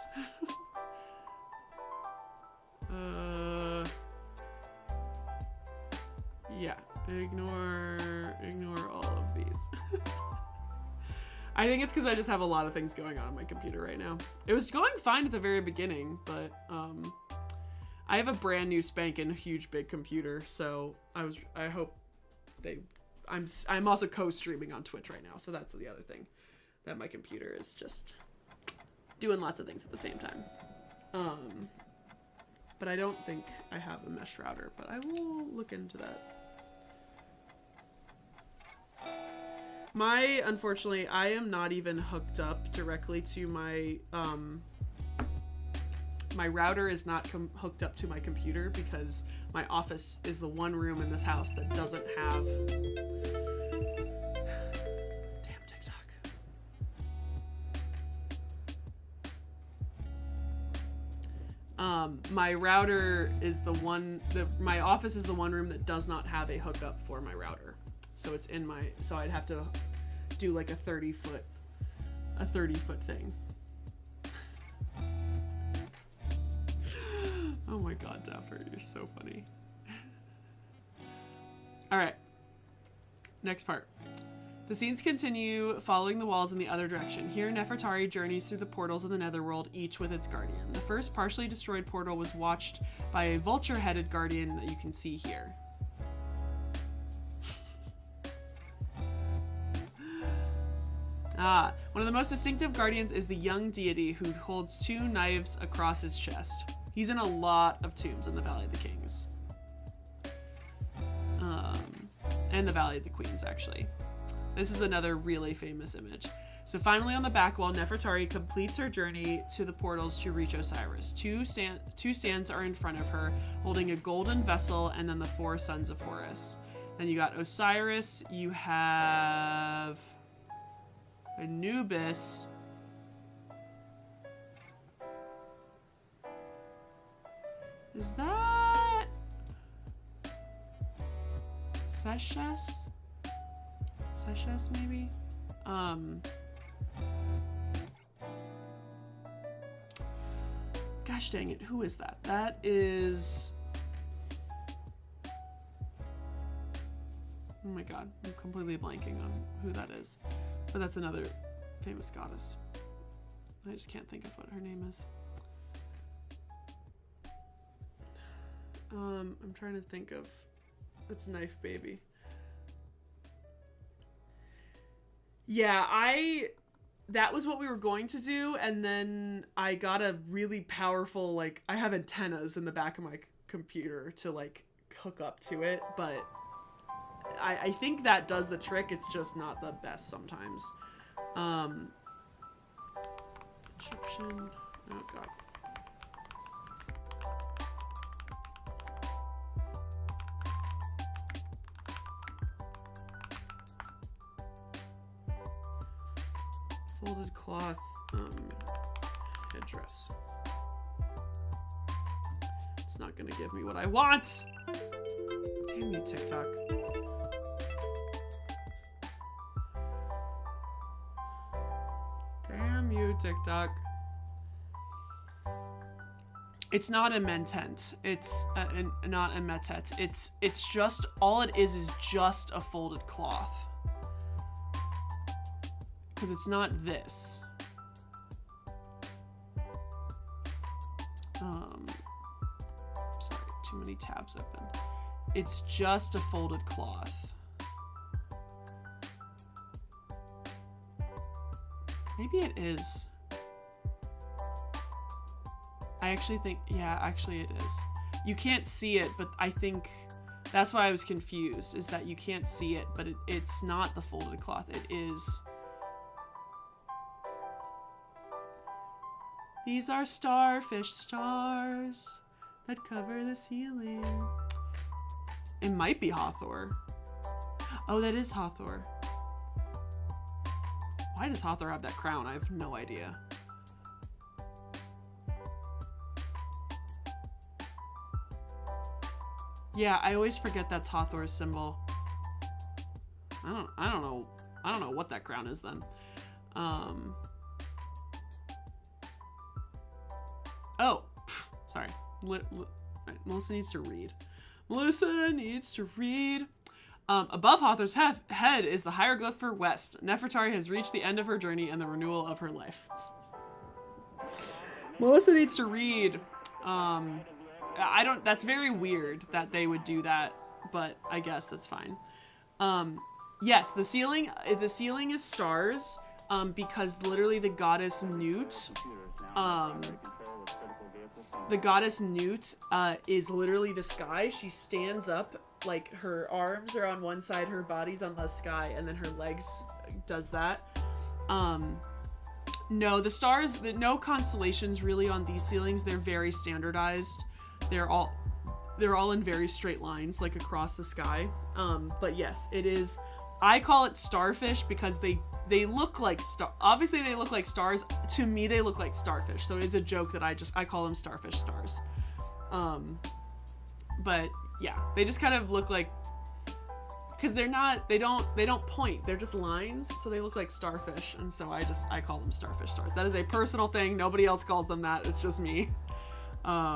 Yeah, ignore all of these. I think it's because I just have a lot of things going on my computer right now. It was going fine at the very beginning, but I have a brand new spanking huge big computer, so I hope I'm also co-streaming on Twitch right now, so that's the other thing, that my computer is just doing lots of things at the same time. But I don't think I have a mesh router, but I will look into that. Unfortunately, I am not even hooked up directly to my, my router is not hooked up to my computer because my office is the one room in this house that doesn't have, damn TikTok. My router is the one, my office is the one room that does not have a hookup for my router. So it's in my, so I'd have to do like a 30-foot thing. Oh my God, Dapper, you're so funny. All right, next part. The scenes continue, following the walls in the other direction. Here, Nefertari journeys through the portals of the Netherworld, each with its guardian. The first partially destroyed portal was watched by a vulture-headed guardian that you can see here. One of the most distinctive guardians is the young deity who holds 2 knives across his chest. He's in a lot of tombs in the Valley of the Kings. And the Valley of the Queens, actually. This is another really famous image. So finally on the back wall, Nefertari completes her journey to the portals to reach Osiris. Two stands are in front of her, holding a golden vessel, and then the 4 sons of Horus. Then you got Osiris, you have Anubis. Is that Seshes? Seshes, maybe? Gosh dang it, who is that? That is... Oh my God, I'm completely blanking on who that is. But that's another famous goddess. I just can't think of what her name is. I'm trying to think of... It's Knife Baby. Yeah, that was what we were going to do, and then I got a really powerful, like, I have antennas in the back of my computer to, like, hook up to it, but I think that does the trick. It's just not the best sometimes. Egyptian, oh God. Folded cloth headdress. It's not gonna give me what I want. Damn you, TikTok. Damn you, TikTok. It's not a mentent. It's not a metet. It's just, all it is just a folded cloth. Because it's not this. Sorry, too many tabs open. It's just a folded cloth. Maybe it is. I actually think, yeah, actually it is. You can't see it, but I think that's why I was confused, is that you can't see it, but it's not the folded cloth. It is... These are starfish stars that cover the ceiling. It might be Hathor. Oh, that is Hathor. Why does Hathor have that crown? I have no idea. Yeah, I always forget that's Hathor's symbol. I don't know what that crown is then. Oh, sorry. Melissa needs to read. Melissa needs to read. Above Hathor's head is the hieroglyph for West. Nefertari has reached the end of her journey and the renewal of her life. Melissa needs to read. That's very weird that they would do that, but I guess that's fine. Yes, the ceiling is stars, because literally the goddess Nut, is literally the sky. She stands up, like her arms are on one side, her body's on the sky, and then her legs does that. No, the stars, no constellations really on these ceilings. They're very standardized. They're all in very straight lines, like across the sky. But yes, it is. I call it starfish because they look like obviously they look like stars. To me, they look like starfish. So it is a joke that I call them starfish stars. But yeah, they just kind of look like, because they don't point, they're just lines, so they look like starfish, and so I call them starfish stars. That is a personal thing. Nobody else calls them that. It's just me. All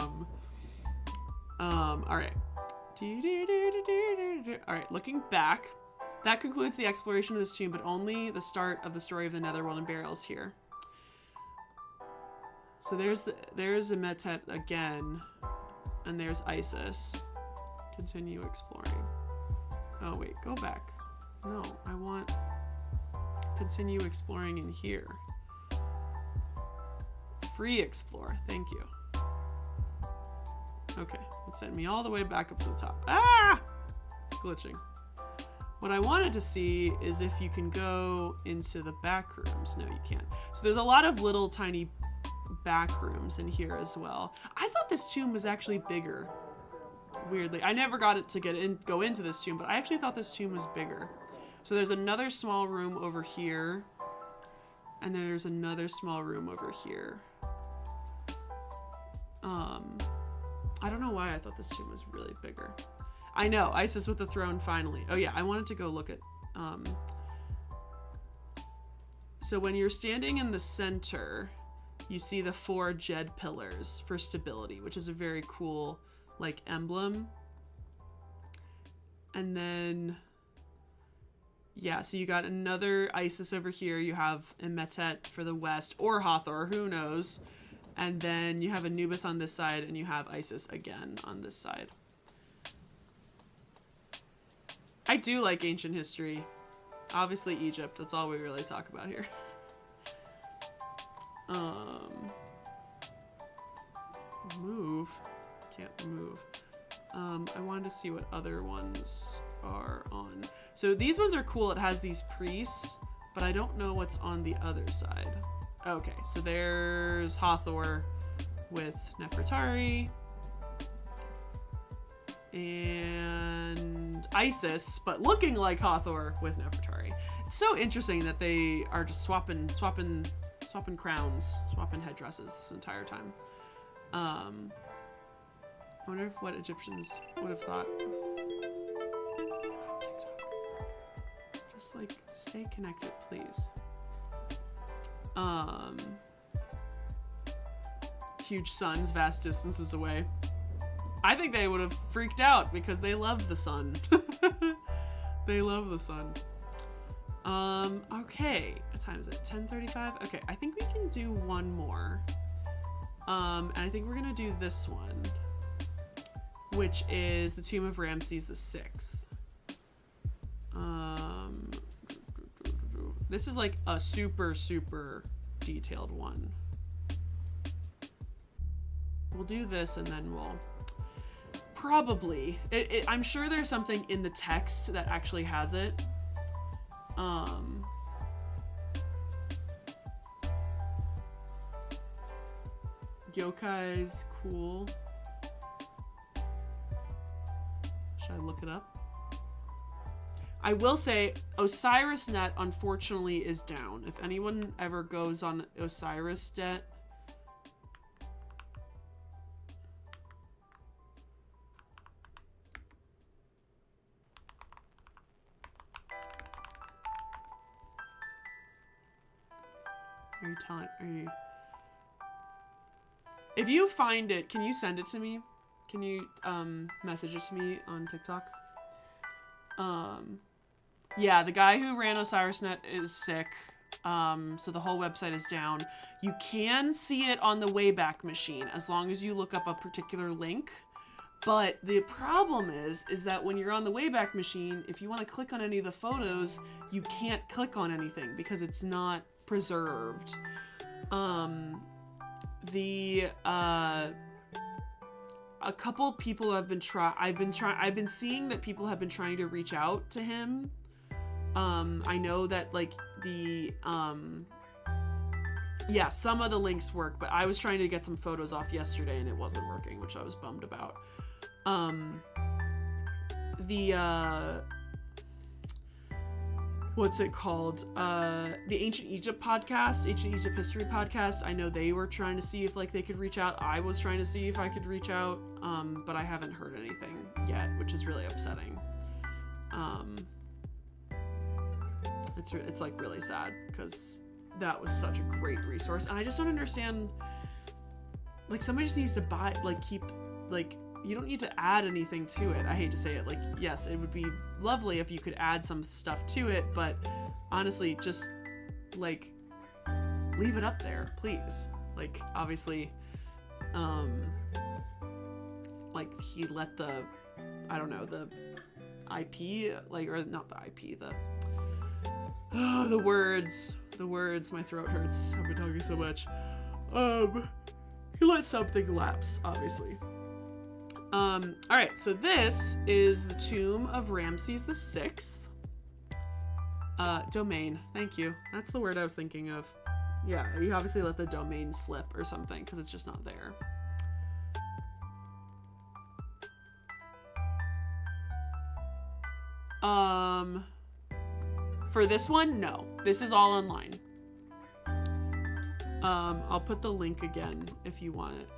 right. All right, looking back, that concludes the exploration of this tomb, but only the start of the story of the Netherworld and burials here. So there's Ametet again, and there's Isis. Continue exploring. Oh wait, go back. No, I want continue exploring in here. Free explore, thank you. Okay, it sent me all the way back up to the top. Ah! Glitching. What I wanted to see is if you can go into the back rooms. No, you can't. So there's a lot of little tiny back rooms in here as well. I thought this tomb was actually bigger. Weirdly, I never got it to go into this tomb, but I actually thought this tomb was bigger. So there's another small room over here, and there's another small room over here. I don't know why I thought this tomb was really bigger. I know, Isis with the throne finally. Oh yeah, I wanted to go look at so when you're standing in the center, you see the 4 Jed pillars for stability, which is a very cool like emblem. And then yeah, so you got another Isis over here. You have Ametet for the west, or Hathor, who knows. And then you have Anubis on this side, and you have Isis again on this side. I do like ancient history. Obviously Egypt, that's all we really talk about here. Move. Can't move. I wanted to see what other ones are on. So these ones are cool. It has these priests, but I don't know what's on the other side. Okay, so there's Hathor with Nefertari and Isis, but looking like Hathor with Nefertari. It's so interesting that they are just swapping crowns, swapping headdresses this entire time. I wonder what Egyptians would have thought. Just like stay connected, please. Huge suns, vast distances away. I think they would have freaked out because they love the sun. They love the sun. Okay, what time is it? 10:35? Okay, I think we can do one more. And I think we're gonna do this one, which is the Tomb of Ramses VI. This is like a super, super detailed one. We'll do this and then we'll probably, I'm sure there's something in the text that actually has it. Yokai's cool. Should I look it up? I will say OsirisNet unfortunately is down. If anyone ever goes on OsirisNet, are you if you find it, can you send it to me? Can you message it to me on TikTok? Yeah, the guy who ran OsirisNet is sick, so the whole website is down. You can see it on the Wayback Machine as long as you look up a particular link. But the problem is that when you're on the Wayback Machine, if you want to click on any of the photos, you can't click on anything because it's not preserved. A couple people have been I've been seeing that people have been trying to reach out to him. I know that like yeah, some of the links work, but I was trying to get some photos off yesterday and it wasn't working, which I was bummed about. what's it called? The Ancient Egypt podcast, Ancient Egypt History podcast. I know they were trying to see if like they could reach out. I was trying to see if I could reach out, but I haven't heard anything yet, which is really upsetting. It's like really sad because that was such a great resource, and I just don't understand. Like, somebody just needs to buy, like, keep, like, you don't need to add anything to it. I hate to say it. Like, yes, it would be lovely if you could add some stuff to it, but honestly, just, like, leave it up there, please. Like, obviously, like, he let the, I don't know, the IP, like, or not the IP, the words, my throat hurts. I've been talking so much. He let something lapse, obviously. All right, so this is the tomb of Ramses the Sixth. Domain, thank you. That's the word I was thinking of. Yeah, he obviously let the domain slip or something because it's just not there. For this one, no. This is all online. I'll put the link again if you want it.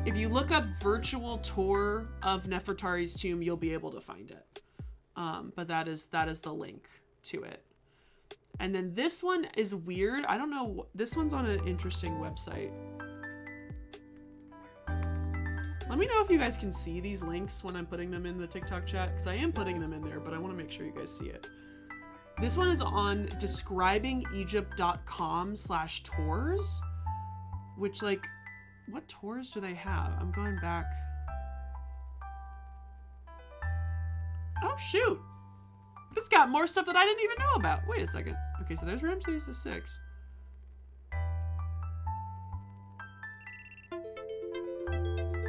If you look up virtual tour of Nefertari's tomb, you'll be able to find it. But that is the link to it. And then this one is weird. I don't know. This one's on an interesting website. Let me know if you guys can see these links when I'm putting them in the TikTok chat, because I am putting them in there, but I want to make sure you guys see it. This one is on describingegypt.com/tours, which, like, what tours do they have? I'm going back. Oh, shoot. This got more stuff that I didn't even know about. Wait a second. Okay, so there's Ramses the Sixth.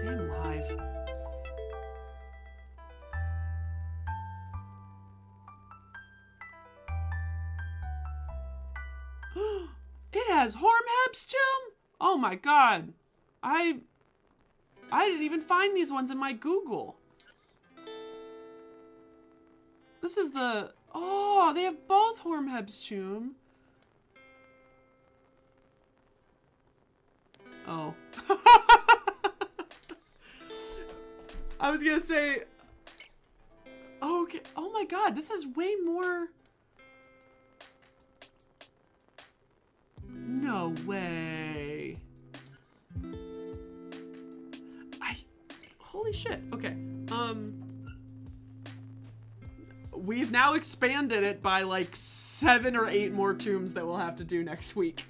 Damn live. It has Horemheb's tomb? Oh my god. I didn't even find these ones in my Google. This is the... Oh, they have both Horemheb's tomb. Oh. I was gonna say... Oh, okay. Oh my god, this has way more... No way. Holy shit. Okay. We've now expanded it by like 7 or 8 more tombs that we'll have to do next week.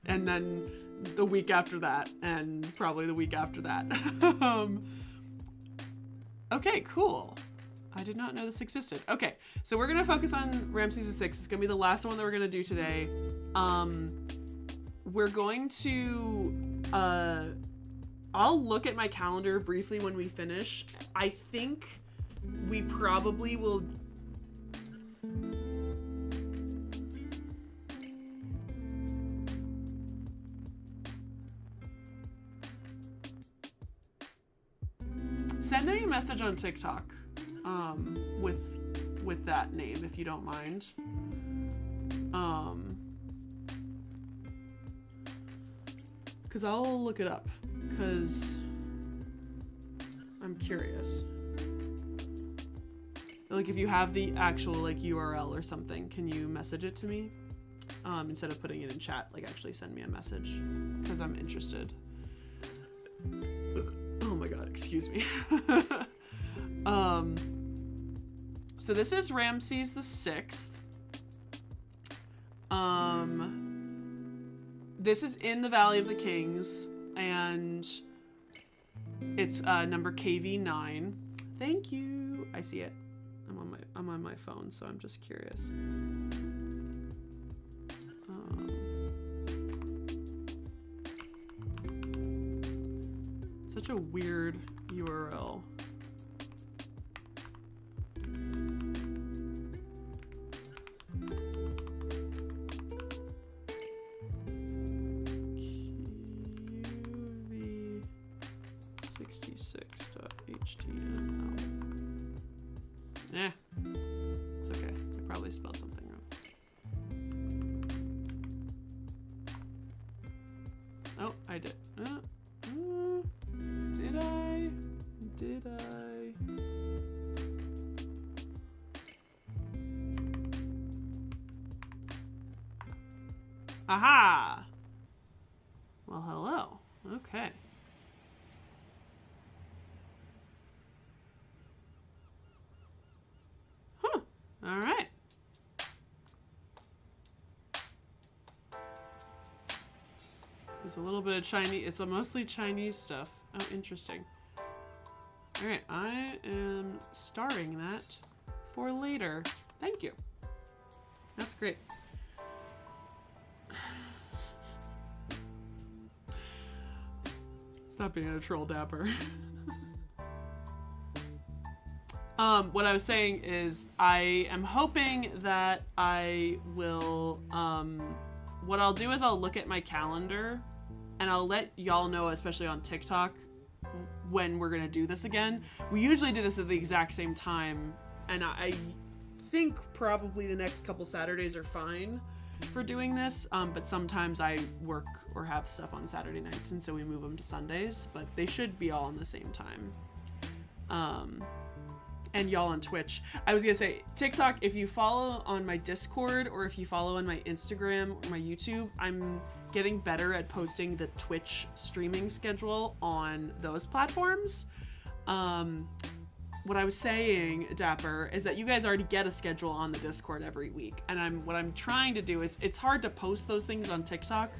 And then the week after that. And probably the week after that. Okay, cool. I did not know this existed. Okay, so we're going to focus on Ramses VI. It's going to be the last one that we're going to do today. We're going to... I'll look at my calendar briefly when we finish. I think we probably will... Send me a message on TikTok with that name, if you don't mind. Because I'll look it up. Because I'm curious. Like, if you have the actual, like, URL or something, can you message it to me? Instead of putting it in chat, like, actually send me a message. Because I'm interested. Oh my god, excuse me. So this is Ramses the Sixth. This is in the Valley of the Kings, and it's number KV9. Thank you. I see it. I'm on my phone, so I'm just curious. Such a weird URL. QV66.html. Eh. It's okay. I probably spelled something wrong. Oh, I did. Did I? Did I? Aha! Well, hello. Okay. Huh. All right. There's a little bit of Chinese. It's mostly Chinese stuff. Oh, interesting. All right. I am starring that for later. Thank you. That's great. Stop being a troll, Dapper. What I was saying is I am hoping that I will, what I'll do is I'll look at my calendar and I'll let y'all know, especially on TikTok, when we're gonna do this again. We usually do this at the exact same time, and I think probably the next couple Saturdays are fine for doing this, but sometimes I work or have stuff on Saturday nights, and so we move them to Sundays, but they should be all in the same time. And y'all on Twitch. I was gonna say, TikTok, if you follow on my Discord or if you follow on my Instagram or my YouTube, I'm getting better at posting the Twitch streaming schedule on those platforms. What I was saying, Dapper, is that you guys already get a schedule on the Discord every week. And what I'm trying to do is, it's hard to post those things on TikTok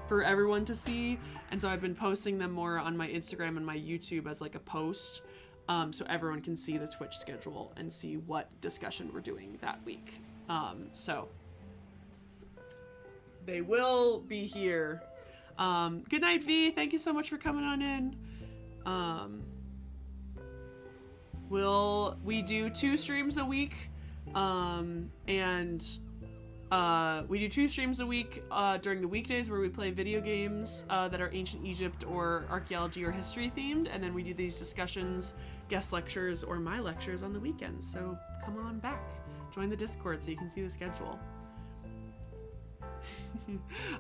for everyone to see. And so I've been posting them more on my Instagram and my YouTube as like a post. So everyone can see the Twitch schedule and see what discussion we're doing that week. So they will be here. Good night, V. Thank you so much for coming on in. We do 2 streams a week, and we do 2 streams a week during the weekdays where we play video games that are ancient Egypt or archaeology or history themed, and then we do these discussions, guest lectures, or my lectures on the weekends. So come on back, join the Discord so you can see the schedule.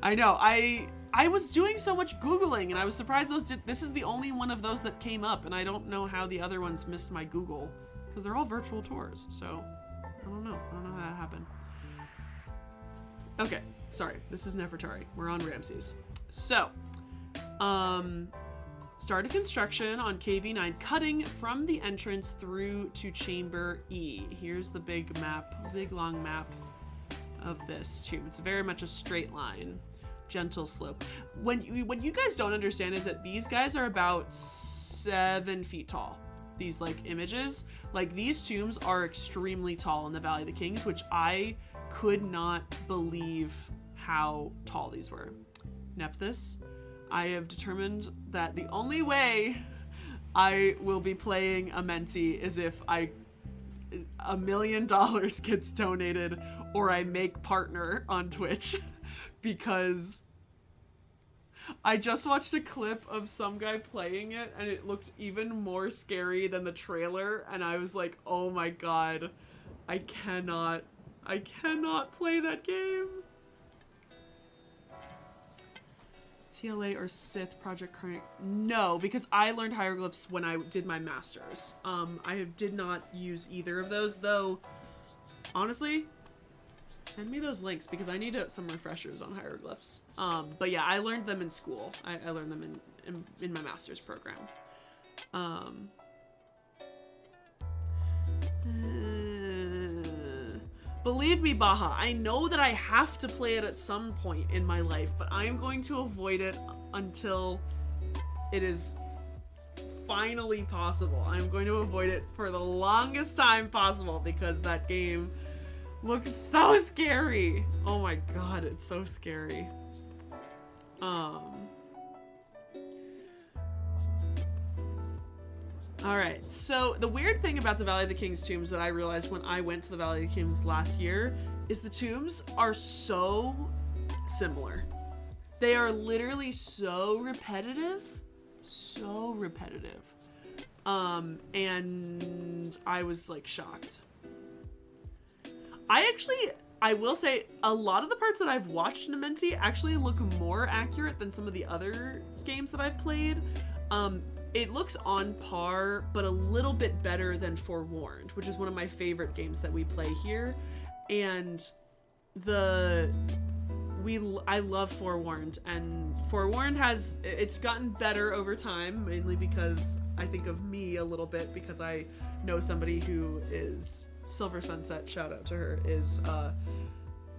I know, I was doing so much Googling and I was surprised this is the only one of those that came up, and I don't know how the other ones missed my Google, because they're all virtual tours, so I don't know how that happened. Okay, sorry, this is Nefertari. We're on Ramses. So, started construction on KV9, cutting from the entrance through to Chamber E. Here's the big long map of this tomb. It's very much a straight line, gentle slope. What you guys don't understand is that these guys are about 7 feet tall. These like images, like these tombs are extremely tall in the Valley of the Kings, which I could not believe how tall these were. Nephthys, I have determined that the only way I will be playing a Menti is if $1 million gets donated or I make partner on Twitch, because I just watched a clip of some guy playing it and it looked even more scary than the trailer, and I was like, oh my god, I cannot play that game. TLA or Sith Project Current? No, because I learned hieroglyphs when I did my master's. I did not use either of those, though. Honestly, send me those links because I need some refreshers on hieroglyphs. But yeah, I learned them in school. I learned them in my master's program. Believe me, Baha, I know that I have to play it at some point in my life, but I am going to avoid it until it is finally possible. I'm going to avoid it for the longest time possible because that game looks so scary. Oh my god, it's so scary. Alright, so the weird thing about the Valley of the Kings tombs that I realized when I went to the Valley of the Kings last year is the tombs are so similar. They are literally so repetitive. So repetitive. And I was like shocked. I will say a lot of the parts that I've watched in Amenti actually look more accurate than some of the other games that I've played. It looks on par, but a little bit better than Forewarned, which is one of my favorite games that we play here. And I love Forewarned, and Forewarned it's gotten better over time, mainly because I think of me a little bit, because I know somebody who is Silver Sunset, shout out to her, is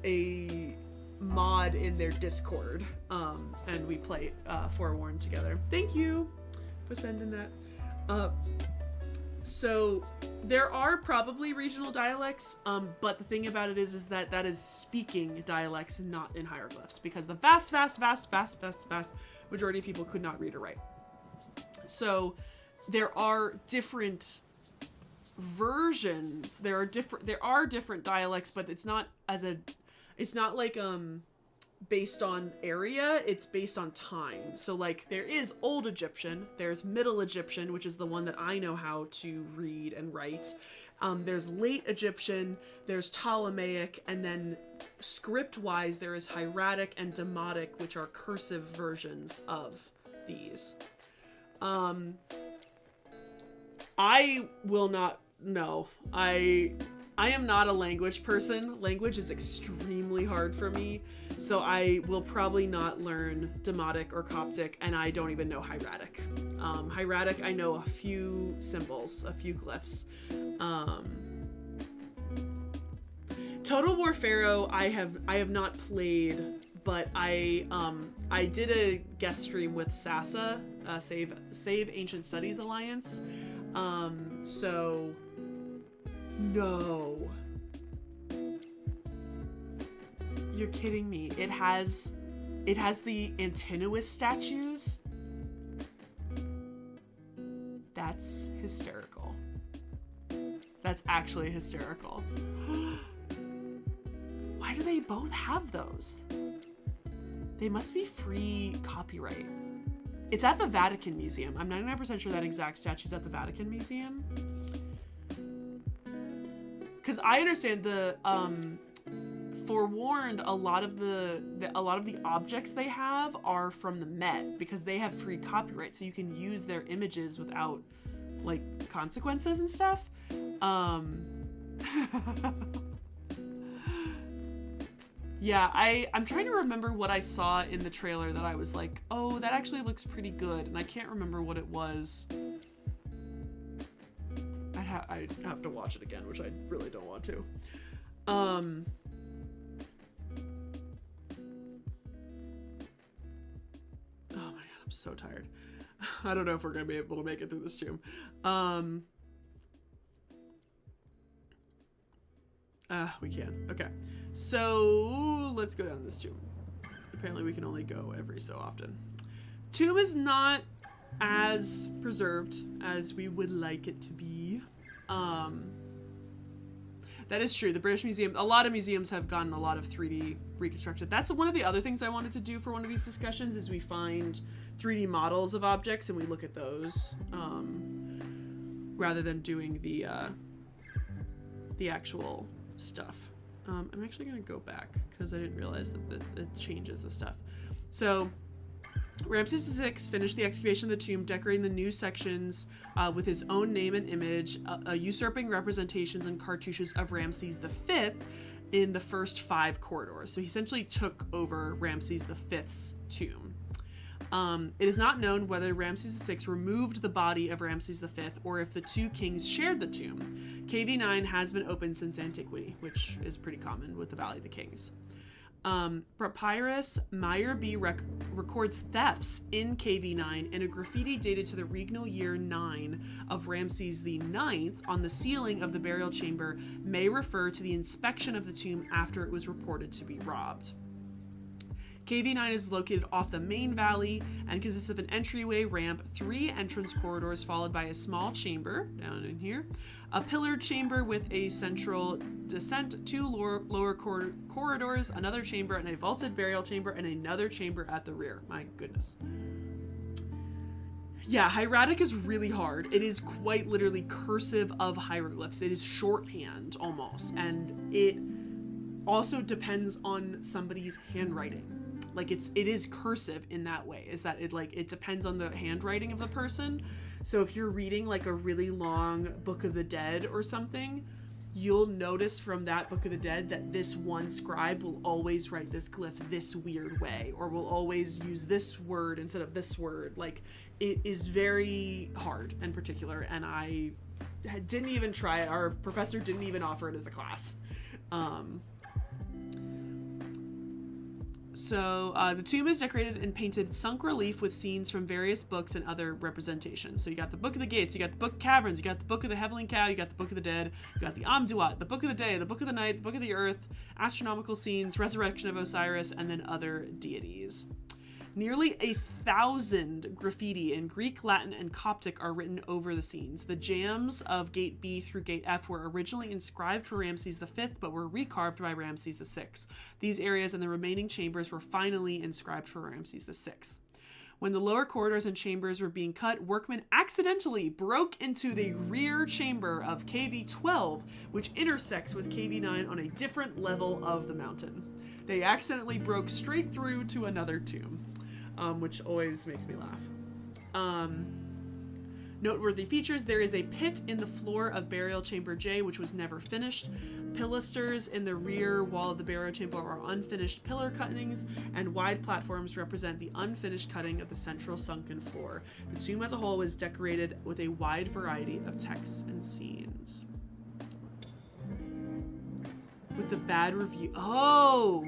a mod in their Discord, and we play Forewarned together. Thank you for sending that. So there are probably regional dialects, but the thing about it is that is speaking dialects and not in hieroglyphs, because the vast majority of people could not read or write. So there are different versions. There are different dialects, but it's not like based on area, it's based on time. So like there is Old Egyptian, there's Middle Egyptian, which is the one that I know how to read and write. There's Late Egyptian, there's Ptolemaic, and then script-wise there is Hieratic and Demotic, which are cursive versions of these. I will not know. I am not a language person. Language is extremely hard for me, so I will probably not learn Demotic or Coptic, and I don't even know Hieratic. Hieratic, I know a few symbols, a few glyphs. Total War Pharaoh, I have not played, but I did a guest stream with SASA, Save Ancient Studies Alliance. So no. You're kidding me. It has the Antinous statues. That's hysterical. That's actually hysterical. Why do they both have those? They must be free copyright. It's at the Vatican Museum. I'm 99% sure that exact statue's at the Vatican Museum. Because I understand the Forewarned, a lot of the objects they have are from the Met, because they have free copyright, so you can use their images without like consequences and stuff. Yeah, I'm trying to remember what I saw in the trailer that I was like, oh, that actually looks pretty good, and I can't remember what it was. I'd have to watch it again, which I really don't want to. Oh my god, I'm so tired. I don't know if we're gonna be able to make it through this tomb. We can. Okay. So let's go down this tomb. Apparently we can only go every so often. Tomb is not as preserved as we would like it to be. That is true. The British Museum, a lot of museums have gotten a lot of 3D reconstructed. That's one of the other things I wanted to do for one of these discussions, is we find 3D models of objects and we look at those, rather than doing the actual stuff. I'm actually going to go back because I didn't realize that it changes the stuff. So Ramses VI finished the excavation of the tomb, decorating the new sections with his own name and image, usurping representations and cartouches of Ramses V in the first 5 corridors. So he essentially took over Ramses V's tomb. It is not known whether Ramses VI removed the body of Ramses V or if the two kings shared the tomb. KV9 has been open since antiquity, which is pretty common with the Valley of the Kings. Papyrus Meyer B records thefts in KV9, and a graffiti dated to the regnal year 9 of Ramses IX on the ceiling of the burial chamber may refer to the inspection of the tomb after it was reported to be robbed. KV9 is located off the main valley and consists of an entryway ramp, 3 entrance corridors followed by a small chamber down in here, a pillared chamber with a central descent, 2 lower corridors, another chamber, and a vaulted burial chamber, and another chamber at the rear. My goodness. Yeah, hieratic is really hard. It is quite literally cursive of hieroglyphs. It is shorthand almost, and it also depends on somebody's handwriting. Like it is cursive in that way, is that it depends on the handwriting of the person. So if you're reading like a really long Book of the Dead or something, you'll notice from that Book of the Dead that this one scribe will always write this glyph this weird way, or will always use this word instead of this word. Like, it is very hard and particular, and I didn't even try it. Our professor didn't even offer it as a class. So the tomb is decorated and painted sunk relief with scenes from various books and other representations. So you got the Book of the Gates, you got the Book of Caverns, you got the Book of the Heavenly Cow, you got the Book of the Dead, you got the Amduat, the Book of the Day, the Book of the Night, the Book of the Earth, astronomical scenes, resurrection of Osiris, and then other deities. Nearly 1,000 graffiti in Greek, Latin, and Coptic are written over the scenes. The jambs of Gate B through Gate F were originally inscribed for Ramses V, but were recarved by Ramses VI. These areas and the remaining chambers were finally inscribed for Ramses VI. When the lower corridors and chambers were being cut, workmen accidentally broke into the rear chamber of KV-12, which intersects with KV-9 on a different level of the mountain. They accidentally broke straight through to another tomb. Which always makes me laugh. Noteworthy features: there is a pit in the floor of Burial Chamber J, which was never finished. Pilasters in the rear wall of the burial chamber are unfinished pillar cuttings, and wide platforms represent the unfinished cutting of the central sunken floor. The tomb as a whole was decorated with a wide variety of texts and scenes. With the bad review. Oh!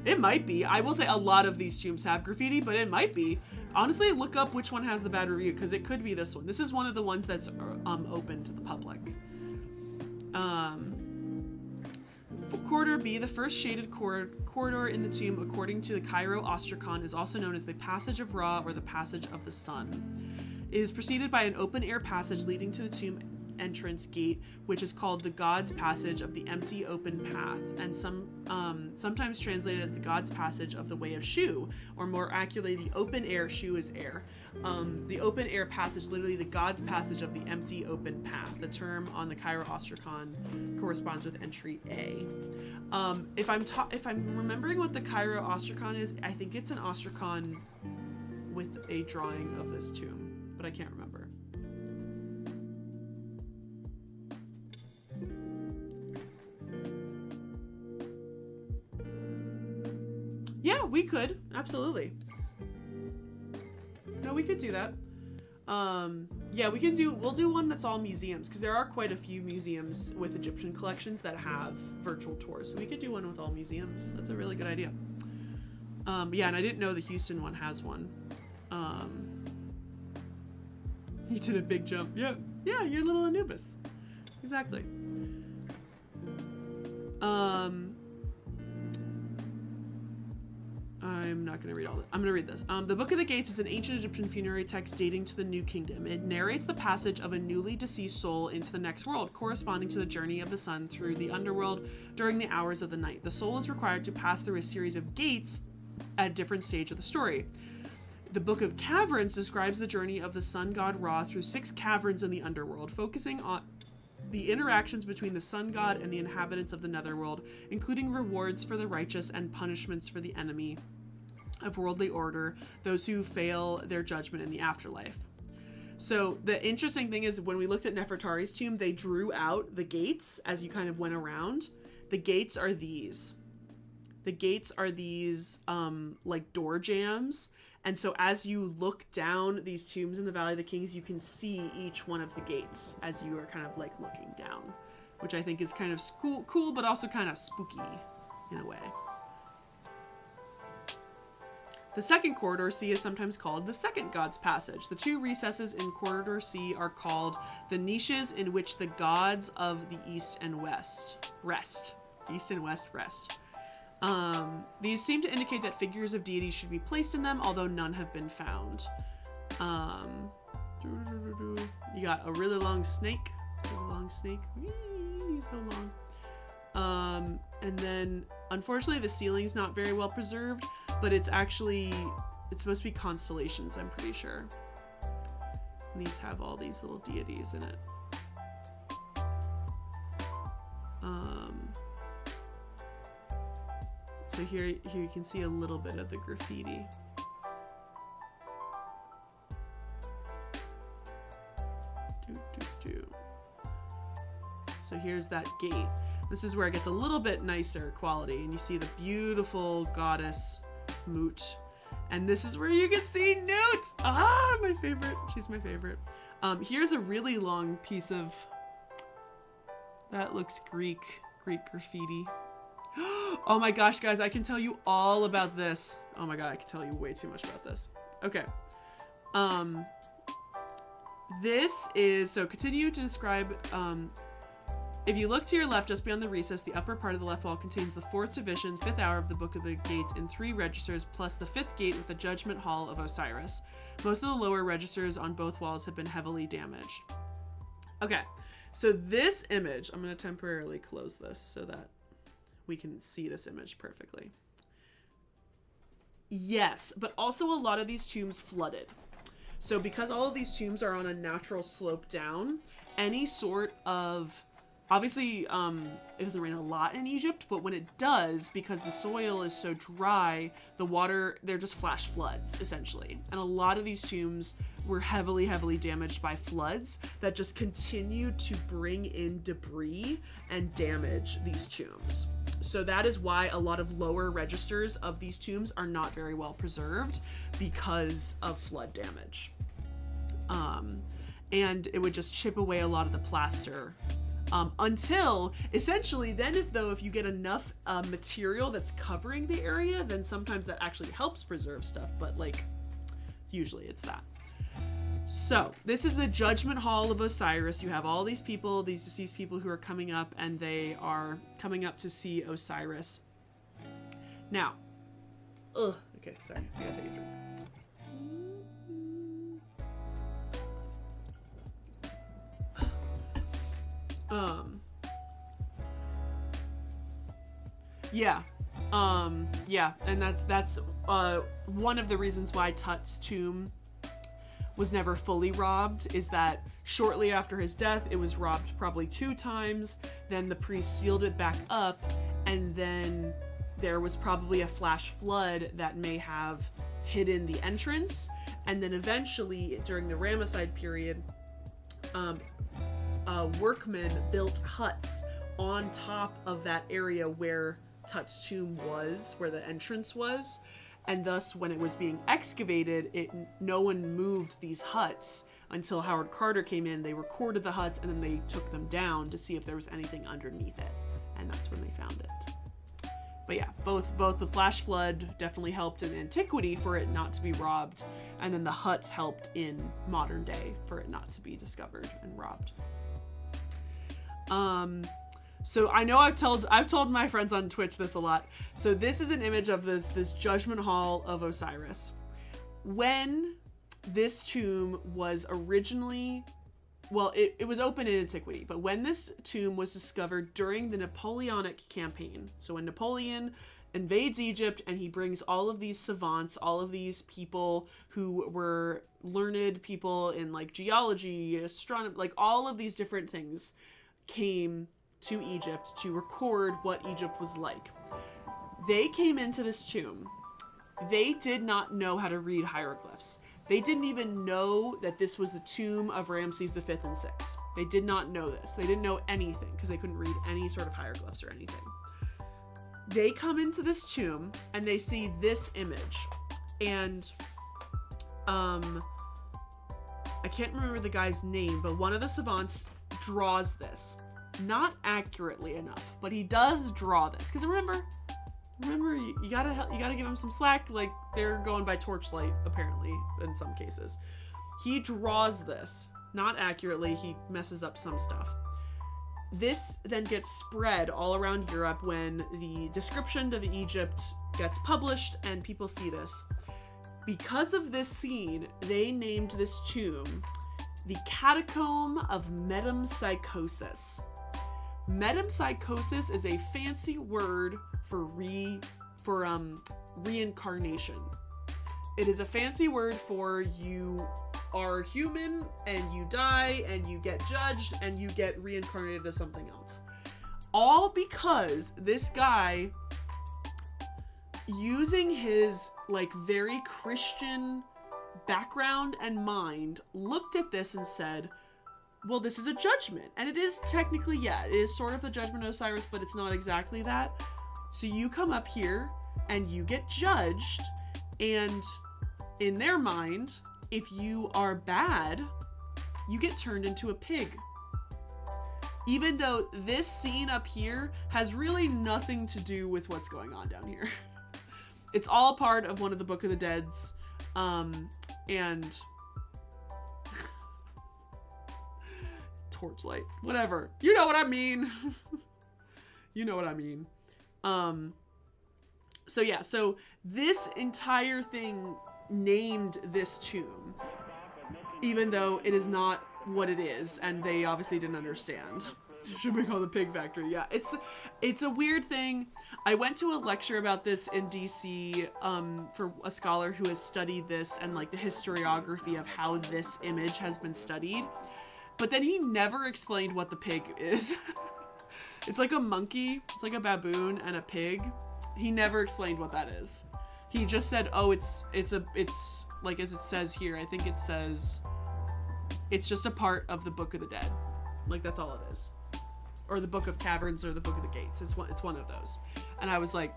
It might be. I will say a lot of these tombs have graffiti, but it might be. Honestly, look up which one has the bad review, because it could be this one. This is one of the ones that's open to the public. Corridor B, the first shaded corridor in the tomb, according to the Cairo Ostracon, is also known as the Passage of Ra or the Passage of the Sun. It is preceded by an open-air passage leading to the tomb entrance gate, which is called the God's Passage of the Empty Open Path, and sometimes translated as the God's Passage of the Way of Shu, or more accurately, the open air. Shu is air. The open air passage, literally the God's Passage of the Empty Open Path. The term on the Cairo Ostracon corresponds with entry A. If I'm remembering what the Cairo Ostracon is, I think it's an ostracon with a drawing of this tomb, but I can't remember. Yeah, we could. Absolutely. No, we could do that. Yeah, we'll do one that's all museums, because there are quite a few museums with Egyptian collections that have virtual tours. So we could do one with all museums. That's a really good idea. Yeah, and I didn't know the Houston one has one. You did a big jump. Yeah, you're little Anubis. Exactly. I'm not going to read all that. I'm going to read this. The Book of the Gates is an ancient Egyptian funerary text dating to the New Kingdom. It narrates the passage of a newly deceased soul into the next world, corresponding to the journey of the sun through the underworld during the hours of the night. The soul is required to pass through a series of gates at a different stage of the story. The Book of Caverns describes the journey of the sun god Ra through 6 caverns in the underworld, focusing on the interactions between the sun god and the inhabitants of the netherworld, including rewards for the righteous and punishments for the enemy of worldly order, those who fail their judgment in the afterlife. So the interesting thing is, when we looked at Nefertari's tomb, they drew out the gates as you kind of went around. The gates are these. The gates are these like door jambs. And so as you look down these tombs in the Valley of the Kings, you can see each one of the gates as you are kind of like looking down, which I think is kind of cool, but also kind of spooky in a way. The second corridor C is sometimes called the second God's Passage. The 2 recesses in corridor C are called the niches in which the gods of the East and West rest. East and West rest. These seem to indicate that figures of deities should be placed in them, although none have been found. You got a really long snake. So long snake. Whee, so long. And then, unfortunately, the ceiling's not very well preserved, but it's supposed to be constellations, I'm pretty sure. And these have all these little deities in it. So here you can see a little bit of the graffiti. So here's that gate. This is where it gets a little bit nicer quality, and you see the beautiful goddess Moot. And this is where you can see Newt! Ah, my favorite. She's my favorite. Here's a really long piece of... That looks Greek graffiti. Oh my gosh, guys, I can tell you all about this. Oh my god, I can tell you way too much about this. Okay. This is... So continue to describe... If you look to your left, just beyond the recess, the upper part of the left wall contains the 4th division, 5th hour of the Book of the Gates in 3 registers, plus the 5th gate with the Judgment Hall of Osiris. Most of the lower registers on both walls have been heavily damaged. Okay, so this image, I'm going to temporarily close this so that we can see this image perfectly. Yes, but also a lot of these tombs flooded. So because all of these tombs are on a natural slope down, any sort of... Obviously, it doesn't rain a lot in Egypt, but when it does, because the soil is so dry, the water, they're just flash floods, essentially. And a lot of these tombs were heavily, heavily damaged by floods that just continued to bring in debris and damage these tombs. So that is why a lot of lower registers of these tombs are not very well preserved because of flood damage. And it would just chip away a lot of the plaster. Until essentially then if you get enough material that's covering the area, then sometimes that actually helps preserve stuff, but like usually it's that. So this is the Judgment Hall of Osiris. You have all these people, these deceased people who are coming up, and they are coming up to see Osiris. Now, okay, sorry, I gotta take a drink. Yeah, and that's one of the reasons why Tut's tomb was never fully robbed, is that shortly after his death, it was robbed probably 2 times, then the priest sealed it back up, and then there was probably a flash flood that may have hidden the entrance, and then eventually, during the Ramesside period, workmen built huts on top of that area where Tut's tomb was, where the entrance was, and thus when it was being excavated, no one moved these huts until Howard Carter came in. They recorded the huts and then they took them down to see if there was anything underneath it, and that's when they found it. But yeah, both the flash flood definitely helped in antiquity for it not to be robbed, and then the huts helped in modern day for it not to be discovered and robbed. So I know I've told my friends on Twitch this a lot. So this is an image of this Judgment Hall of Osiris. When this tomb was originally, well, it was open in antiquity, but when this tomb was discovered during the Napoleonic campaign, so when Napoleon invades Egypt and he brings all of these savants, all of these people who were learned people in like geology, astronomy, like all of these different things came to Egypt to record what Egypt was like. They came into this tomb. They did not know how to read hieroglyphs. They didn't even know that this was the tomb of Ramses V and VI. They did not know this. They didn't know anything because they couldn't read any sort of hieroglyphs or anything. They come into this tomb and they see this image. And I can't remember the guy's name, but one of the savants draws this. Not accurately enough, but he does draw this. Because remember, you gotta give him some slack. Like, they're going by torchlight, apparently, in some cases. He draws this, not accurately. He messes up some stuff. This then gets spread all around Europe when the description of Egypt gets published and people see this. Because of this scene, they named this tomb the Catacomb of Metempsychosis. Metempsychosis is a fancy word for reincarnation. It is a fancy word for you are human and you die and you get judged and you get reincarnated as something else. All because this guy using his like very Christian background and mind, looked at this and said, well, this is a judgment. And it is technically, yeah, it is sort of the judgment of Osiris, but it's not exactly that. So you come up here and you get judged, and in their mind, if you are bad, you get turned into a pig. Even though this scene up here has really nothing to do with what's going on down here. It's all part of one of the Book of the Dead's, and torchlight, whatever. You know what I mean. You know what I mean. So yeah, so this entire thing named this tomb, even though it is not what it is, and they obviously didn't understand. It should be called the Pig Factory. Yeah, it's a weird thing. I went to a lecture about this in DC for a scholar who has studied this and like the historiography of how this image has been studied. But then he never explained what the pig is. It's like a monkey, it's like a baboon and a pig. He never explained what that is. He just said, oh, it's like, as it says here, I think it says, it's just a part of the Book of the Dead. Like, that's all it is. Or the Book of Caverns or the Book of the Gates. It's one of those. And I was like,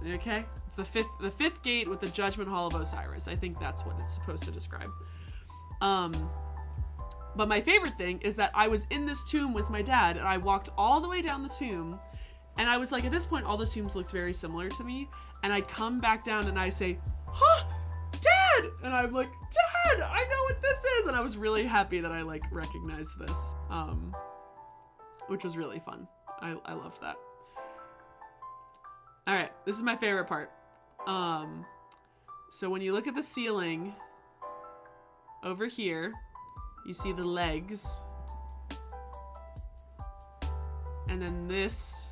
okay. It's the fifth gate with the Judgment Hall of Osiris. I think that's what it's supposed to describe. But my favorite thing is that I was in this tomb with my dad, and I walked all the way down the tomb, and I was like, at this point, all the tombs looked very similar to me, and I come back down and I say, huh, Dad! And I'm like, Dad, I know what this is! And I was really happy that I like recognized this, which was really fun. I loved that. All right, this is my favorite part. So when you look at the ceiling over here, you see the legs, and then this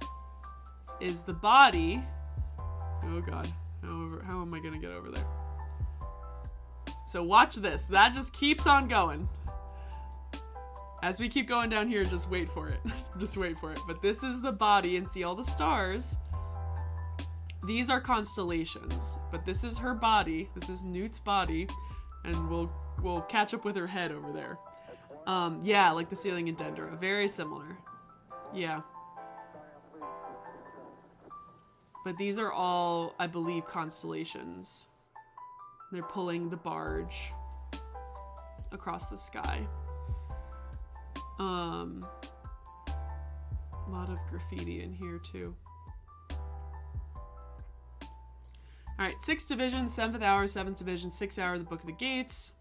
is the body. Oh God, how am I gonna get over there? So watch this. That just keeps on going. As we keep going down here, just wait for it. Just wait for it. But this is the body, and see all the stars. These are constellations, but this is her body. This is Newt's body, and we'll catch up with her head over there. Yeah, like the ceiling in Dendera. Very similar. Yeah. But these are all, I believe, constellations. They're pulling the barge across the sky. A lot of graffiti in here, too. Alright, 6th Division, 7th Hour, 7th Division, 6th Hour, the Book of the Gates.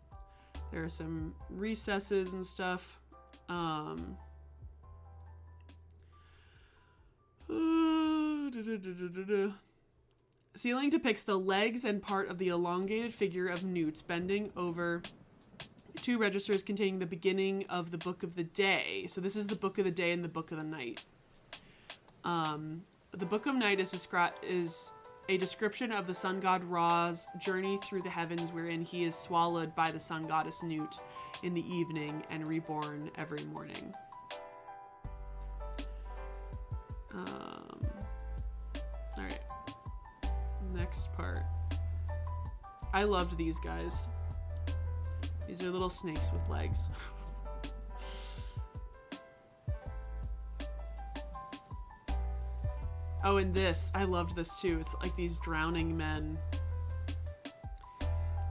There are some recesses and stuff. Ceiling depicts the legs and part of the elongated figure of Newt bending over two registers containing the beginning of the Book of the Day. So this is the Book of the Day and the Book of the Night. The Book of Night is a description of the sun god Ra's journey through the heavens, wherein he is swallowed by the sun goddess Newt in the evening and reborn every morning. Alright. Next part. I loved these guys. These are little snakes with legs. Oh, and this. I loved this too. It's like these drowning men.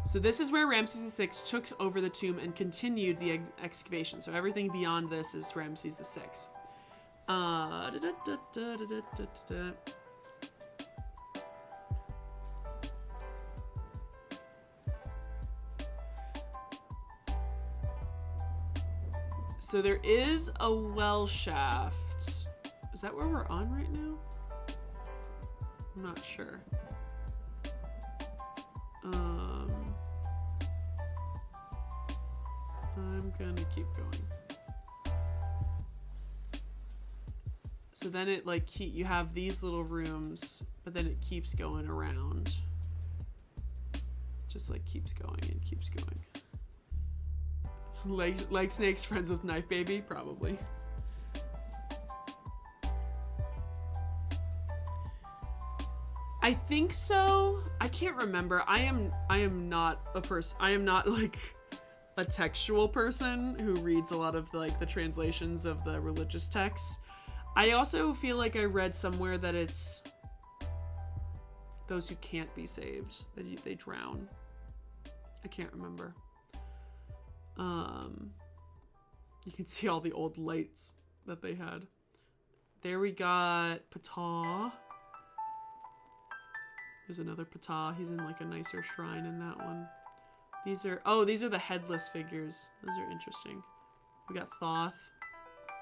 So this is where Ramses VI took over the tomb and continued the excavation. So everything beyond this is Ramses VI. So there is a well shaft. Is that where we're on right now? I'm not sure. I'm gonna keep going. So then it like you have these little rooms, but then it keeps going around. Just like keeps going and keeps going. Like snakes, friends with knife baby, probably. I think so. I can't remember. I am not a person. I am not like a textual person who reads a lot of like the translations of the religious texts. I also feel like I read somewhere that it's those who can't be saved, that they drown. I can't remember. You can see all the old lights that they had. There we got Ptah. There's another Ptah. He's in like a nicer shrine in that one. These are the headless figures. Those are interesting. We got Thoth.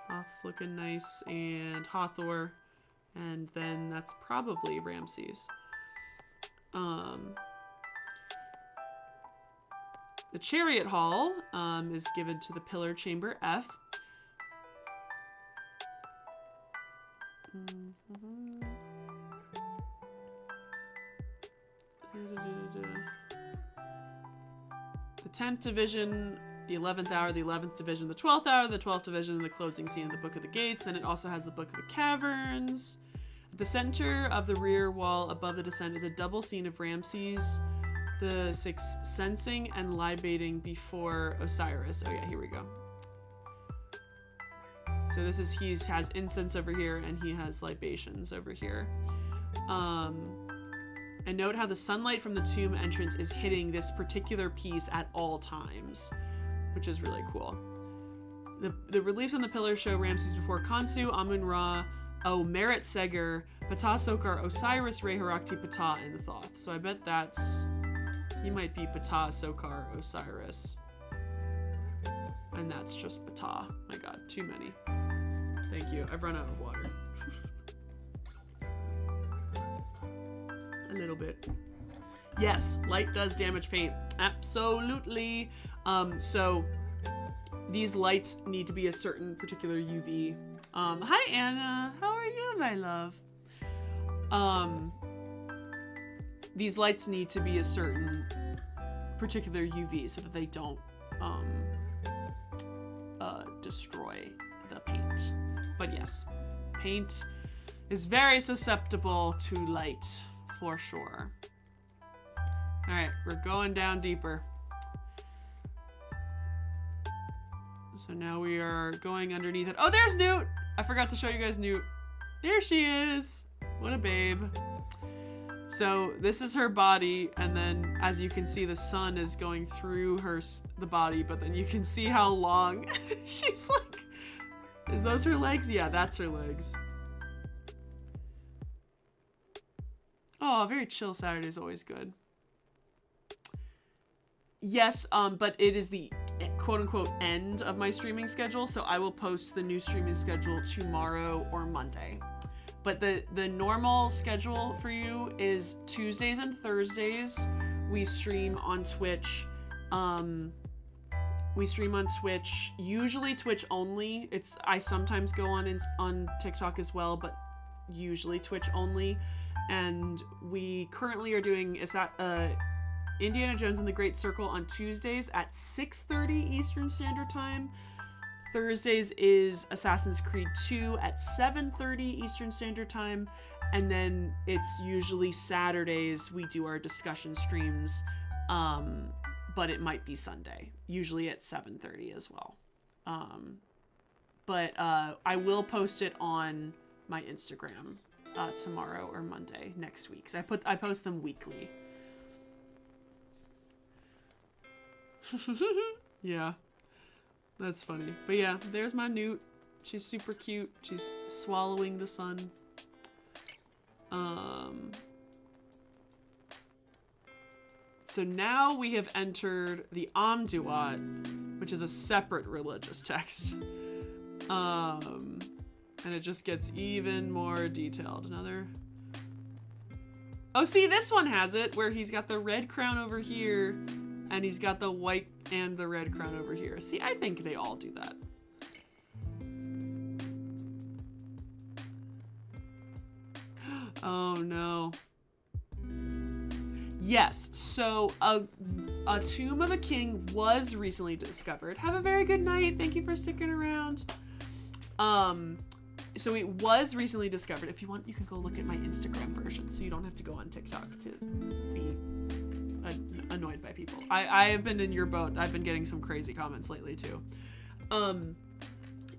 Thoth's looking nice, and Hathor, and then that's probably Ramses. The chariot hall is given to the pillar chamber F. The 10th division, the 11th hour, the 11th division, the 12th hour, the 12th division, the closing scene of the Book of the Gates. Then it also has the Book of the Caverns. At the center of the rear wall above the descent is a double scene of Ramses the Sixth censing and libating before Osiris. Oh yeah, here we go. So this is, he has incense over here and he has libations over here. And note how the sunlight from the tomb entrance is hitting this particular piece at all times, which is really cool. The reliefs on the pillars show Ramses before Khonsu, Amun-Ra, Meret Seger, Ptah Sokar, Osiris, Re-Harakti, Ptah, and the Thoth. So I bet that's... he might be Ptah, Sokar, Osiris. And that's just Ptah. My god, too many. Thank you. I've run out of water. A little bit. Yes, light does damage paint. Absolutely. So these lights need to be a certain particular UV. Hi Anna, how are you, my love? These lights need to be a certain particular UV so that they don't destroy the paint. But yes, paint is very susceptible to light for sure. All right, we're going down deeper. So now we are going underneath it. Oh, there's Newt! I forgot to show you guys Newt. There she is. What a babe. So this is her body, and then as you can see, the sun is going through the body, but then you can see how long she's like, is those her legs? Yeah, that's her legs. Oh, very chill Saturday is always good. Yes, but it is the quote-unquote end of my streaming schedule, so I will post the new streaming schedule tomorrow or Monday. But the normal schedule for you is Tuesdays and Thursdays. We stream on Twitch. Usually Twitch only. I sometimes go on TikTok as well, but usually Twitch only. And we currently are doing Indiana Jones and the Great Circle on Tuesdays at 6:30 Eastern Standard Time. Thursdays is Assassin's Creed 2 at 7:30 Eastern Standard Time. And then it's usually Saturdays we do our discussion streams, but it might be Sunday, usually at 7:30 as well. But I will post it on my Instagram tomorrow or Monday next week. So I post them weekly. Yeah, that's funny. But yeah, there's my Newt. She's super cute. She's swallowing the sun. So now we have entered the Amduat, which is a separate religious text. And it just gets even more detailed. Oh, see, this one has it, where he's got the red crown over here, and he's got the white and the red crown over here. See, I think they all do that. Oh, no. Yes, so a tomb of a king was recently discovered. Have a very good night. Thank you for sticking around. so it was recently discovered. If you want, you can go look at my Instagram version, so you don't have to go on TikTok to be annoyed by people. I have been in your boat. I've been getting some crazy comments lately too.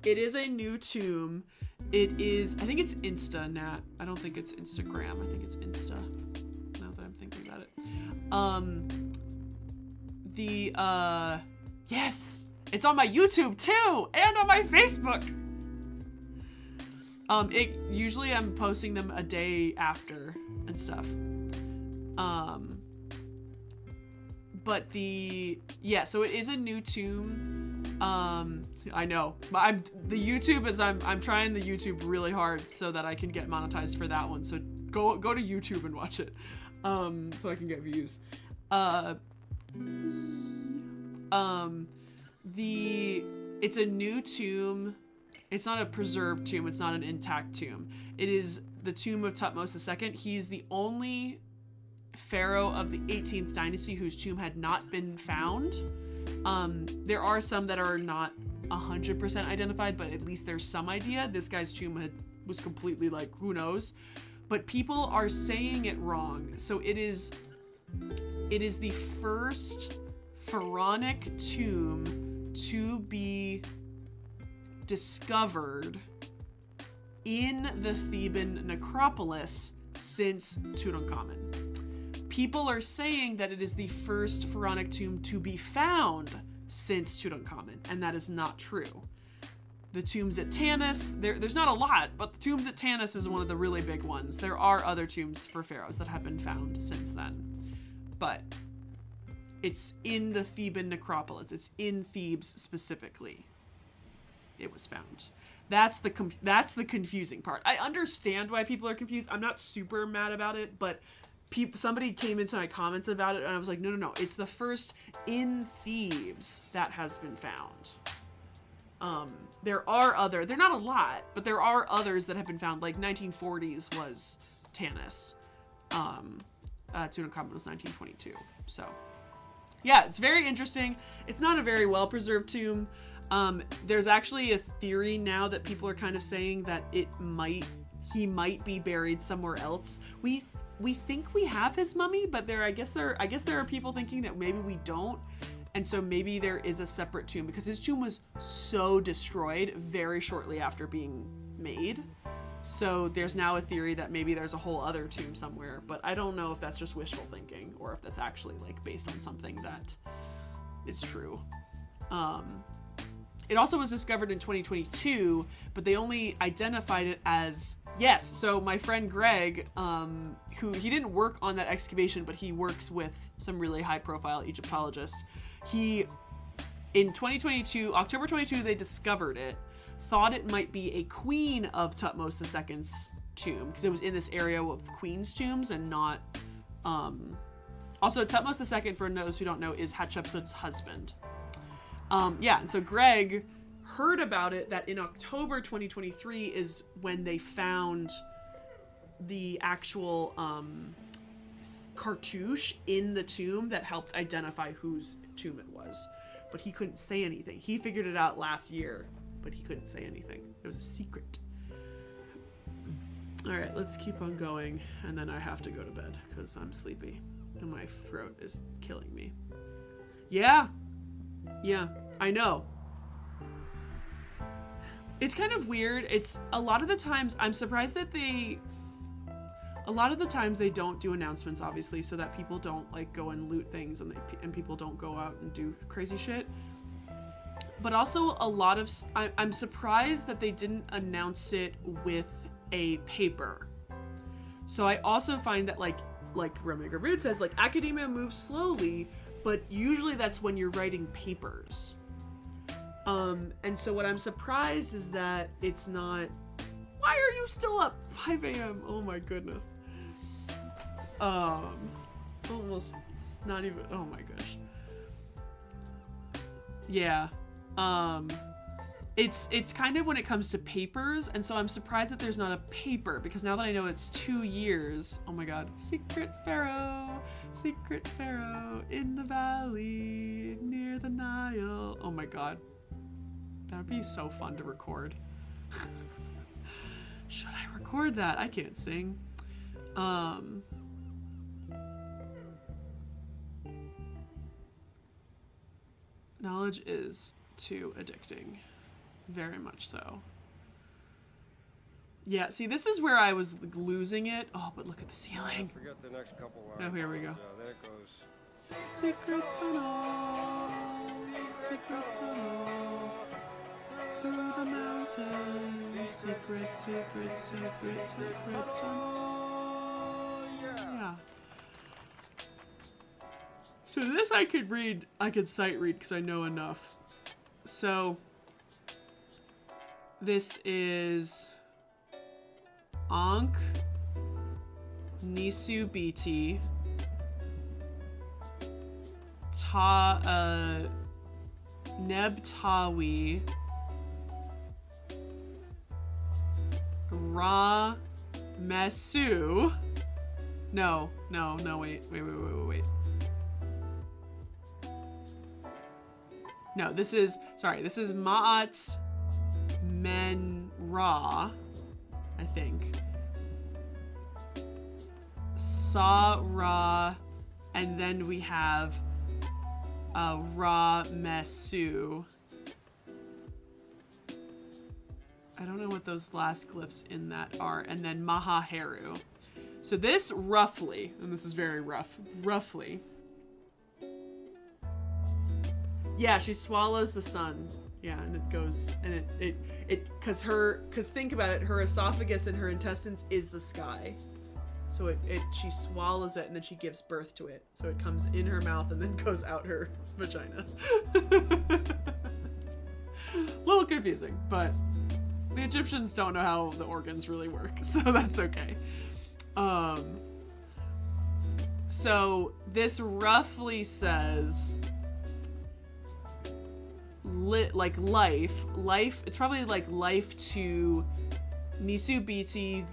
It is a new tomb. It is, I think it's Insta, Nat. I don't think it's Instagram. I think it's Insta, now that I'm thinking about it. Yes, it's on my YouTube too, and on my Facebook. Usually I'm posting them a day after and stuff. But so it is a new tomb. I know. The YouTube is I'm trying the YouTube really hard so that I can get monetized for that one. So go to YouTube and watch it. So I can get views. It's a new tomb. It's not a preserved tomb. It's not an intact tomb. It is the tomb of Thutmose II. He's the only pharaoh of the 18th dynasty whose tomb had not been found. There are some that are not 100% identified, but at least there's some idea. This guy's tomb was completely like, who knows? But people are saying it wrong. So it is the first pharaonic tomb to be discovered in the Theban necropolis since Tutankhamun. People are saying that it is the first pharaonic tomb to be found since Tutankhamun, and that is not true. The tombs at Tanis, there's not a lot, but the tombs at Tanis is one of the really big ones. There are other tombs for pharaohs that have been found since then, but it's in the Theban necropolis. It's in Thebes specifically. It was found. That's the confusing part. I understand why people are confused. I'm not super mad about it, but somebody came into my comments about it, and I was like, no. It's the first in Thebes that has been found. There are they're not a lot, but there are others that have been found. Like 1940s was Tanis. Tutankhamun was 1922. So, yeah, it's very interesting. It's not a very well preserved tomb. There's actually a theory now that people are kind of saying that he might be buried somewhere else. We think we have his mummy, but I guess there are people thinking that maybe we don't. And so maybe there is a separate tomb, because his tomb was so destroyed very shortly after being made. So there's now a theory that maybe there's a whole other tomb somewhere, but I don't know if that's just wishful thinking or if that's actually like based on something that is true. It also was discovered in 2022, but they only identified it as, yes. So my friend Greg, who he didn't work on that excavation, but he works with some really high profile Egyptologists. In 2022, October 22, they discovered it, thought it might be a queen of Thutmose II's tomb, because it was in this area of queen's tombs and not, also Thutmose II, for those who don't know, is Hatshepsut's husband. And so Greg heard about it, that in October 2023 is when they found the actual cartouche in the tomb that helped identify whose tomb it was. But he couldn't say anything. He figured it out last year, but he couldn't say anything. It was a secret. All right, let's keep on going, and then I have to go to bed because I'm sleepy and my throat is killing me. Yeah, I know. It's kind of weird. It's a lot of the times, I'm surprised that a lot of the times they don't do announcements, obviously, so that people don't like go and loot things and people don't go out and do crazy shit. But also I'm surprised that they didn't announce it with a paper. So I also find that like Romega Root says, like, academia moves slowly, but usually that's when you're writing papers. And so what I'm surprised is that it's not, why are you still up 5 a.m.? Oh my goodness. It's not even, oh my gosh. Yeah. It's kind of when it comes to papers, and so I'm surprised that there's not a paper, because now that I know it's 2 years, oh my god, secret pharaoh in the valley near the Nile. Oh my god. That would be so fun to record. Should I record that? I can't sing. Knowledge is too addicting. Very much so. Yeah, see, this is where I was losing it. Oh, but look at the ceiling. Forget the next couple lines. Oh, here we go. Then it goes. Secret tunnel, secret tunnel, through the mountains, secret, secret, secret, secret tunnel. Yeah. So this I could read, I could sight read because I know enough. So this is Ankh Nisu BT Nebtawi Ra Mesu. No, wait. No, this is Ma'at Men Ra, I think. Sa Ra, and then we have Ra Mesu. I don't know what those last glyphs in that are. And then Mahaheru. So this roughly, and this is very rough, roughly. Yeah, she swallows the sun. Yeah, and it goes, and cause think about it, her esophagus and her intestines is the sky. So she swallows it and then she gives birth to it. So it comes in her mouth and then goes out her vagina. A little confusing, but the Egyptians don't know how the organs really work, so that's okay. So this roughly says like life, it's probably like life to Nisu Biti,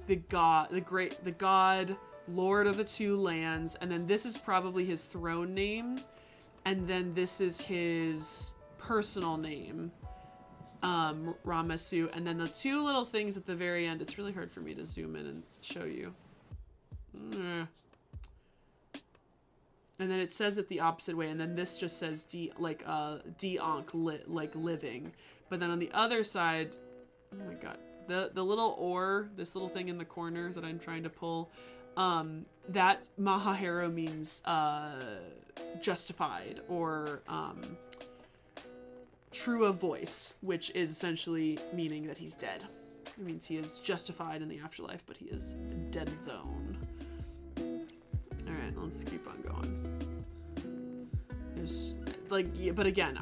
the god, Lord of the Two Lands, and then this is probably his throne name, and then this is his personal name, Ramasu, and then the two little things at the very end. It's really hard for me to zoom in and show you. And then it says it the opposite way, and then this just says D-Ankh, like living. But then on the other side, oh my god, the little ore, this little thing in the corner that I'm trying to pull, that Mahaheru means justified, or true of voice, which is essentially meaning that he's dead. It means he is justified in the afterlife, but he is dead zone. Alright, let's keep on going. There's, but again,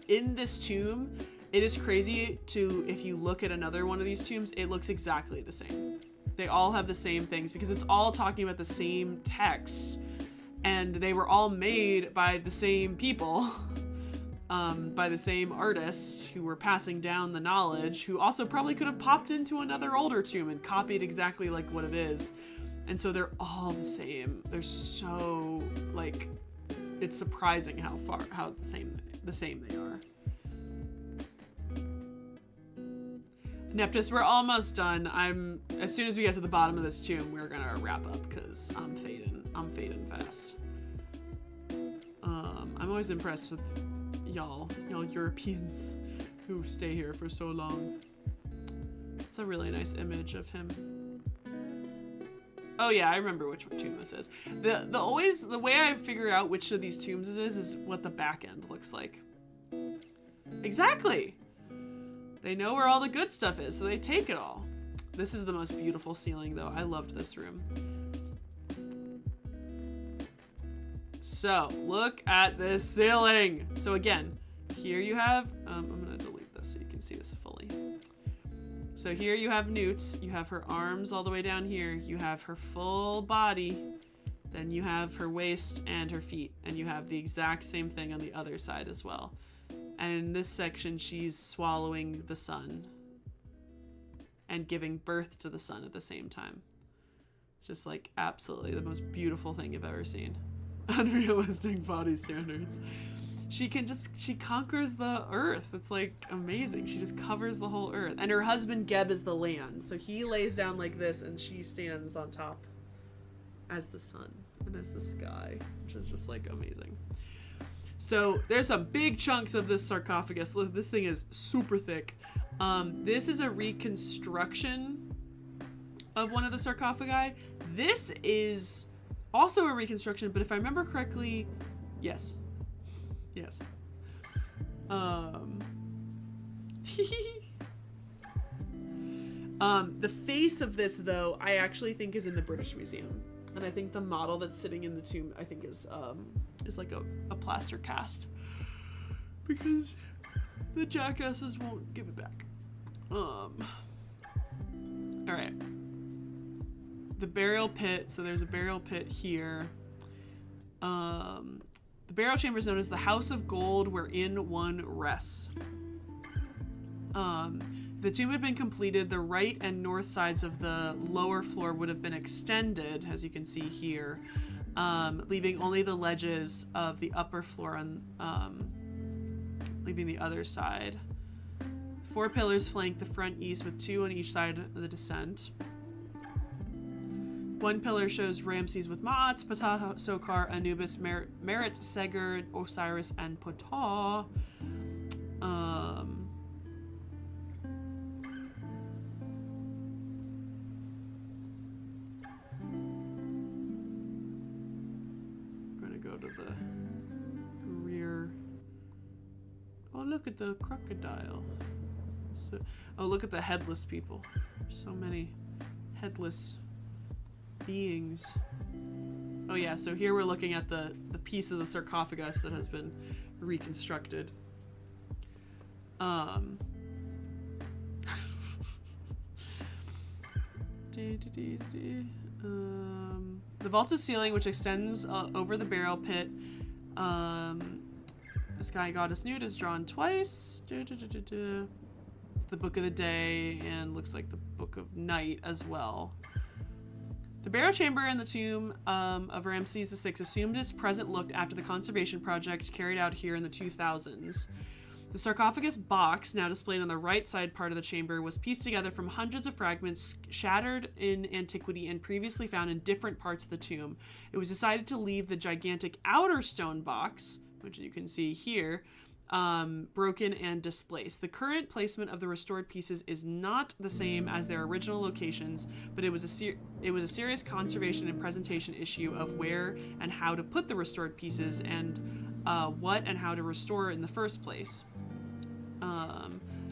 in this tomb, it is crazy if you look at another one of these tombs, it looks exactly the same. They all have the same things because it's all talking about the same text, and they were all made by the same people, by the same artists who were passing down the knowledge, who also probably could have popped into another older tomb and copied exactly like what it is. And so they're all the same. They're so, like, it's surprising how the same they are. Neptus, we're almost done. As soon as we get to the bottom of this tomb, we're gonna wrap up because I'm fading fast. I'm always impressed with y'all Europeans who stay here for so long. It's a really nice image of him. Oh yeah, I remember which tomb this is. The way I figure out which of these tombs it is what the back end looks like. Exactly. They know where all the good stuff is, so they take it all. This is the most beautiful ceiling, though. I loved this room. So, look at this ceiling. So again, here you have, I'm gonna delete this so you can see this fully. So here you have Newt, you have her arms all the way down here, you have her full body, then you have her waist and her feet, and you have the exact same thing on the other side as well. And in this section, she's swallowing the sun and giving birth to the sun at the same time. It's just like absolutely the most beautiful thing you've ever seen. Unrealistic body standards. she conquers the earth. It's like amazing. She just covers the whole earth. And her husband Geb is the land. So he lays down like this and she stands on top as the sun and as the sky, which is just like amazing. So there's some big chunks of this sarcophagus. This thing is super thick. This is a reconstruction of one of the sarcophagi. This is also a reconstruction, but if I remember correctly, yes. Yes. The face of this, though, I actually think is in the British Museum. And I think the model that's sitting in the tomb, I think is like a plaster cast. Because the jackasses won't give it back. Alright. The burial pit. So there's a burial pit here. The burial chamber is known as the House of Gold, wherein one rests. If the tomb had been completed, the right and north sides of the lower floor would have been extended, as you can see here, leaving only the ledges of the upper floor on, leaving the other side. 4 pillars flank the front east with 2 on each side of the descent. 1 pillar shows Ramses with Maat, Ptah, Sokar, Anubis, Merit, Seger, Osiris, and Ptah. We're gonna go to the rear. Oh, look at the crocodile. Oh, look at the headless people. So many headless beings. Oh yeah, so here we're looking at the piece of the sarcophagus that has been reconstructed. The vaulted ceiling, which extends over the burial pit. The sky goddess nude is drawn twice. It's the book of the day and looks like the book of night as well. The burial chamber in the tomb of Ramses VI assumed its present look after the conservation project carried out here in the 2000s. The sarcophagus box, now displayed on the right side part of the chamber, was pieced together from hundreds of fragments shattered in antiquity and previously found in different parts of the tomb. It was decided to leave the gigantic outer stone box, which you can see here, broken and displaced. The current placement of the restored pieces is not the same as their original locations, but it was a serious conservation and presentation issue of where and how to put the restored pieces and what and how to restore in the first place.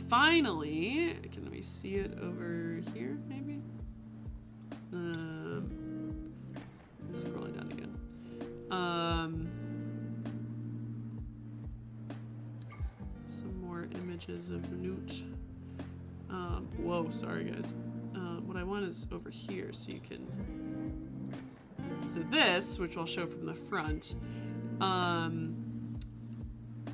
Finally, can we see it over here, maybe? Scrolling down again. Some more images of Newt. Whoa, sorry guys. What I want is over here, so you can. So this, which I'll show from the front,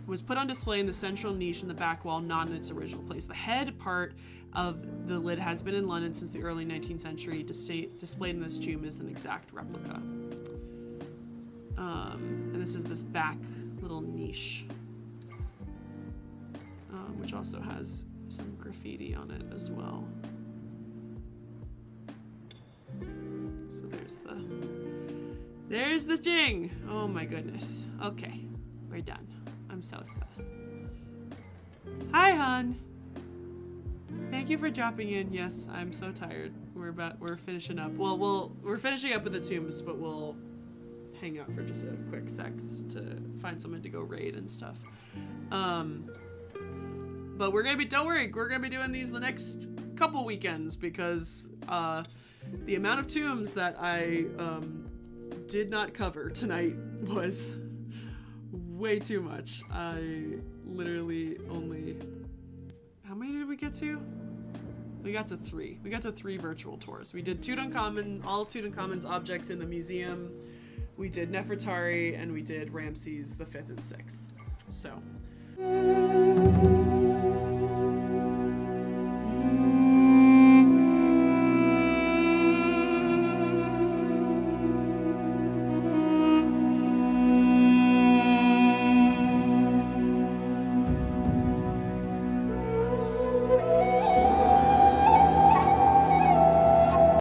was put on display in the central niche in the back wall, not in its original place. The head part of the lid has been in London since the early 19th century. Displayed in this tomb is an exact replica. And this is this back little niche, which also has some graffiti on it as well. So there's the thing. Oh my goodness. Okay, we're done. I'm so sad. Hi, hon. Thank you for dropping in. Yes, I'm so tired. We're finishing up. Well, we're finishing up with the tombs, but we'll hang out for just a quick sec to find someone to go raid and stuff. But don't worry, we're gonna be doing these the next couple weekends because the amount of tombs that I did not cover tonight was way too much. I literally only... How many did we get to? We got to 3. We got to 3 virtual tours. We did all of Tutankhamun's objects in the museum. We did Nefertari, and we did Ramses the 5th and 6th. So...